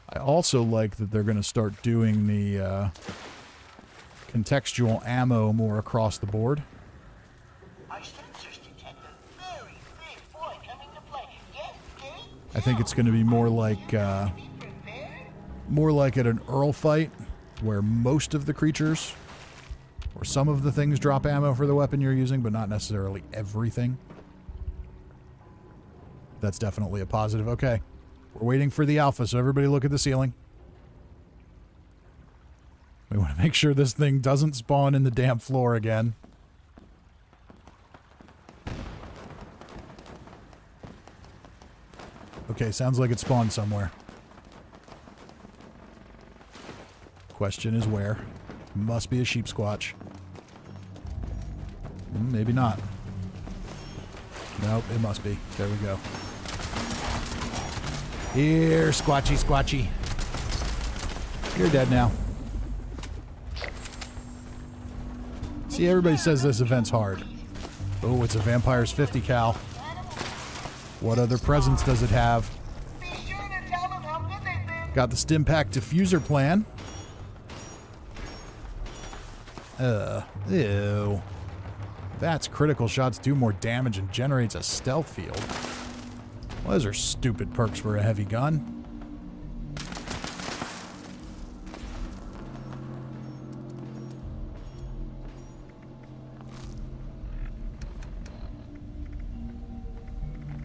I also like that they're going to start doing the contextual ammo more across the board. Our sensors detect a very big boy coming to play. Yes, Dave? I think it's going to be more like Be prepared. at an Earl fight, where most of the creatures or some of the things drop ammo for the weapon you're using, but not necessarily everything. That's definitely a positive. Okay. We're waiting for the alpha, so everybody look at the ceiling. We want to make sure this thing doesn't spawn in the damn floor again. Okay, sounds like it spawned somewhere. Question is where? Must be a sheep squatch. Maybe not. Nope, it must be. There we go. Here, Squatchy, Squatchy. You're dead now. See, everybody says this event's hard. Oh, it's a Vampire's 50 cal. What other presents does it have? Be sure to tell them how good they've been. Got the Stimpack diffuser plan. Ew. That's critical shots do more damage and generates a stealth field. Well, those are stupid perks for a heavy gun.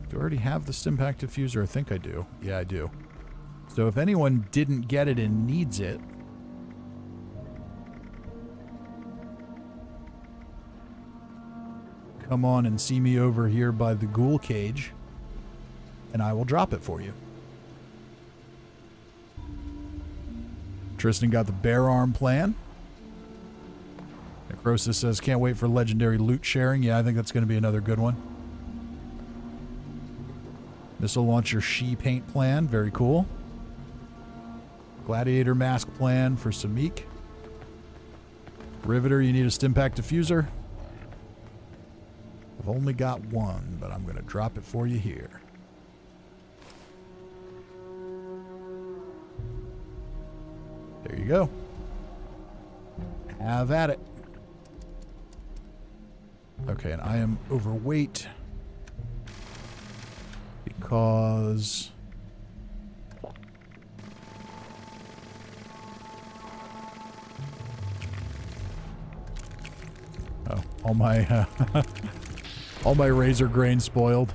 Do I already have the Stimpack diffuser? I think I do. Yeah, I do. So if anyone didn't get it and needs it, come on and see me over here by the ghoul cage, and I will drop it for you. Tristan got the bear arm plan. Necrosis says, can't wait for legendary loot sharing. Yeah, I think that's going to be another good one. Missile launcher she paint plan. Very cool. Gladiator mask plan for Samik. Riveter, you need a Stimpack diffuser. I've only got one, but I'm going to drop it for you here. There you go. Have at it. Okay, and I am overweight because all my all my razor grain spoiled.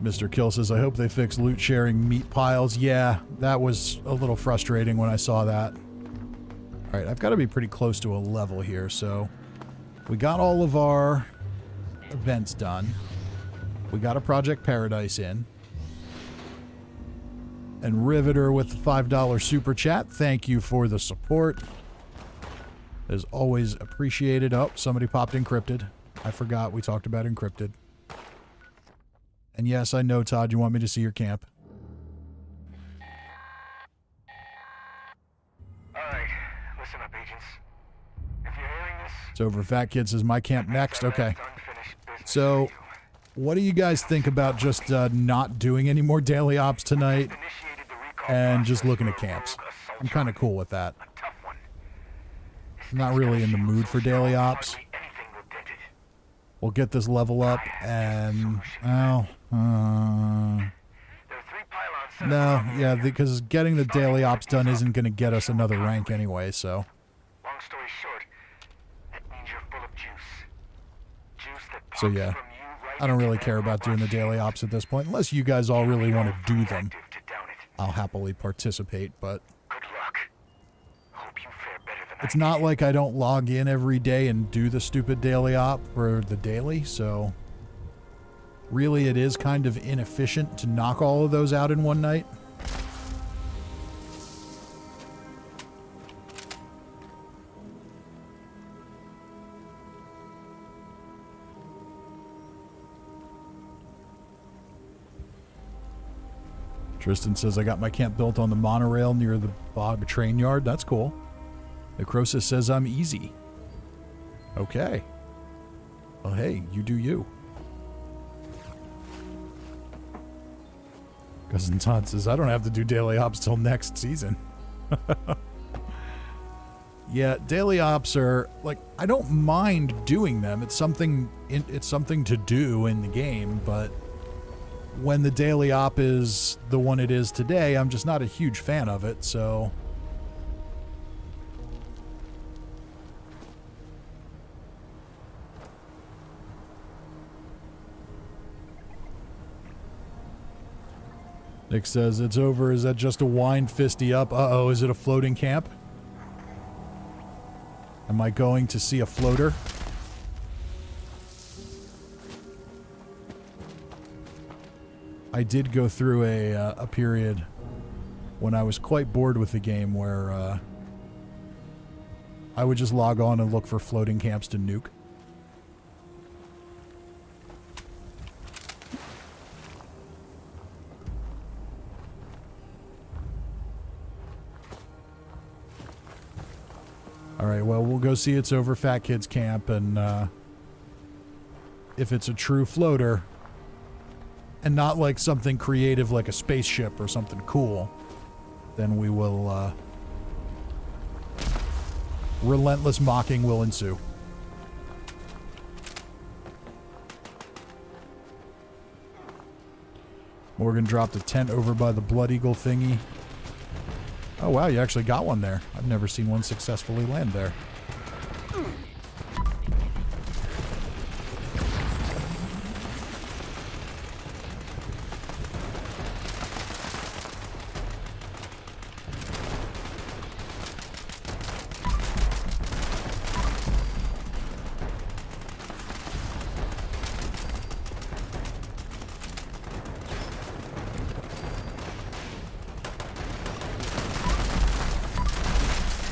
Mr. Kill says, I hope they fix loot sharing meat piles. Yeah, that was a little frustrating when I saw that. Alright, I've got to be pretty close to a level here, so we got all of our events done. We got a Project Paradise in. And Riveter with the $5 super chat. Thank you for the support. As always appreciated. Oh, somebody popped Encrypted. I forgot we talked about Encrypted. And yes, I know, Todd, you want me to see your camp. All It's over. Fat Kid says, my camp next. Okay. So, what do you guys think about just not doing any more daily ops tonight and just looking at camps? I'm kind of cool with that. I'm not really in the mood for daily ops. We'll get this level up and... Oh, no, yeah, because getting the daily ops done isn't going to get us another rank anyway, so... Long story short, that means you're full of juice. Juice that So yeah, I don't really care about doing the daily ops at this point. Unless you guys all really want to do them, I'll happily participate, but... Good luck. Hope you fare better than It's not like I don't log in every day and do the stupid daily op or the daily, so... Really, it is kind of inefficient to knock all of those out in one night. Tristan says, I got my camp built on the monorail near the bog train yard. That's cool. Necrosis says, I'm easy. Okay. Well, hey, you do you. Cousin Todd says, I don't have to do daily ops till next season. Yeah, daily ops are, like, I don't mind doing them. It's something to do in the game, but when the daily op is the one it is today, I'm just not a huge fan of it, so... Nick says, it's over. Is that just a wind fisty up? Uh-oh, is it a floating camp? Am I going to see a floater? I did go through a period when I was quite bored with the game where I would just log on and look for floating camps to nuke. Alright, well, we'll go see It's Over Fat Kids Camp, and if it's a true floater, and not like something creative like a spaceship or something cool, then we will, relentless mocking will ensue. Morgan dropped a tent over by the Blood Eagle thingy. Oh wow, you actually got one there. I've never seen one successfully land there.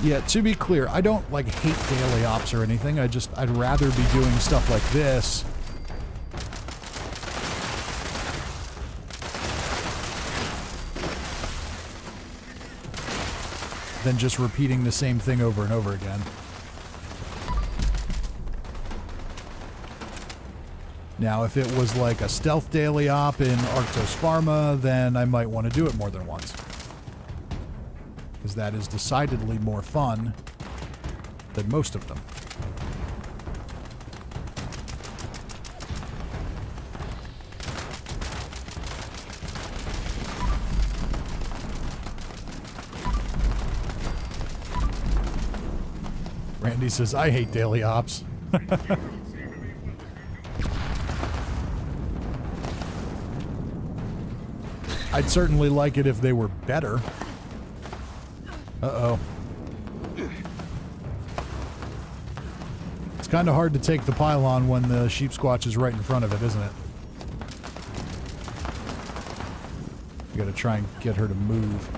Yeah, to be clear, I don't, like, hate daily ops or anything. I'd rather be doing stuff like this than just repeating the same thing over and over again. Now, if it was like a stealth daily op in Arctos Pharma, then I might want to do it more than once. Because that is decidedly more fun than most of them. Randy says, I hate daily ops. I'd certainly like it if they were better. Uh-oh. It's kind of hard to take the pylon when the sheep squatch is right in front of it, isn't it? You gotta try and get her to move.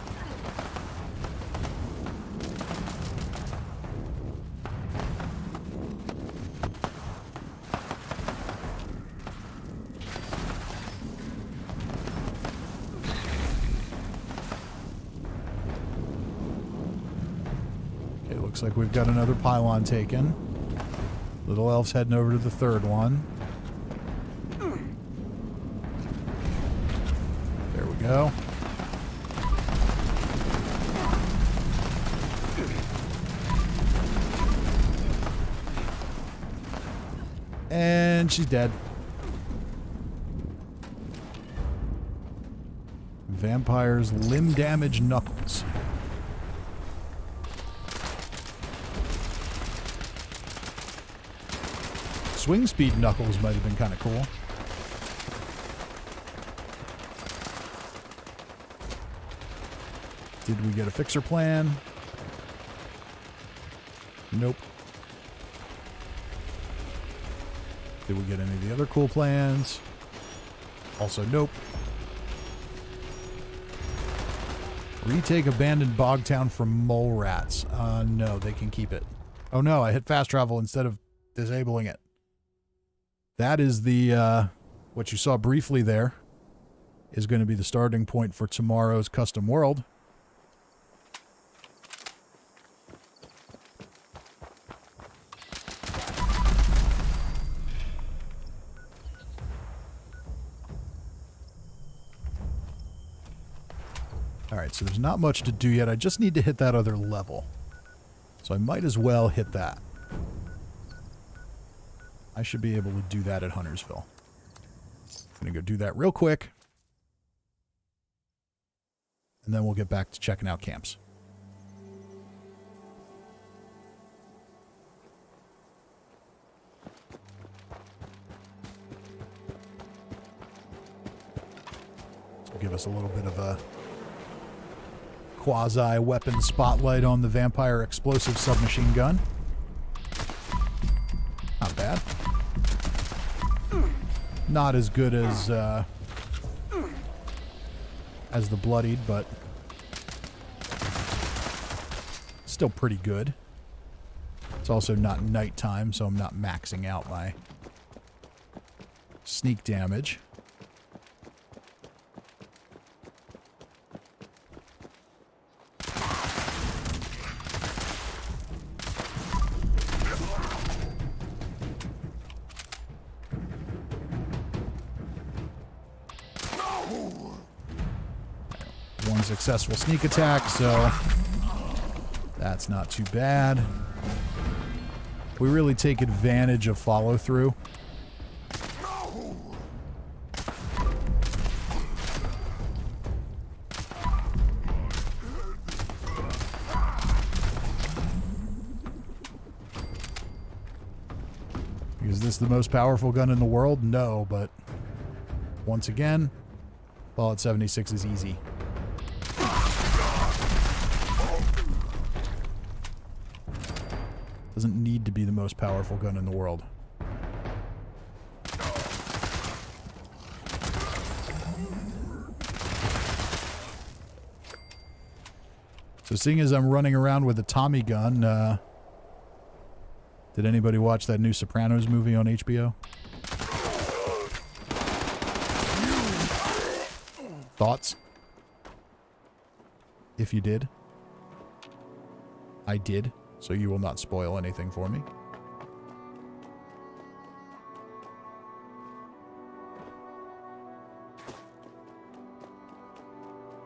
Looks like we've got another pylon taken. Little elf's heading over to the third one. There we go. And she's dead. Vampire's limb damage knuckles. Swing speed knuckles might have been kind of cool. Did we get a fixer plan? Nope. Did we get any of the other cool plans? Also nope. Retake abandoned bog town from mole rats. No, they can keep it. Oh no, I hit fast travel instead of disabling it. That is the, what you saw briefly there is going to be the starting point for tomorrow's custom world. Alright, so there's not much to do yet. I just need to hit that other level. So I might as well hit that. I should be able to do that at Huntersville. I'm going to go do that real quick. And then we'll get back to checking out camps. This will give us a little bit of a quasi-weapon spotlight on the vampire explosive submachine gun. Not bad. Not as good as the bloodied, but still pretty good. It's also not nighttime, so I'm not maxing out my sneak damage. One successful sneak attack, so that's not too bad. We really take advantage of follow-through. Is this the most powerful gun in the world? No, but once again, Fallout 76 is easy. Doesn't need to be the most powerful gun in the world. So seeing as I'm running around with a Tommy gun, did anybody watch that new Sopranos movie on HBO? Thoughts? If you did. I did. So you will not spoil anything for me.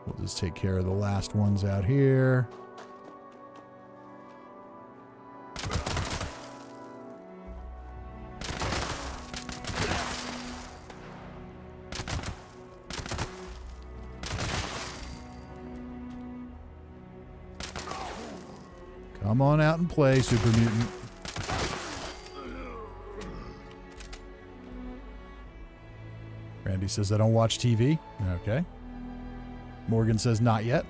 We'll just take care of the last ones out here. Come on out and play, Super Mutant. Randy says, I don't watch TV. Okay. Morgan says, not yet.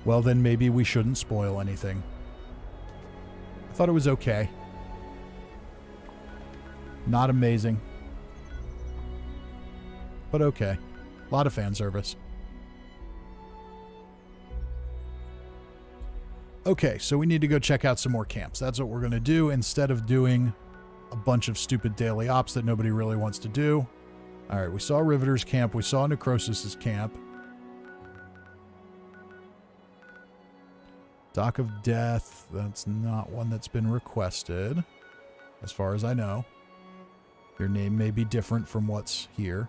Well, then maybe we shouldn't spoil anything. I thought it was okay. Not amazing. But okay. A lot of fan service. Okay, so we need to go check out some more camps. That's what we're going to do instead of doing a bunch of stupid daily ops that nobody really wants to do. All right, we saw Riveter's camp. We saw Necrosis's camp. Dock of Death. That's not one that's been requested, as far as I know. Your name may be different from what's here.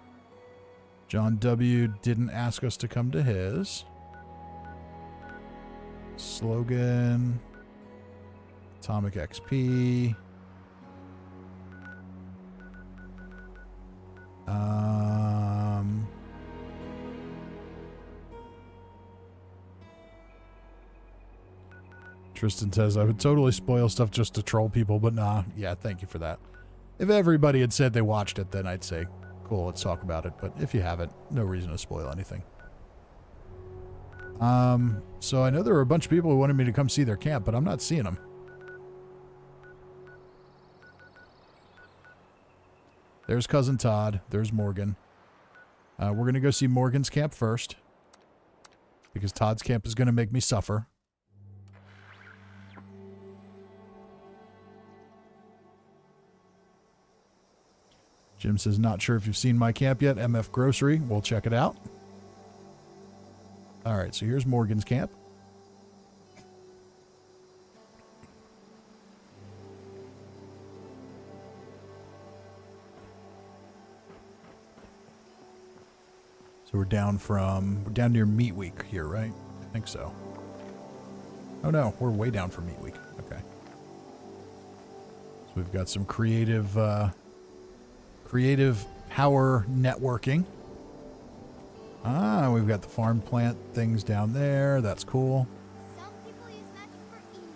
John W. didn't ask us to come to his. Slogan. Atomic XP. Tristan says, I would totally spoil stuff just to troll people, but nah. Yeah, thank you for that. If everybody had said they watched it, then I'd say, cool, let's talk about it. But if you haven't, no reason to spoil anything. So I know there were a bunch of people who wanted me to come see their camp, but I'm not seeing them. There's Cousin Todd. There's Morgan. We're going to go see Morgan's camp first, because Todd's camp is going to make me suffer. Jim says, not sure if you've seen my camp yet. MF Grocery. We'll check it out. All right, so here's Morgan's camp. So we're down near Meat Week here, right? I think so. Oh no, we're way down from Meat Week. Okay. So we've got some creative power networking. Ah, we've got the farm plant things down there. That's cool. Some people use magic for evil.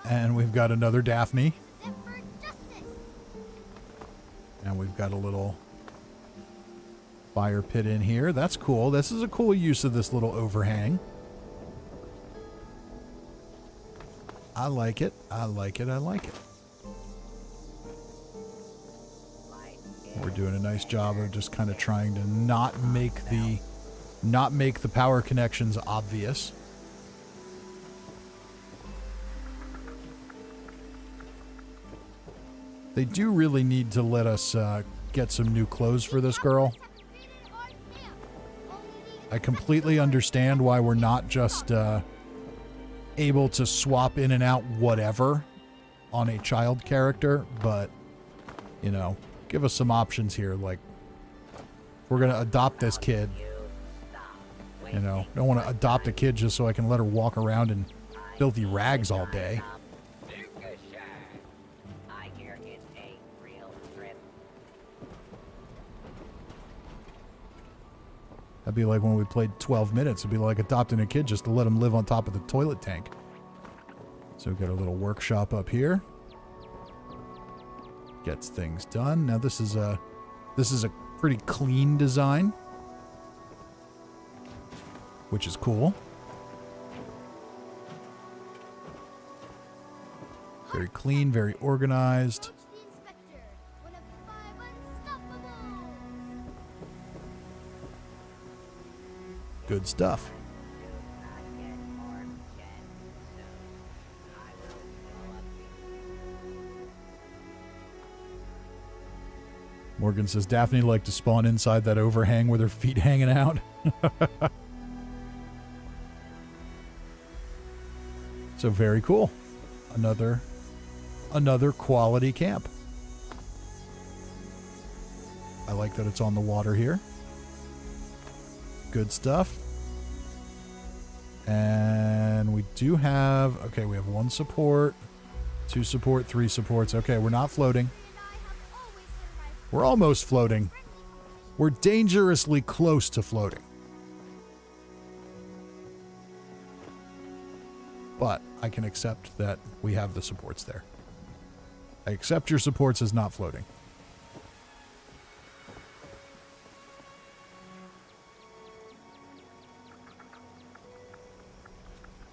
And we've got another Daphne. Them for justice. And we've got a little fire pit in here. That's cool. This is a cool use of this little overhang. I like it. I like it. I like it. We're doing a nice job of just kind of trying to not make the power connections obvious. They do really need to let us get some new clothes for this girl. I completely understand why we're not just able to swap in and out whatever on a child character, but, you know, give us some options here. Like, we're going to adopt this kid. You know, don't want to adopt a kid just so I can let her walk around in filthy rags all day. I hear it's a real trip. That'd be like when we played 12 minutes. It'd be like adopting a kid just to let him live on top of the toilet tank. So we've got a little workshop up here. Gets things done. Now this is a pretty clean design, which is cool. Very clean, very organized. Coach the Inspector, one of the 5 Unstoppables. Good stuff. Morgan says Daphne liked to spawn inside that overhang with her feet hanging out. So very cool. Another quality camp. I like that it's on the water here. Good stuff. And we do have, okay, we have 1 support, 2 support, 3 supports. Okay, we're not floating. We're almost floating. We're dangerously close to floating. But I can accept that we have the supports there. I accept your supports as not floating.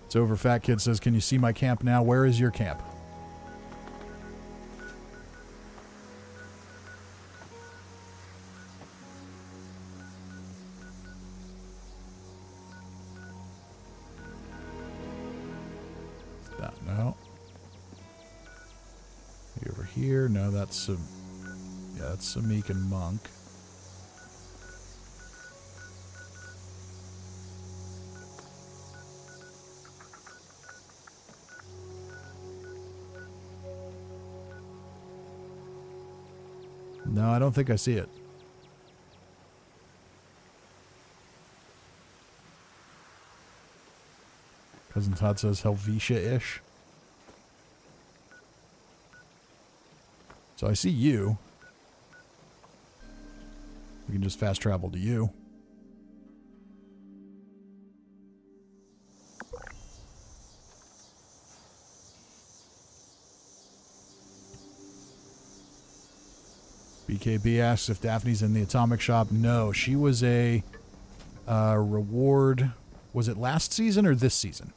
It's over. Fat Kid says, can you see my camp now? Where is your camp? No. Over here. No, that's some. Yeah, that's Samik and Monk. No, I don't think I see it. Cousin Todd says Helvetia-ish. So I see you. We can just fast travel to you. BKB asks if Daphne's in the atomic shop. No, she was a reward. Was it last season or this season?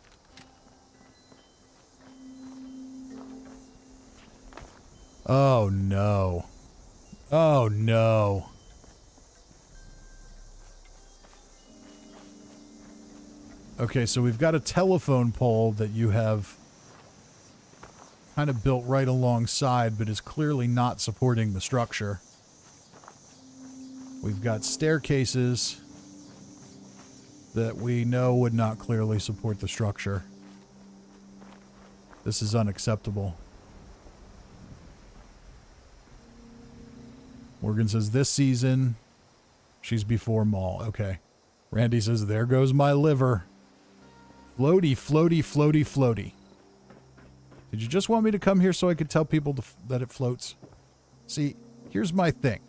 Oh, no. Oh, no. Okay, so we've got a telephone pole that you have kind of built right alongside, but is clearly not supporting the structure. We've got staircases that we know would not clearly support the structure. This is unacceptable. Morgan says this season, she's before Maul. Okay. Randy says, there goes my liver. Floaty, floaty, floaty, floaty. Did you just want me to come here so I could tell people that it floats? See, here's my thing.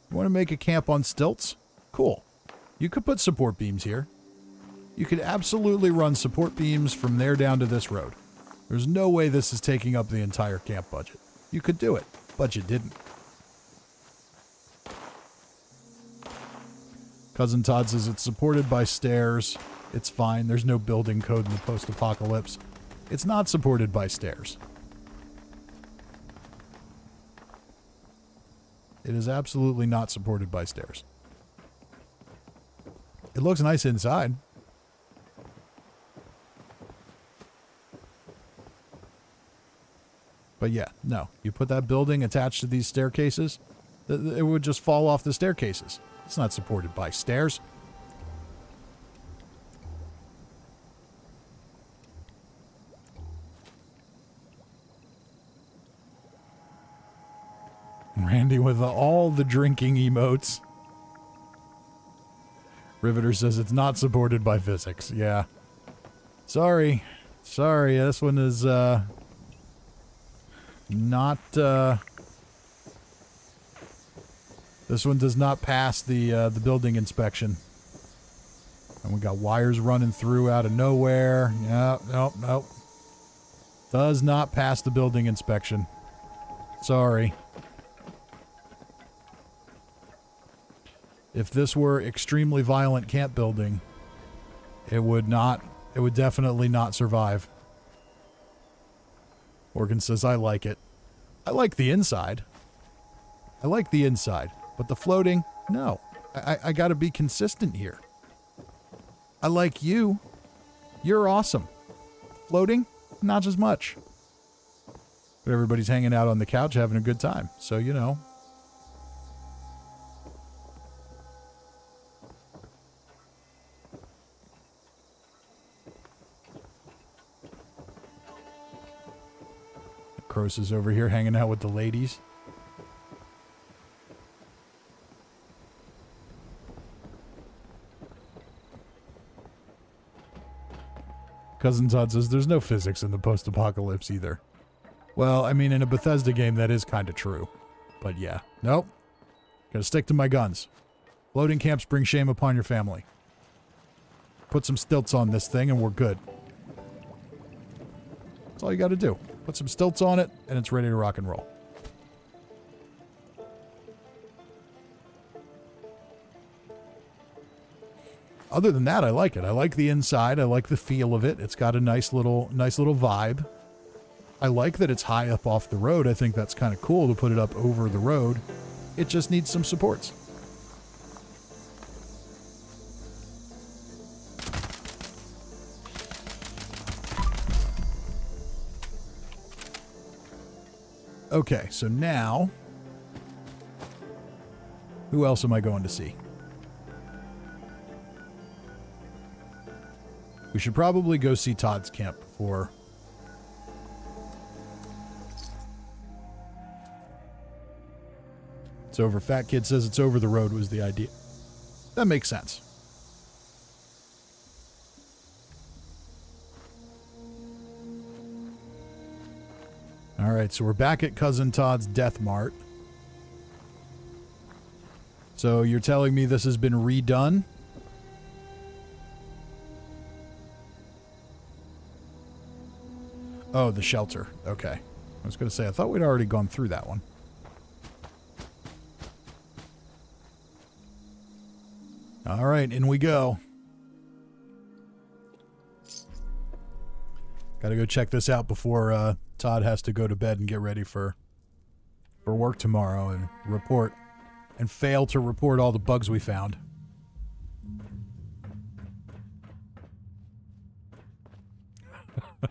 You want to make a camp on stilts? Cool. You could put support beams here. You could absolutely run support beams from there down to this road. There's no way this is taking up the entire camp budget. You could do it, but you didn't. Cousin Todd says it's supported by stairs. It's fine. There's no building code in the post-apocalypse. It's not supported by stairs. It is absolutely not supported by stairs. It looks nice inside. But yeah, no. You put that building attached to these staircases, it would just fall off the staircases. It's not supported by stairs. Randy with all the drinking emotes. Riveter says it's not supported by physics. Yeah. Sorry. Sorry, this one is, not, this one does not pass the building inspection. And we got wires running through out of nowhere. Yeah, nope. Does not pass the building inspection. Sorry. If this were extremely violent camp building, it would definitely not survive. Morgan says, I like it. I like the inside. I like the inside. But the floating, no. I gotta be consistent here. I like you. You're awesome. Floating, not as much. But everybody's hanging out on the couch having a good time. So, you know. Kroos is over here hanging out with the ladies. Cousin Todd says there's no physics in the post-apocalypse either. Well, I mean, in a Bethesda game, that is kind of true. But yeah. Nope. Gotta stick to my guns. Floating camps bring shame upon your family. Put some stilts on this thing and we're good. That's all you gotta do. Put some stilts on it, and it's ready to rock and roll. Other than that, I like it. I like the inside. I like the feel of it. It's got a nice little vibe. I like that it's high up off the road. I think that's kind of cool to put it up over the road. It just needs some supports. Okay, so now, who else am I going to see? We should probably go see Todd's camp before. It's over. Fat Kid says it's over the road was the idea. That makes sense. All right, so we're back at Cousin Todd's Death Mart. So you're telling me this has been redone? Oh, the shelter. Okay. I was going to say, I thought we'd already gone through that one. All right, in we go. Got to go check this out before Todd has to go to bed and get ready for work tomorrow and report and fail to report all the bugs we found.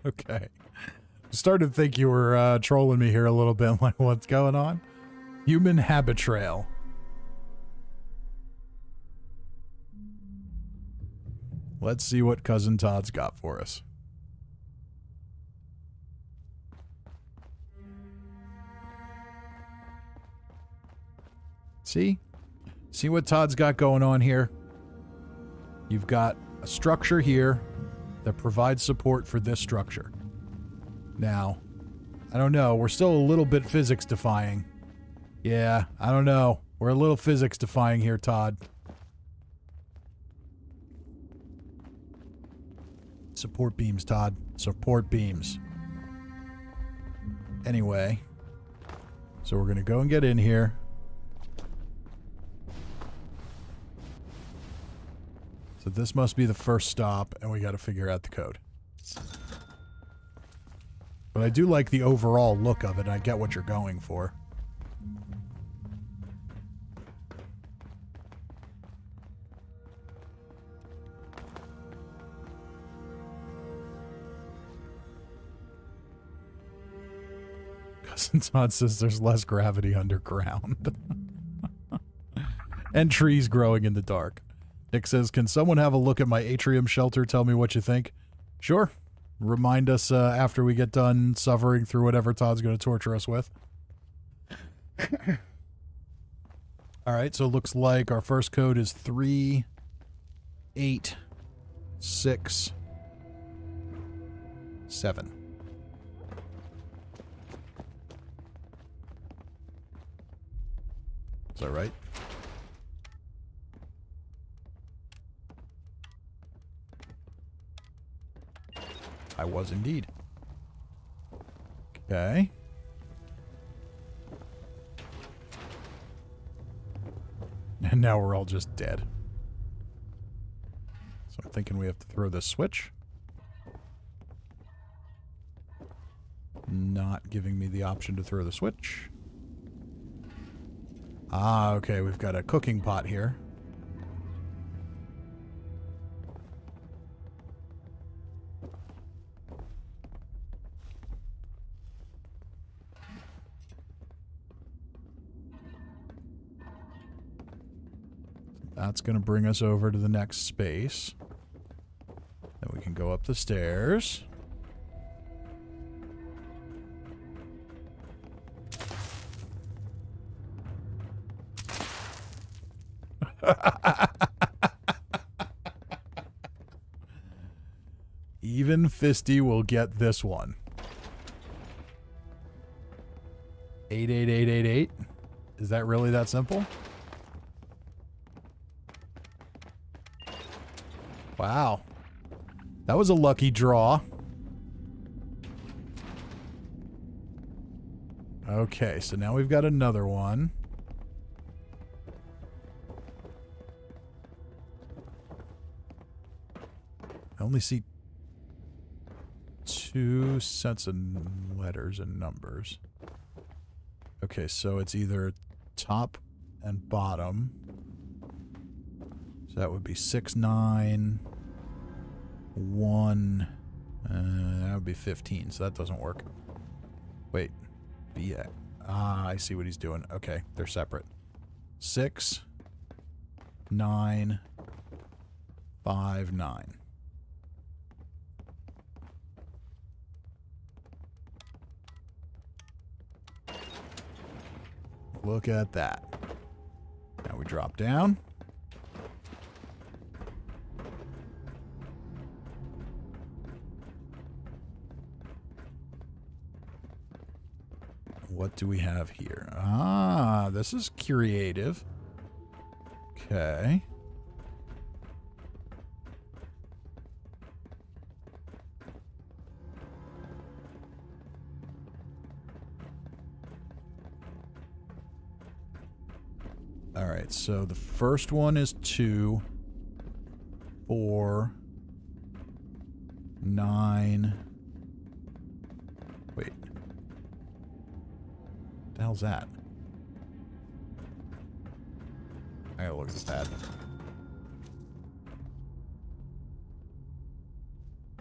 Okay. Started to think you were trolling me here a little bit. I'm like, what's going on? Human habit trail. Let's see what Cousin Todd's got for us. See? See what Todd's got going on here? You've got a structure here that provides support for this structure. Now, I don't know. We're still a little bit physics defying. Yeah, I don't know. We're a little physics defying here, Todd. Support beams, Todd. Support beams. Anyway, so we're going to go and get in here. So this must be the first stop, and we got to figure out the code. But I do like the overall look of it, and I get what you're going for. Cousin Todd says there's less gravity underground. And trees growing in the dark. Nick says, can someone have a look at my atrium shelter? Tell me what you think. Sure. Remind us after we get done suffering through whatever Todd's going to torture us with. All right, so it looks like our first code is 3, 8, 6, 7. Is that right? I was indeed. Okay. And now we're all just dead. So I'm thinking we have to throw this switch. Not giving me the option to throw the switch. Ah, okay, we've got a cooking pot here. That's going to bring us over to the next space. Then we can go up the stairs. Even Fisty will get this one. 88888. Is that really that simple? Wow. That was a lucky draw. Okay, so now we've got another one. I only see 2 sets of letters and numbers. Okay, so it's either top and bottom. So that would be 6, 9, 1. That would be 15, so that doesn't work. Wait. BA. Ah, I see what he's doing. Okay, they're separate. 6, 9, 5, 9. Look at that. drop down. What do we have here? Ah, this is creative. Okay. All right, so the first one is 2, 4, 9. Wait. What the hell's that? I gotta look at the pad.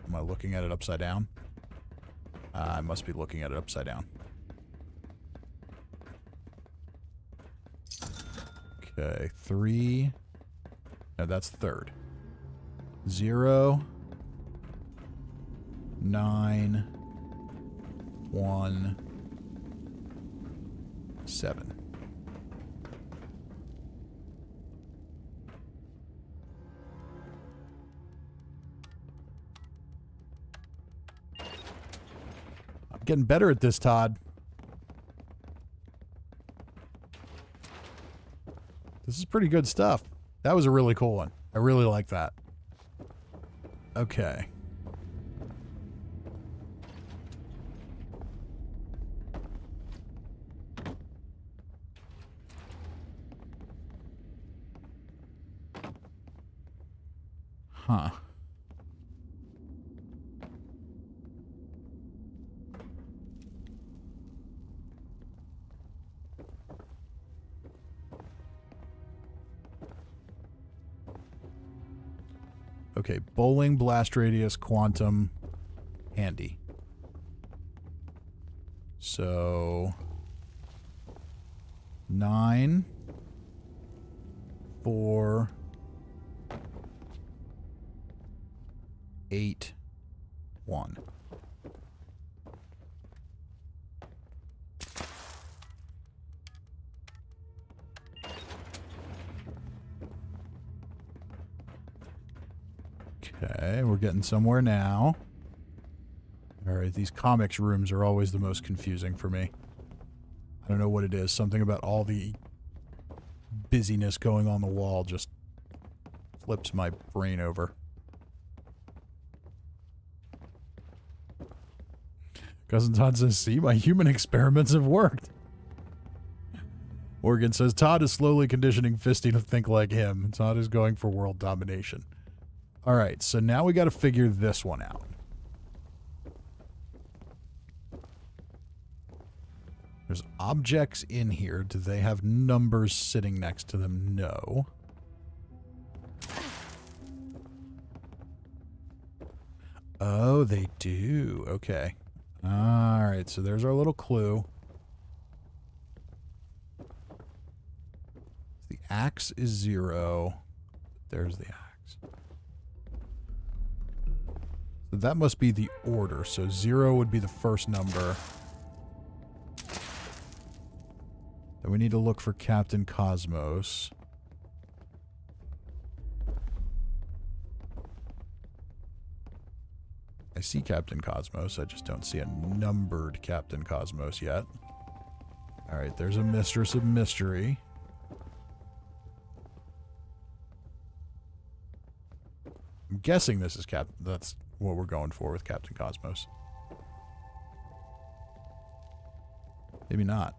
Am I looking at it upside down? I must be looking at it upside down. Okay, 3. No, that's third. 0, 9, 1, 7. I'm getting better at this, Todd. This is pretty good stuff. That was a really cool one. I really like that. Okay. Huh. Okay, bowling, blast radius, quantum, handy. So 9, 4, 8, 1. Okay, we're getting somewhere now. Alright, these comics rooms are always the most confusing for me. I don't know what it is. Something about all the busyness going on the wall just flips my brain over. Cousin Todd says, see, my human experiments have worked. Morgan says, Todd is slowly conditioning Fisty to think like him. Todd is going for world domination. Alright, so now we got to figure this one out. There's objects in here. Do they have numbers sitting next to them? No. Oh, they do. Okay. Alright, so there's our little clue. The axe is 0. There's the axe. So that must be the order. So 0 would be the first number. Then we need to look for Captain Cosmos. I see Captain Cosmos. I just don't see a numbered Captain Cosmos yet. Alright, there's a Mistress of Mystery. I'm guessing this is that's what we're going for with Captain Cosmos. Maybe not.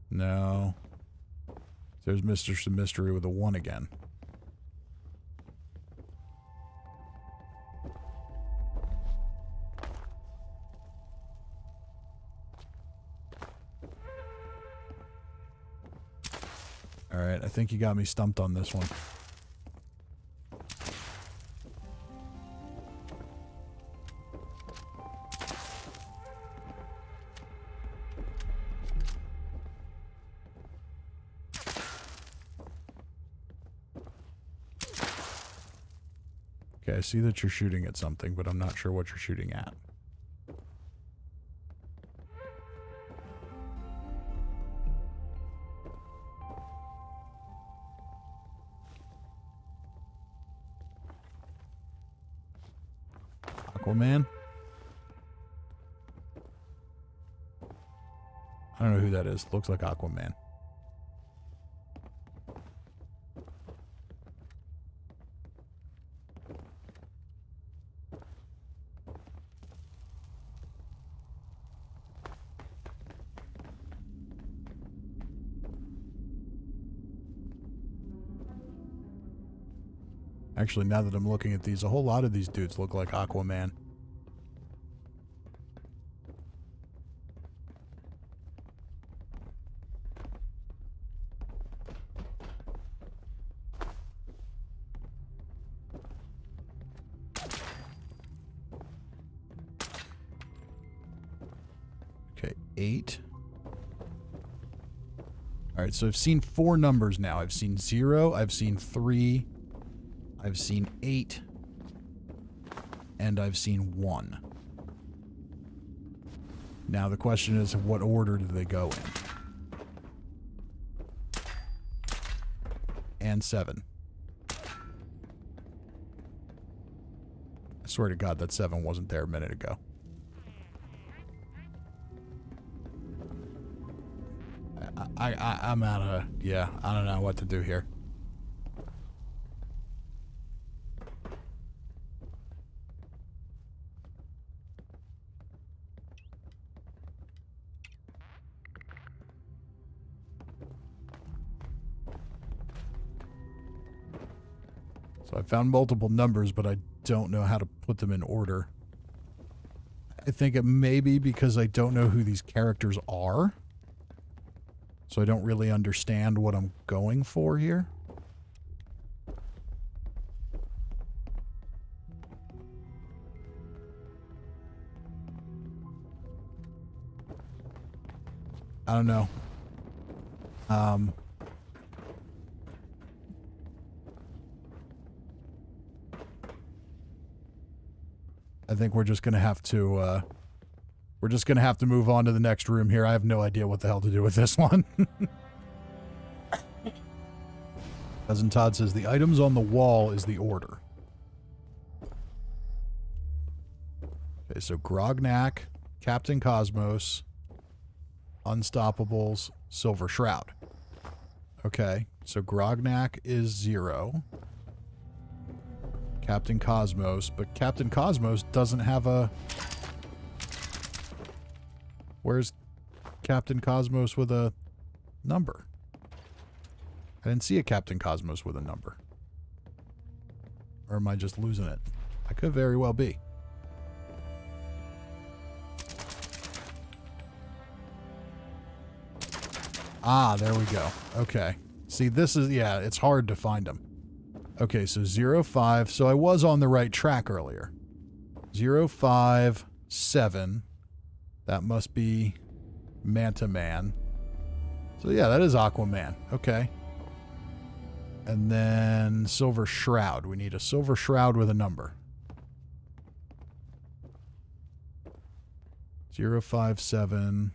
No. There's Mistress of Mystery with a 1 again. Alright, I think you got me stumped on this one. Okay, I see that you're shooting at something, but I'm not sure what you're shooting at. Aquaman? I don't know who that is. Looks like Aquaman. Actually, now that I'm looking at these, a whole lot of these dudes look like Aquaman. Okay, 8. All right, so I've seen 4 numbers now. I've seen 0, I've seen 3, I've seen 8, and I've seen 1. Now the question is, what order do they go in? And 7. I swear to God that 7 wasn't there a minute ago. I'm out of... Yeah, I don't know what to do here. So I found multiple numbers, but I don't know how to put them in order. I think it may be because I don't know who these characters are. So I don't really understand what I'm going for here. I don't know. I think we're just gonna have to, move on to the next room here. I have no idea what the hell to do with this one. Cousin Todd says the items on the wall is the order. Okay, so Grognak, Captain Cosmos, Unstoppables, Silver Shroud. Okay, so Grognak is 0. Captain Cosmos, but Captain Cosmos doesn't have a... Where's Captain Cosmos with a number? I didn't see a Captain Cosmos with a number. Or am I just losing it? I could very well be. Ah, there we go. Okay. See, this is... Yeah, it's hard to find them. Okay, so 05. So I was on the right track earlier. 057. That must be Manta Man. So yeah, that is Aquaman. Okay. And then Silver Shroud. We need a Silver Shroud with a number. 057.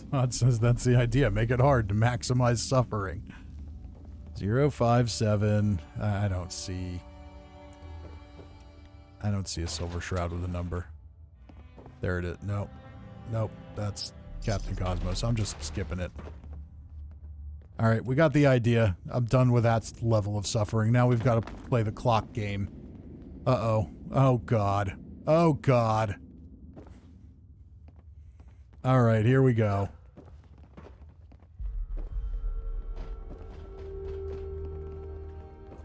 Todd says that's the idea. Make it hard to maximize suffering. 057. I don't see a Silver Shroud with a number. There it is. Nope. Nope. That's Captain Cosmos. I'm just skipping it. All right, we got the idea. I'm done with that level of suffering. Now we've got to play the clock game. Uh-oh. Oh, God. Oh, God. All right, here we go.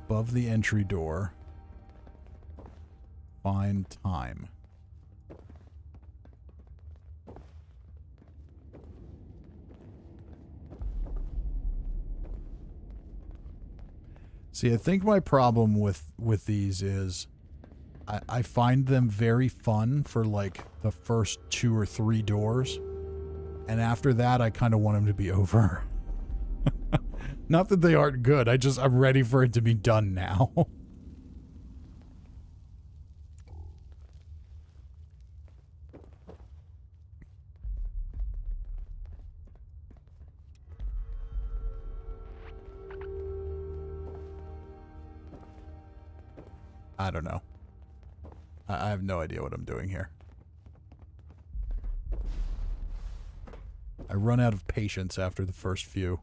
Above the entry door. Find time. See, I think my problem with these is I find them very fun for like the first 2 or 3 doors. And after that, I kind of want them to be over. Not that they aren't good. I'm ready for it to be done now. I don't know. I have no idea what I'm doing here. I run out of patience after the first few.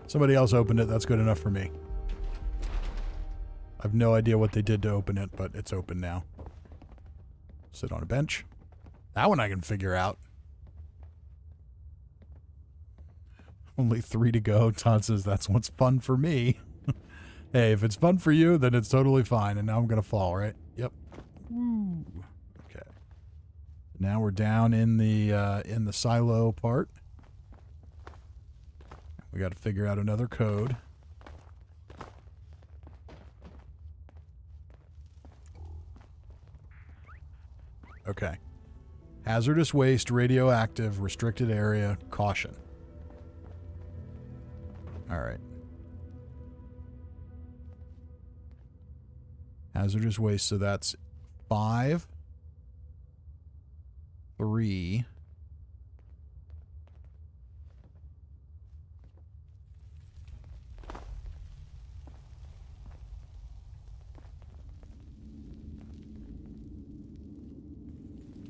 Somebody else opened it. That's good enough for me. I have no idea what they did to open it, but it's open now. Sit on a bench. That one I can figure out. Only 3 to go. Todd says that's what's fun for me. Hey, if it's fun for you, then it's totally fine. And now I'm going to fall, right? Yep. Woo. Okay. Now we're down in the silo part. We got to figure out another code. Okay. Hazardous waste, radioactive, restricted area, caution. All right. Hazardous waste, so that's 5, 3,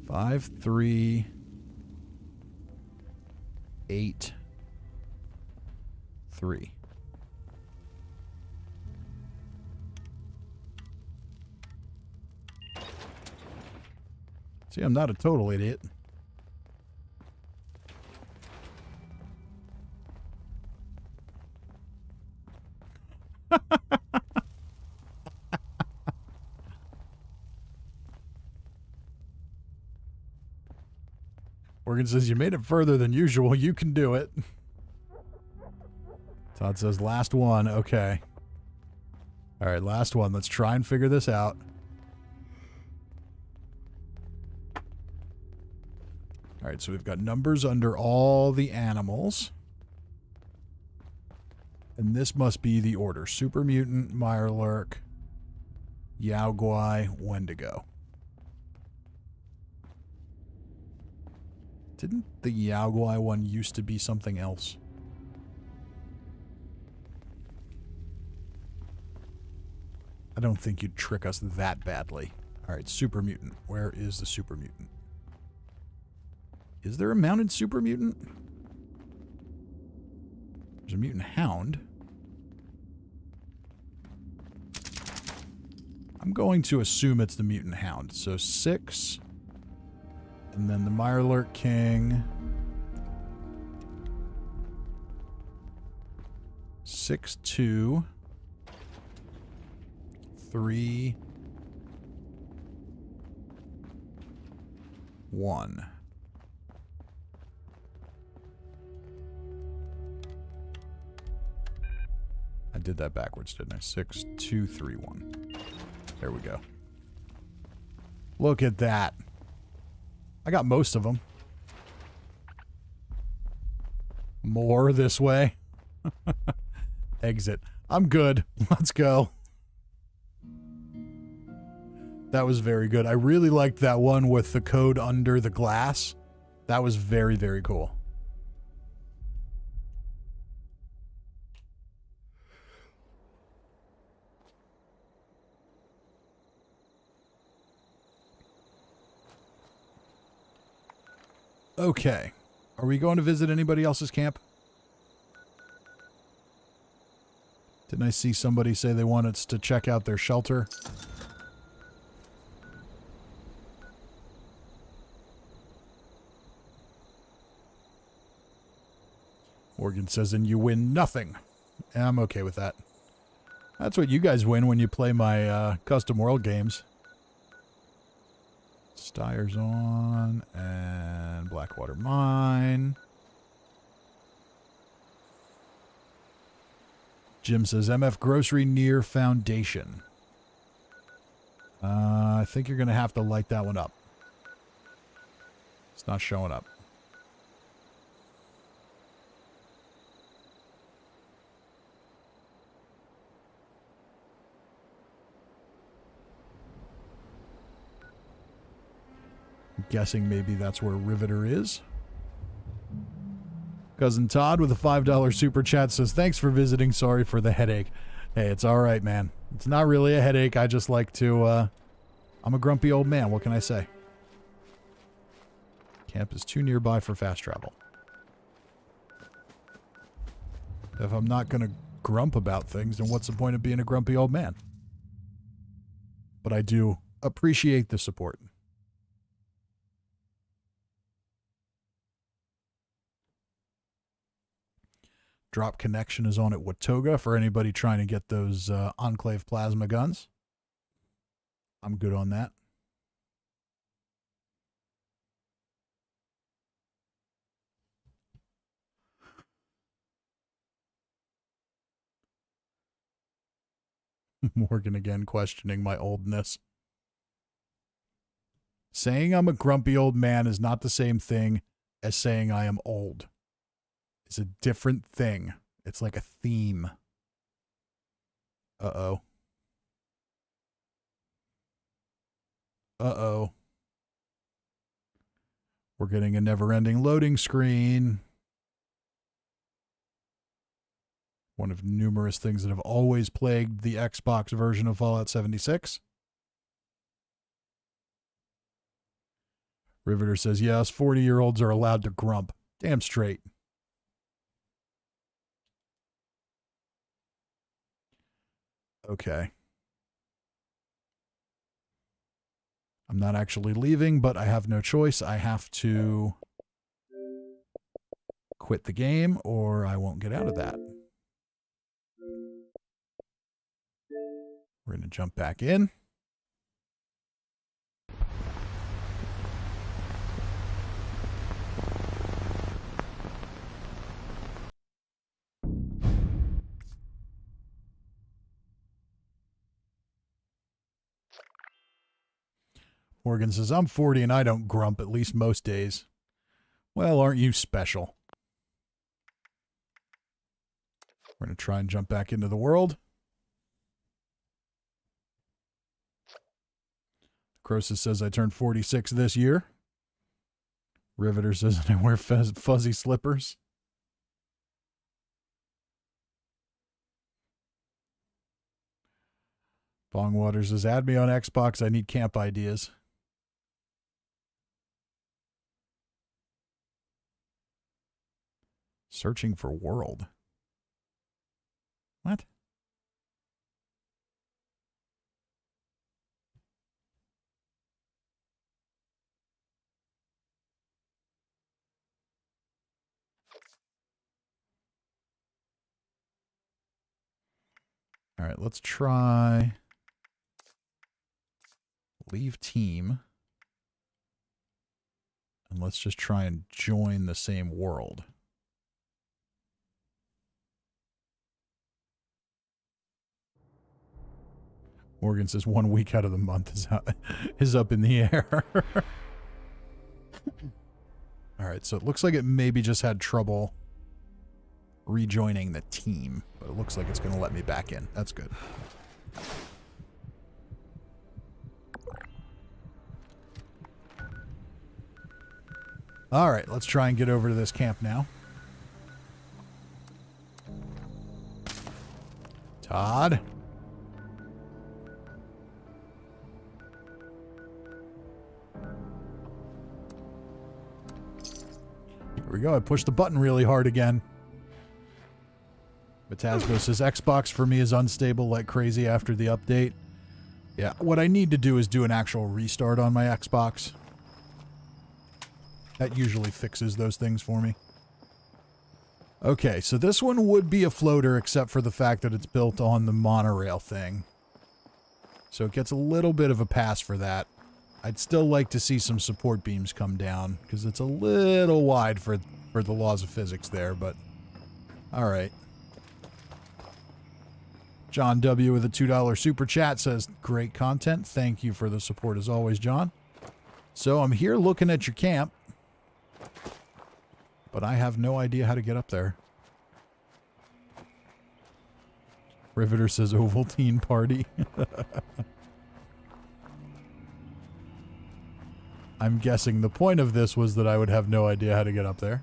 5, 3, 8, 3. See, I'm not a total idiot. Morgan says, you made it further than usual. You can do it. Todd says, last one. Okay. All right, last one. Let's try and figure this out. All right, so we've got numbers under all the animals. And this must be the order. Super Mutant, Mirelurk, Yaoguai, Wendigo. Didn't the Yaoguai one used to be something else? I don't think you'd trick us that badly. All right, Super Mutant. Where is the Super Mutant? Is there a mounted Super Mutant? There's a Mutant Hound. I'm going to assume it's the Mutant Hound. So 6... And then the Mirelurk King. 6, 2. 3. 1. I did that backwards, didn't I? 6, 2, 3, 1. There we go. Look at that. I got most of them. More this way. Exit. I'm good. Let's go. That was very good. I really liked that one with the code under the glass. That was very, very cool. Okay. Are we going to visit anybody else's camp? Didn't I see somebody say they wanted us to check out their shelter? Morgan says, and you win nothing. I'm okay with that. That's what you guys win when you play my custom world games. Steyer's on, and Blackwater Mine. Jim says, MF Grocery near Foundation. I think you're going to have to light that one up. It's not showing up. Guessing maybe that's where Riveter is. Cousin Todd with a $5 super chat says, thanks for visiting. Sorry for the headache. Hey, it's all right, man. It's not really a headache. I just like to, I'm a grumpy old man. What can I say? Camp is too nearby for fast travel. If I'm not going to grump about things, then what's the point of being a grumpy old man? But I do appreciate the support. Drop connection is on at Watoga for anybody trying to get those Enclave plasma guns. I'm good on that. Morgan again questioning my oldness. Saying I'm a grumpy old man is not the same thing as saying I am old. It's a different thing. It's like a theme. Uh-oh. Uh-oh. We're getting a never-ending loading screen. One of numerous things that have always plagued the Xbox version of Fallout 76. Riveter says, yes, 40-year-olds are allowed to grump. Damn straight. Okay. I'm not actually leaving, but I have no choice. I have to quit the game or I won't get out of that. We're going to jump back in. Morgan says, I'm 40 and I don't grump, at least most days. Well, aren't you special? We're going to try and jump back into the world. Croesus says, I turned 46 this year. Riveter says, I wear fuzzy slippers. Bongwater says, add me on Xbox. I need camp ideas. Searching for world. What? All right, let's try leave team. And let's just try and join the same world. Morgan says 1 week out of the month is up in the air. All right, so it looks like it maybe just had trouble rejoining the team, but it looks like it's going to let me back in. That's good. All right, let's try and get over to this camp now. Todd. Here we go. I pushed the button really hard again. Batasco says, Xbox for me is unstable like crazy after the update. Yeah, what I need to do is do an actual restart on my Xbox. That usually fixes those things for me. Okay, so this one would be a floater except for the fact that it's built on the monorail thing. So it gets a little bit of a pass for that. I'd still like to see some support beams come down because it's a little wide for the laws of physics there, but all right. John W. with a $2 super chat says, great content. Thank you for the support as always, John. So I'm here looking at your camp, but I have no idea how to get up there. Riveter says Ovaltine party. I'm guessing the point of this was that I would have no idea how to get up there.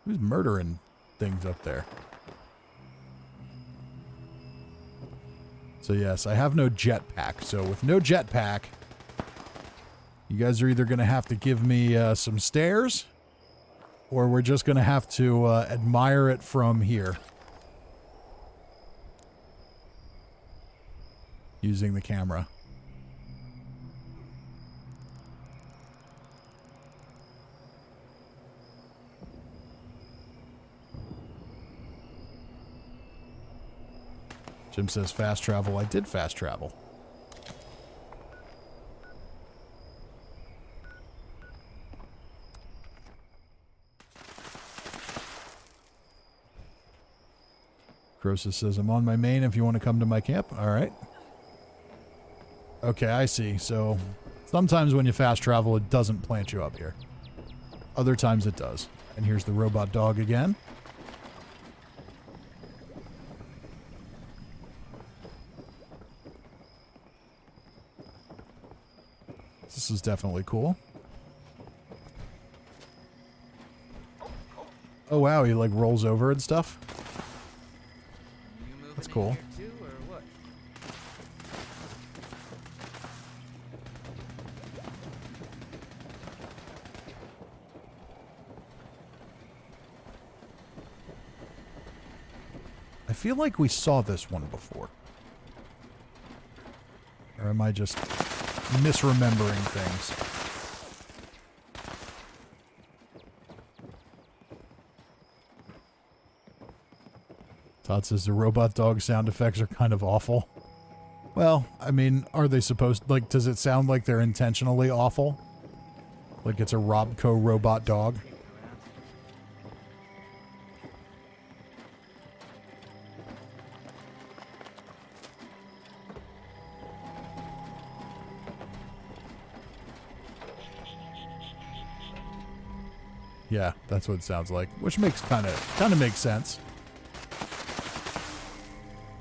Who's murdering things up there? So yes, I have no jetpack. So with no jetpack, you guys are either going to have to give me some stairs, or we're just going to have to admire it from here. Using the camera. Jim says fast travel. I did fast travel. Croesus says, I'm on my main if you want to come to my camp. All right. Okay, I see. So sometimes when you fast travel, it doesn't plant you up here. Other times it does. And here's the robot dog again. This is definitely cool. Oh wow, he like rolls over and stuff. That's cool. I feel like we saw this one before. Or am I just misremembering things? Todd says the robot dog sound effects are kind of awful. Well, I mean, are they supposed... like, does it sound like they're intentionally awful? Like it's a Robco robot dog? Yeah, that's what it sounds like, which makes kind of makes sense.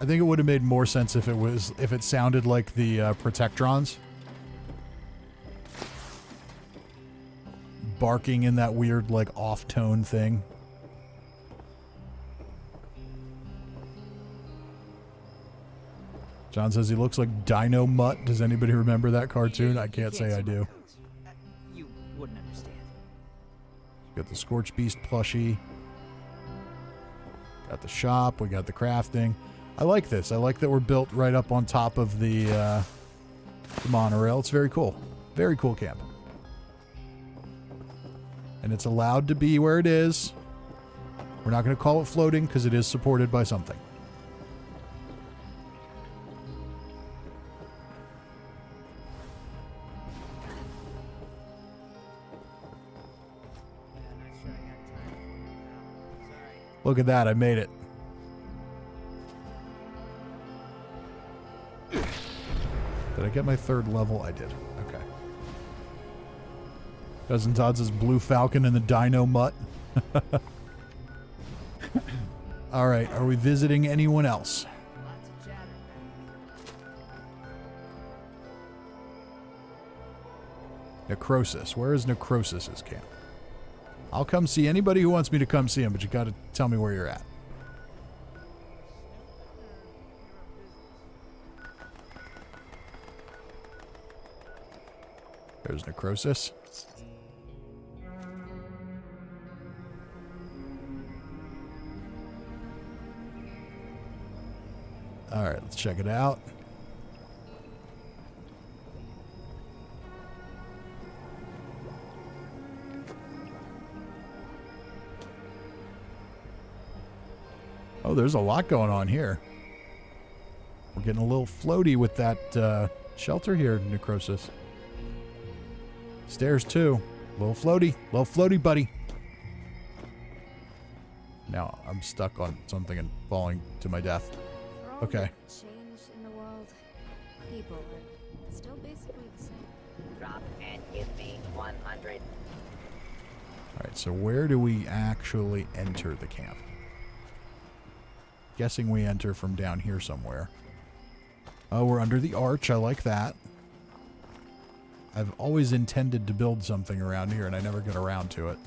I think it would have made more sense if it sounded like the Protectrons barking in that weird like off-tone thing. John says he looks like Dino Mutt. Does anybody remember that cartoon? I can't say I do. You wouldn't understand. Got the Scorched Beast plushie. Got the shop. We got the crafting. I like this. I like that we're built right up on top of the monorail. It's very cool. Very cool camp. And it's allowed to be where it is. We're not going to call it floating because it is supported by something. Look at that. I made it. Did I get my third level? I did. Okay. Cousin Todd says Blue Falcon and the Dino Mutt. All right. Are we visiting anyone else? Necrosis. Where is Necrosis's camp? I'll come see anybody who wants me to come see him, but you got to tell me where you're at. There's Necrosis. All right, let's check it out. Oh, there's a lot going on here. We're getting a little floaty with that shelter here, Necrosis. Stairs too. Little floaty, buddy. Now I'm stuck on something and falling to my death. Okay. Change in the world. People are still basically the same. Drop and give me 100. Alright, so where do we actually enter the camp? Guessing we enter from down here somewhere. Oh, we're under the arch. I like that. I've always intended to build something around here, and I never get around to it.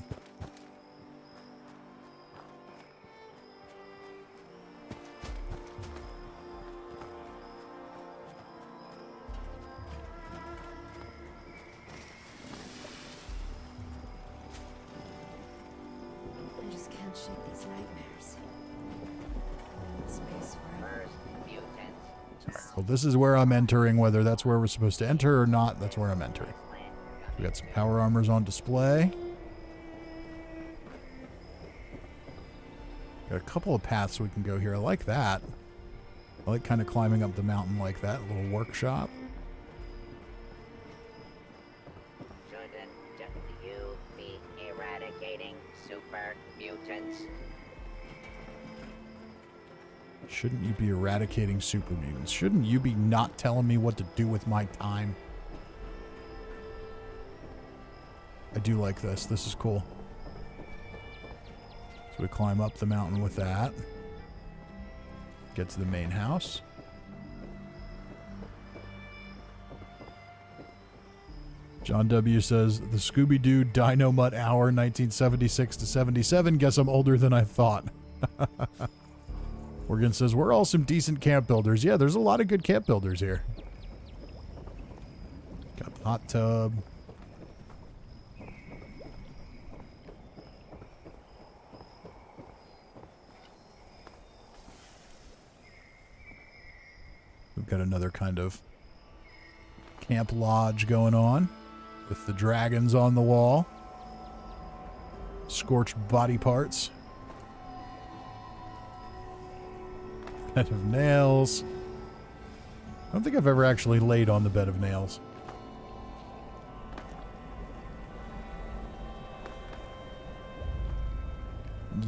I just can't shake these nightmares. I need space for it. First, mutants. Well, this is where I'm entering. Whether that's where we're supposed to enter or not, that's where I'm entering. We got some power armors on display. Got a couple of paths we can go here. I like that. I like kind of climbing up the mountain like that. A little workshop. Shouldn't just you be eradicating super mutants? Shouldn't you be eradicating super mutants? Shouldn't you be not telling me what to do with my time? I do like this. This is cool. So we climb up the mountain with that. Get to the main house. John W. says, the Scooby-Doo Dino Mutt Hour, 1976 to 77. Guess I'm older than I thought. Morgan says, we're all some decent camp builders. Yeah, there's a lot of good camp builders here. Got the hot tub. We've got another kind of camp lodge going on with the dragons on the wall. Scorched body parts. Bed of nails. I don't think I've ever actually laid on the bed of nails.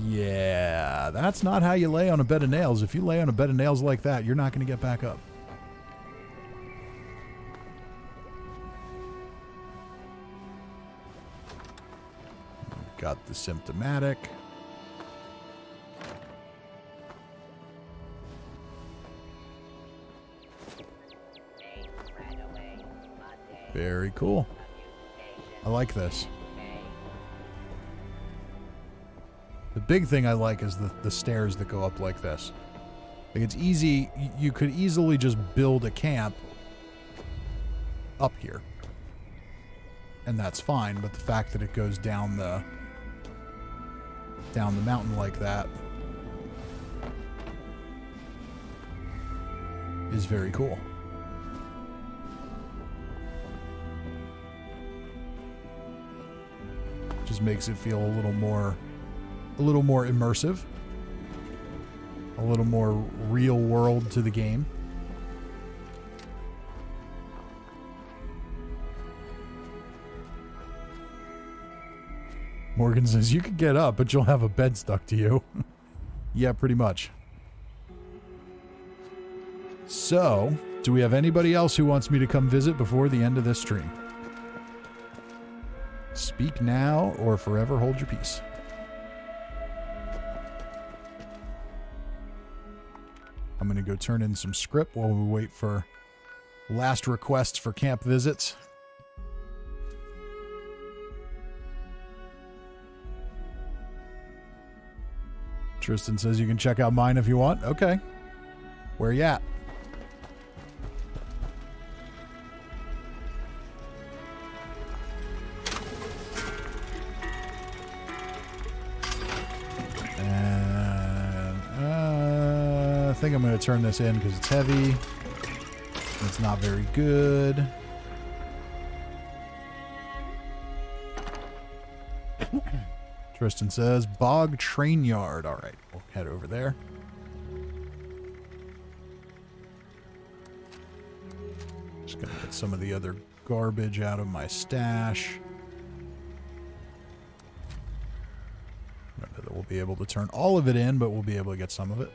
Yeah, that's not how you lay on a bed of nails. If you lay on a bed of nails like that, you're not going to get back up. Got the symptomatic. Very cool. I like this. The big thing I like is the stairs that go up like this. Like, it's easy. You could easily just build a camp up here. And that's fine, but the fact that it goes down the mountain like that is very cool. Just makes it feel a little more immersive, a little more real world to the game. Morgan says, you could get up, but you'll have a bed stuck to you. Yeah, pretty much. So, do we have anybody else who wants me to come visit before the end of this stream? Speak now or forever hold your peace. I'm going to go turn in some script while we wait for last requests for camp visits. Tristan says you can check out mine if you want. Okay. Where you at? And I think I'm going to turn this in because it's heavy. It's not very good. Tristan says, Bog Train Yard. All right, we'll head over there. Just gonna get some of the other garbage out of my stash. I don't know that we'll be able to turn all of it in, but we'll be able to get some of it.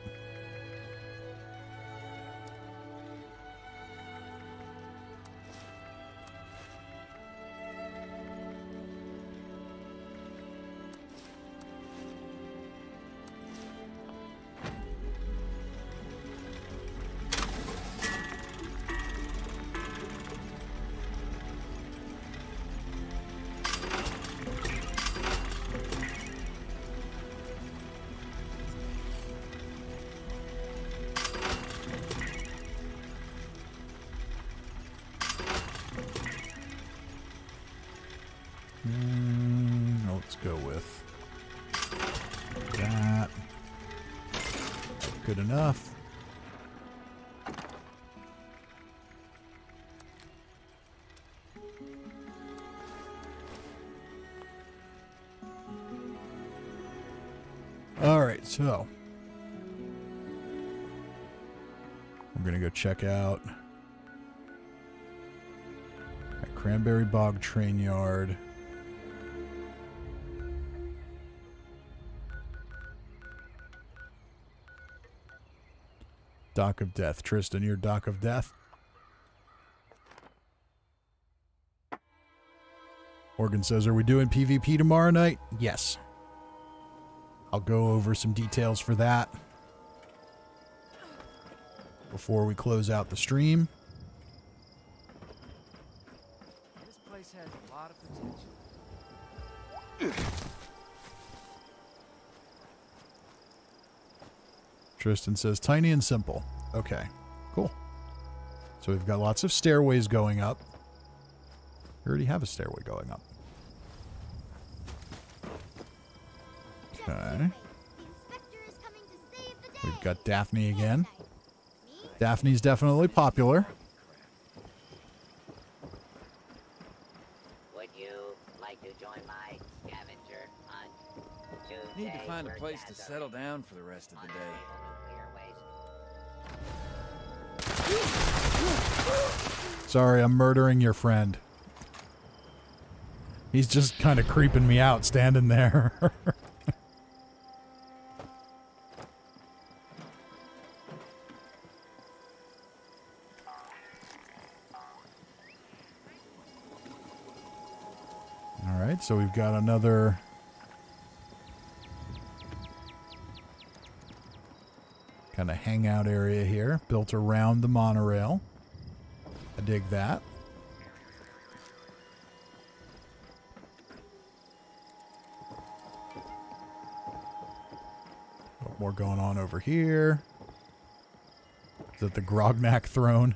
Good enough. All right, so we're going to go check out Cranberry Bog Train Yard. Dock of Death. Tristan, your Dock of Death. Morgan says, are we doing PvP tomorrow night? Yes. I'll go over some details for that before we close out the stream. This place has a lot of potential. Tristan says, tiny and simple. Okay, cool. So we've got lots of stairways going up. We already have a stairway going up. Okay. We've got Daphne again. Daphne's definitely popular. Would you like to join my scavenger hunt? Need to find a place to settle down for the rest of the day. Sorry, I'm murdering your friend. He's just kind of creeping me out standing there. All right, so we've got another kind of hangout area here, built around the monorail. I dig that. What more going on over here? Is that the Grognak throne?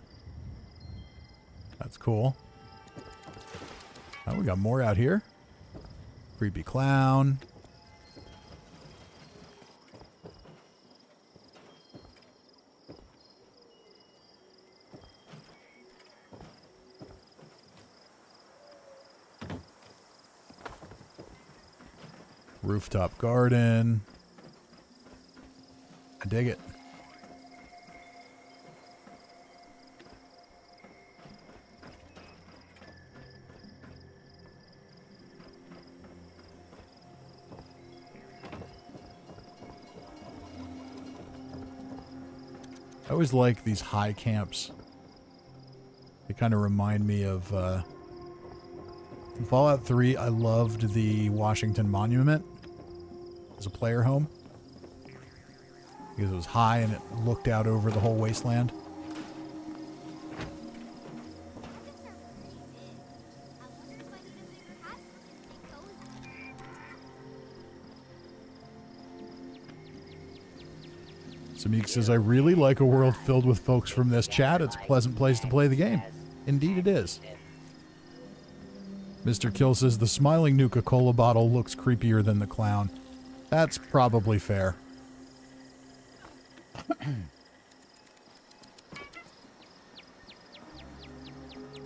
That's cool. Oh, we got more out here. Creepy clown. Rooftop garden. I dig it. I always like these high camps. They kind of remind me of in Fallout 3. I loved the Washington Monument as a player home because it was high and it looked out over the whole wasteland. Samik says, I really like a world filled with folks from this chat. It's a pleasant place to play the game. Indeed it is. Mr. Kill says, the smiling Nuka-Cola bottle looks creepier than the clown. That's probably fair.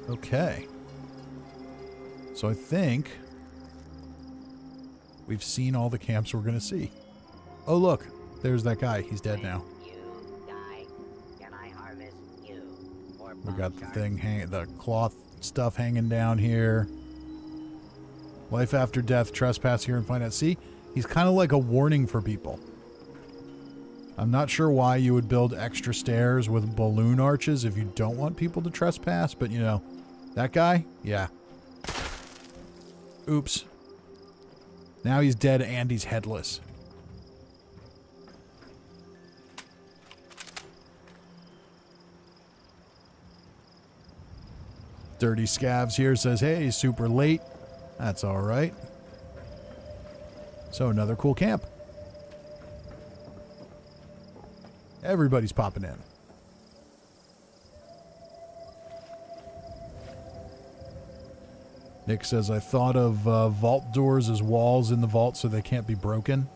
Okay. So I think we've seen all the camps we're going to see. Oh, look. There's that guy. He's dead now. We got the thing the cloth stuff hanging down here. Life after death, trespass here and find out. See, he's kind of like a warning for people. I'm not sure why you would build extra stairs with balloon arches if you don't want people to trespass, but you know, that guy, yeah. Oops. Now he's dead and he's headless. Dirty Scavs here says, hey, super late. That's all right. So another cool camp. Everybody's popping in. Nick says, I thought of vault doors as walls in the vault so they can't be broken.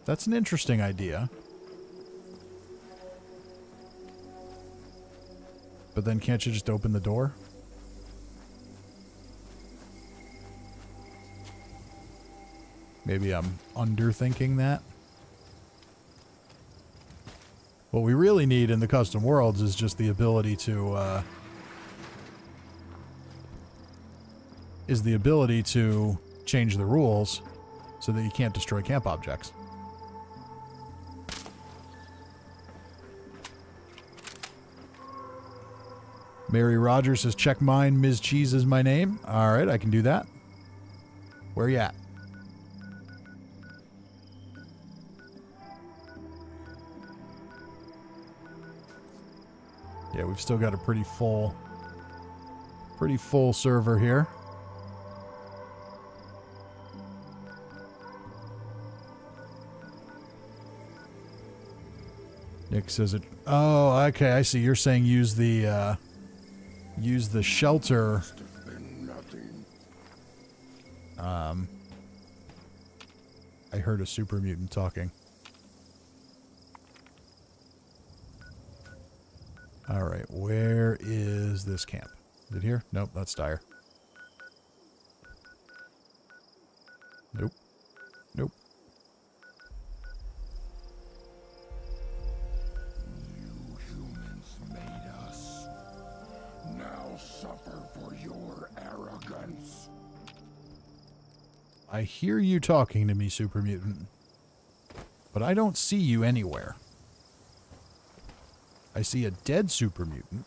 That's an interesting idea. But then can't you just open the door? Maybe I'm underthinking that. What we really need in the custom worlds is just the ability to, change the rules so that you can't destroy camp objects. Mary Rogers says, check mine, Ms. Cheese is my name. Alright, I can do that. Where you at? Yeah, we've still got a pretty full server here. Nick says it. Oh, okay, I see. You're saying use the shelter. I heard a super mutant talking. All right, where is this camp? Is it here? Nope, that's Dyer. Nope. Nope. You humans made us. Now suffer for your arrogance. I hear you talking to me, super mutant. But I don't see you anywhere. I see a dead super mutant.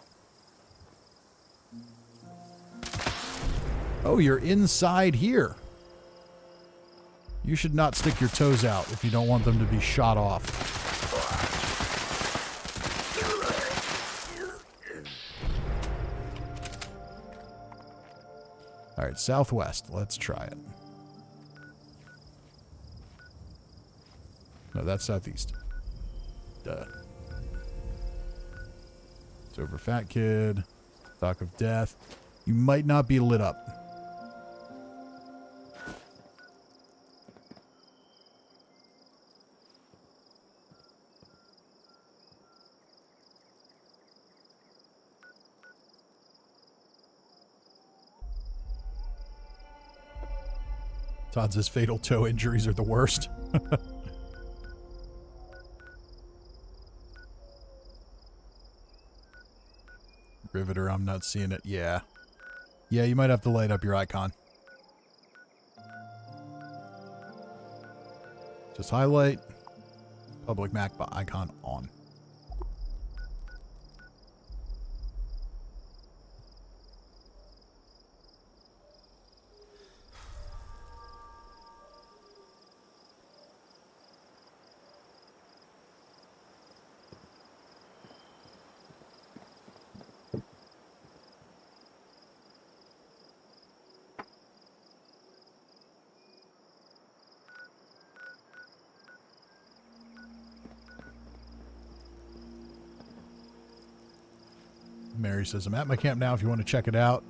Oh, you're inside here. You should not stick your toes out if you don't want them to be shot off. All right, southwest. Let's try it. No, that's southeast. Duh. It's over Fat Kid. Dock of Death. You might not be lit up. Todd says fatal toe injuries are the worst. Riveter, I'm not seeing it. Yeah. Yeah, you might have to light up your icon. Just highlight public Mac icon on. Mary says, I'm at my camp now if you want to check it out.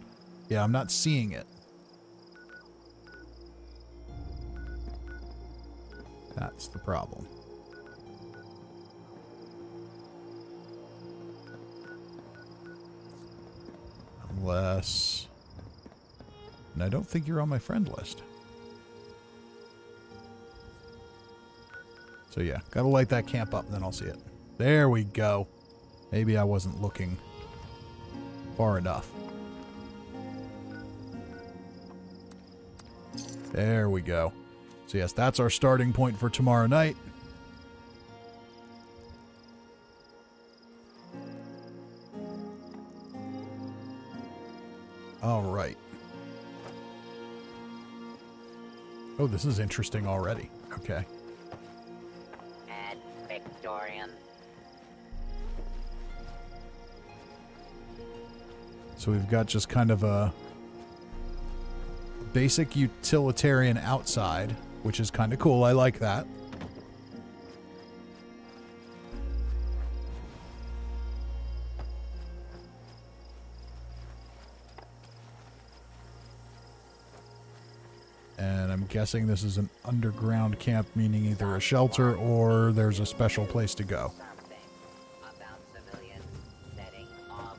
Yeah, I'm not seeing it. That's the problem. Unless... And I don't think you're on my friend list. So yeah, gotta light that camp up and then I'll see it. There we go. Maybe I wasn't looking far enough. There we go. So yes, that's our starting point for tomorrow night. All right. Oh, this is interesting already. Okay. Add Victorian. So we've got just kind of a basic utilitarian outside, which is kind of cool. I like that. And I'm guessing this is an underground camp, meaning either a shelter or there's a special place to go. Something about civilians setting off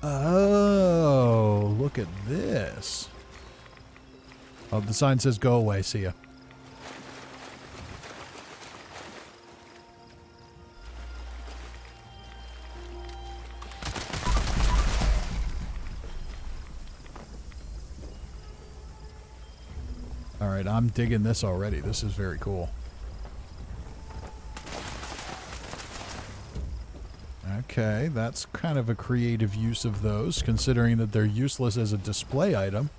nukes. Oh, look at this. Oh, the sign says go away, see ya. Alright, I'm digging this already. This is very cool. Okay, that's kind of a creative use of those, considering that they're useless as a display item.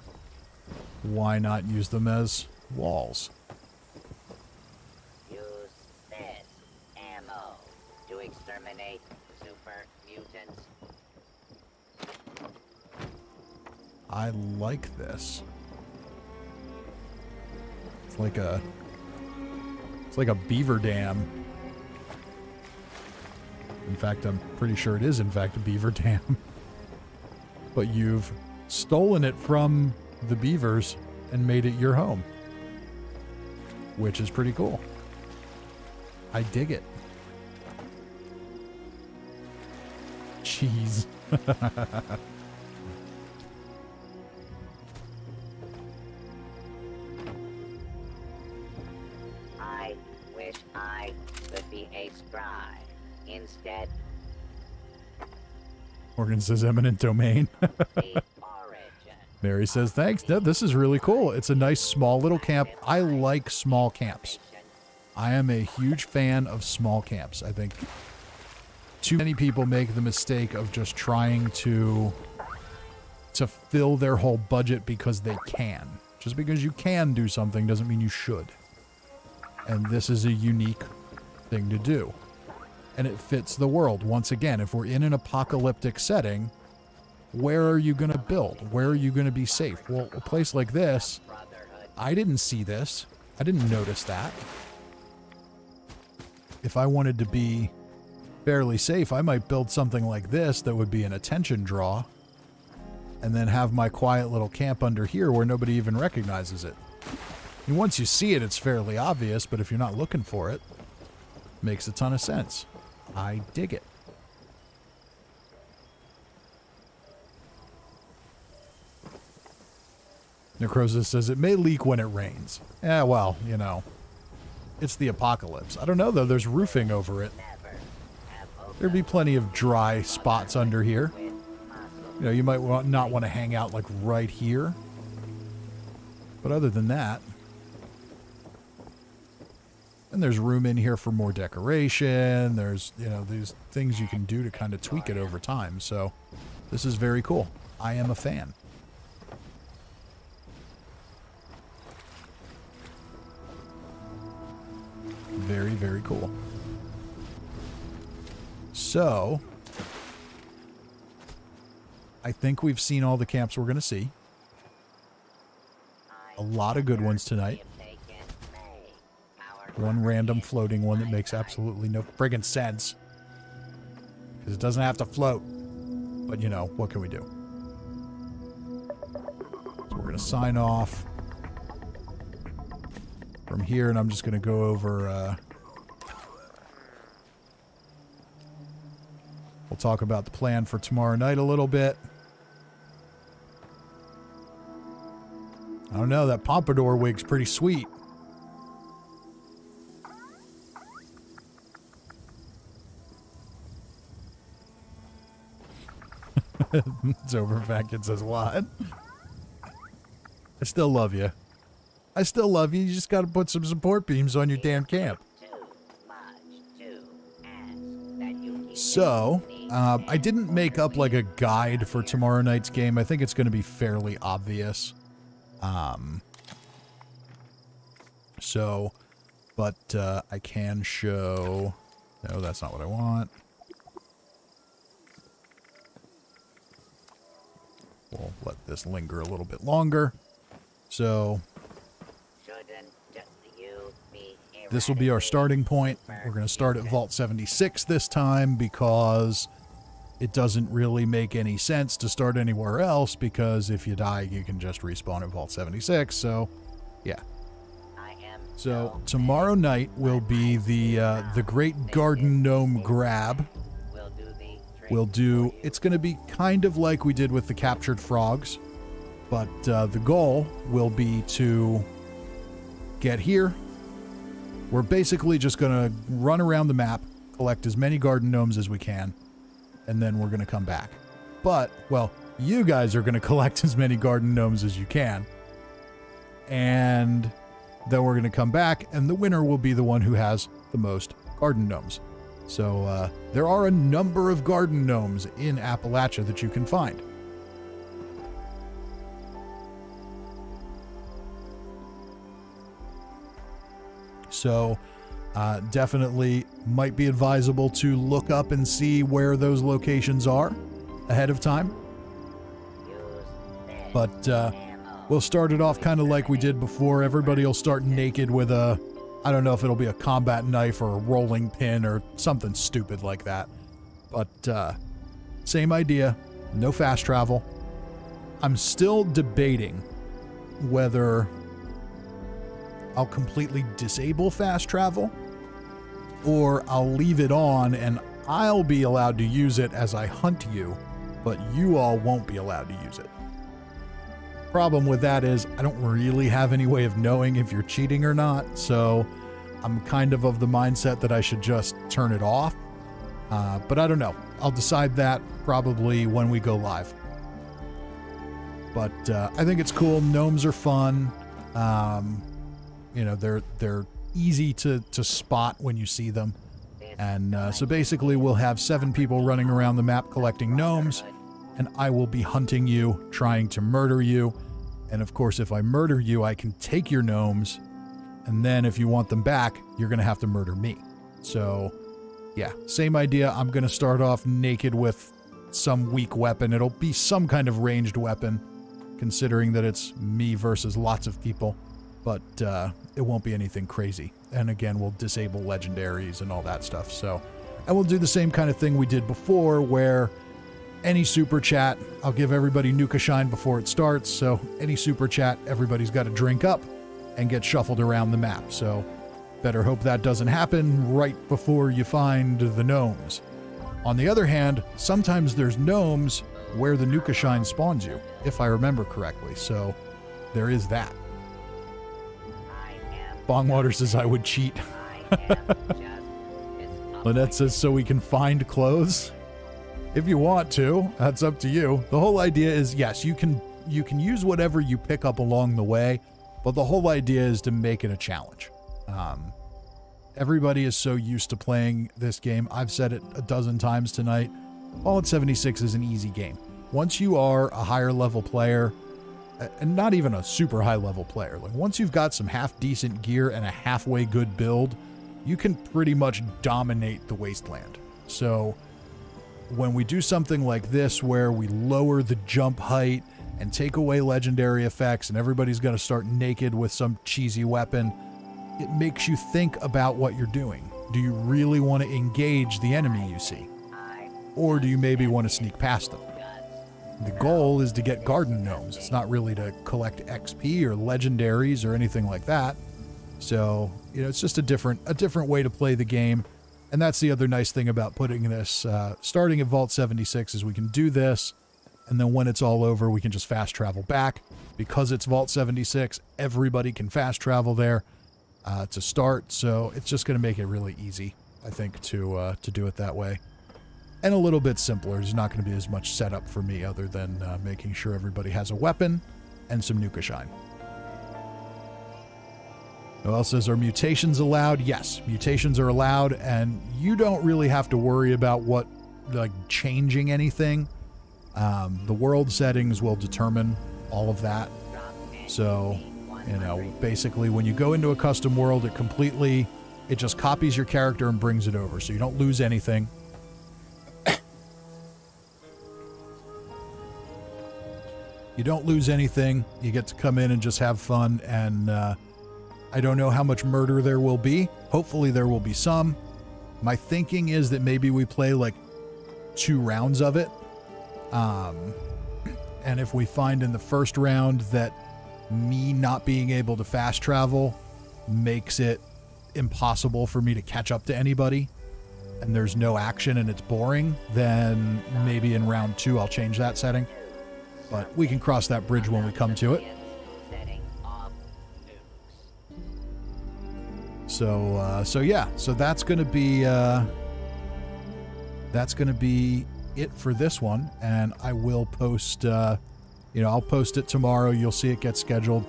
Why not use them as walls? Use this ammo to exterminate super mutants. I like this. It's like a beaver dam. In fact, I'm pretty sure it is in fact a beaver dam. But you've stolen it from the beavers and made it your home. Which is pretty cool. I dig it. Jeez. I wish I could be a scribe. Instead, Morgan says eminent domain. the origin. Mary says thanks. No, this is really cool. It's a nice small little camp. I like small camps. I am a huge fan of small camps. I think too many people make the mistake of just trying to fill their whole budget because they can. Just because you can do something doesn't mean you should. And this is a unique thing to do. And it fits the world. Once again, if we're in an apocalyptic setting, where are you going to build? Where are you going to be safe? Well, a place like this, I didn't see this. I didn't notice that. If I wanted to be fairly safe, I might build something like this that would be an attention draw, and then have my quiet little camp under here where nobody even recognizes it. And once you see it, it's fairly obvious, but if you're not looking for it, it makes a ton of sense. I dig it. Necrosis says it may leak when it rains. Yeah, well, you know, it's the apocalypse. I don't know, though. There's roofing over it. There'd be plenty of dry spots under here. You know, you might not want to hang out, like, right here. But other than that... And there's room in here for more decoration. There's, you know, these things you can do to kind of tweak it over time. So this is very cool. I am a fan. Very, very cool. So I think we've seen all the camps we're going to see. A lot of good ones tonight. One random floating one that makes absolutely no friggin' sense. Because it doesn't have to float. But, you know, what can we do? So we're going to sign off from here, and I'm just going to go over... we'll talk about the plan for tomorrow night a little bit. I don't know, that pompadour wig's pretty sweet. Zobervac says what? I still love you. I still love you. You just got to put some support beams on your damn camp. So, I didn't make up like a guide for tomorrow night's game. I think it's going to be fairly obvious. But I can show... No, that's not what I want. We'll let this linger a little bit longer. So, this will be our starting point. We're going to start at Vault 76 this time because it doesn't really make any sense to start anywhere else because if you die, you can just respawn at Vault 76. So, yeah. So tomorrow night will be the Great Garden Gnome Grab. It's going to be kind of like we did with the captured frogs, but the goal will be to get here. We're basically just going to run around the map, collect as many garden gnomes as we can, and then we're going to come back. But, well, you guys are going to collect as many garden gnomes as you can, and then we're going to come back, and the winner will be the one who has the most garden gnomes. So there are a number of garden gnomes in Appalachia that you can find. So definitely might be advisable to look up and see where those locations are ahead of time. But we'll start it off kind of like we did before. Everybody will start naked with a, I don't know if it'll be a combat knife or a rolling pin or something stupid like that. But same idea, no fast travel. I'm still debating whether I'll completely disable fast travel or I'll leave it on and I'll be allowed to use it as I hunt you, but you all won't be allowed to use it. Problem with that is I don't really have any way of knowing if you're cheating or not, so I'm kind of the mindset that I should just turn it off. But I don't know. I'll decide that probably when we go live. But I think it's cool. Gnomes are fun. You know, they're easy to spot when you see them. And so basically we'll have 7 people running around the map collecting gnomes, and I will be hunting you, trying to murder you. And of course, if I murder you, I can take your gnomes, and then if you want them back, you're going to have to murder me. So, yeah, same idea. I'm going to start off naked with some weak weapon. It'll be some kind of ranged weapon, considering that it's me versus lots of people. But it won't be anything crazy. And again, we'll disable legendaries and all that stuff. So, and we'll do the same kind of thing we did before, where any super chat, I'll give everybody Nuka Shine before it starts. So any super chat, everybody's got to drink up and get shuffled around the map. So better hope that doesn't happen right before you find the gnomes. On the other hand, sometimes there's gnomes where the Nuka Shine spawns you, if I remember correctly. So there is that. Bongwater says I would cheat. Lynette says so we can find clothes. If you want to, that's up to you. The whole idea is, yes, you can use whatever you pick up along the way, but the whole idea is to make it a challenge. Everybody is so used to playing this game. I've said it a dozen times tonight. Fallout 76 is an easy game. Once you are a higher level player, and not even a super high level player, like once you've got some half decent gear and a halfway good build, you can pretty much dominate the wasteland. So when we do something like this where we lower the jump height and take away legendary effects and everybody's going to start naked with some cheesy weapon, it makes you think about what you're doing. Do you really want to engage the enemy you see? Or do you maybe want to sneak past them? The goal is to get garden gnomes. It's not really to collect XP or legendaries or anything like that. So, you know, it's just a different way to play the game. And that's the other nice thing about putting this, starting at Vault 76, is we can do this, and then when it's all over, we can just fast travel back. Because it's Vault 76, everybody can fast travel there to start, so it's just going to make it really easy, I think, to do it that way. And a little bit simpler. There's not going to be as much setup for me other than making sure everybody has a weapon and some Nuka Shine. Who else says, are mutations allowed? Yes, mutations are allowed, and you don't really have to worry about changing anything. The world settings will determine all of that. So, you know, basically when you go into a custom world, it just copies your character and brings it over, so you don't lose anything. You don't lose anything. You get to come in and just have fun, and I don't know how much murder there will be. Hopefully there will be some. My thinking is that maybe we play like 2 rounds of it. And if we find in the first round that me not being able to fast travel makes it impossible for me to catch up to anybody, and there's no action and it's boring, then maybe in round 2 I'll change that setting. But we can cross that bridge when we come to it. Setting off nukes. So yeah, so that's gonna be it for this one, and I will post. I'll post it tomorrow. You'll see it get scheduled.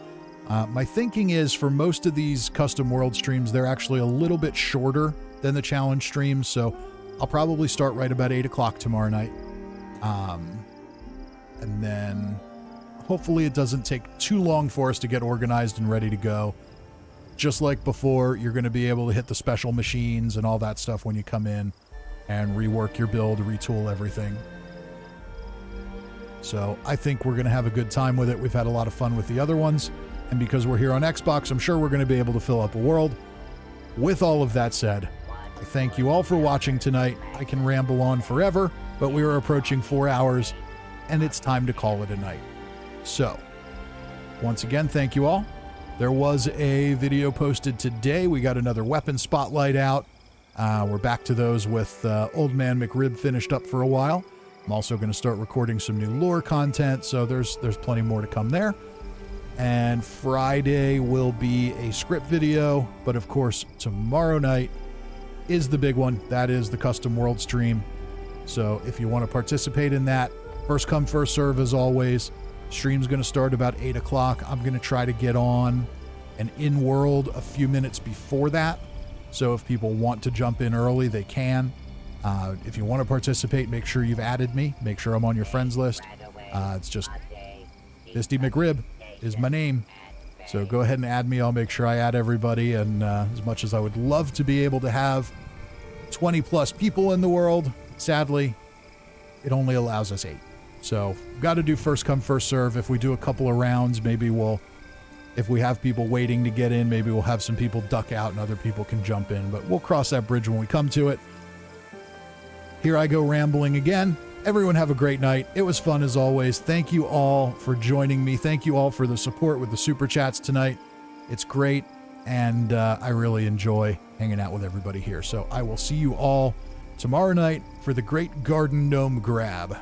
My thinking is for most of these custom world streams, they're actually a little bit shorter than the challenge streams, so I'll probably start right about 8 o'clock tomorrow night. And then hopefully it doesn't take too long for us to get organized and ready to go. Just like before, you're going to be able to hit the special machines and all that stuff when you come in and rework your build, retool everything. So I think we're going to have a good time with it. We've had a lot of fun with the other ones. And because we're here on Xbox, I'm sure we're going to be able to fill up a world. With all of that said, I thank you all for watching tonight. I can ramble on forever, but we are approaching 4 hours, and it's time to call it a night. So, once again, thank you all. There was a video posted today. We got another weapon spotlight out. We're back to those with Old Man McRib finished up for a while. I'm also going to start recording some new lore content, so there's plenty more to come there. And Friday will be a script video, but of course, tomorrow night is the big one. That is the custom world stream. So if you want to participate in that, first come, first serve as always. Stream's going to start about 8 o'clock. I'm going to try to get on an in-world a few minutes before that. So if people want to jump in early, they can. If you want to participate, make sure you've added me. Make sure I'm on your friends list. It's just Misty McRib is my name. So go ahead and add me. I'll make sure I add everybody. And as much as I would love to be able to have 20 plus people in the world, sadly, it only allows us 8. So got to do first come, first serve. If we do a couple of rounds, maybe if we have people waiting to get in, maybe we'll have some people duck out and other people can jump in. But we'll cross that bridge when we come to it. Here I go rambling again. Everyone have a great night. It was fun as always. Thank you all for joining me. Thank you all for the support with the super chats tonight. It's great, and I really enjoy hanging out with everybody here. So I will see you all tomorrow night for the Great Garden Gnome Grab.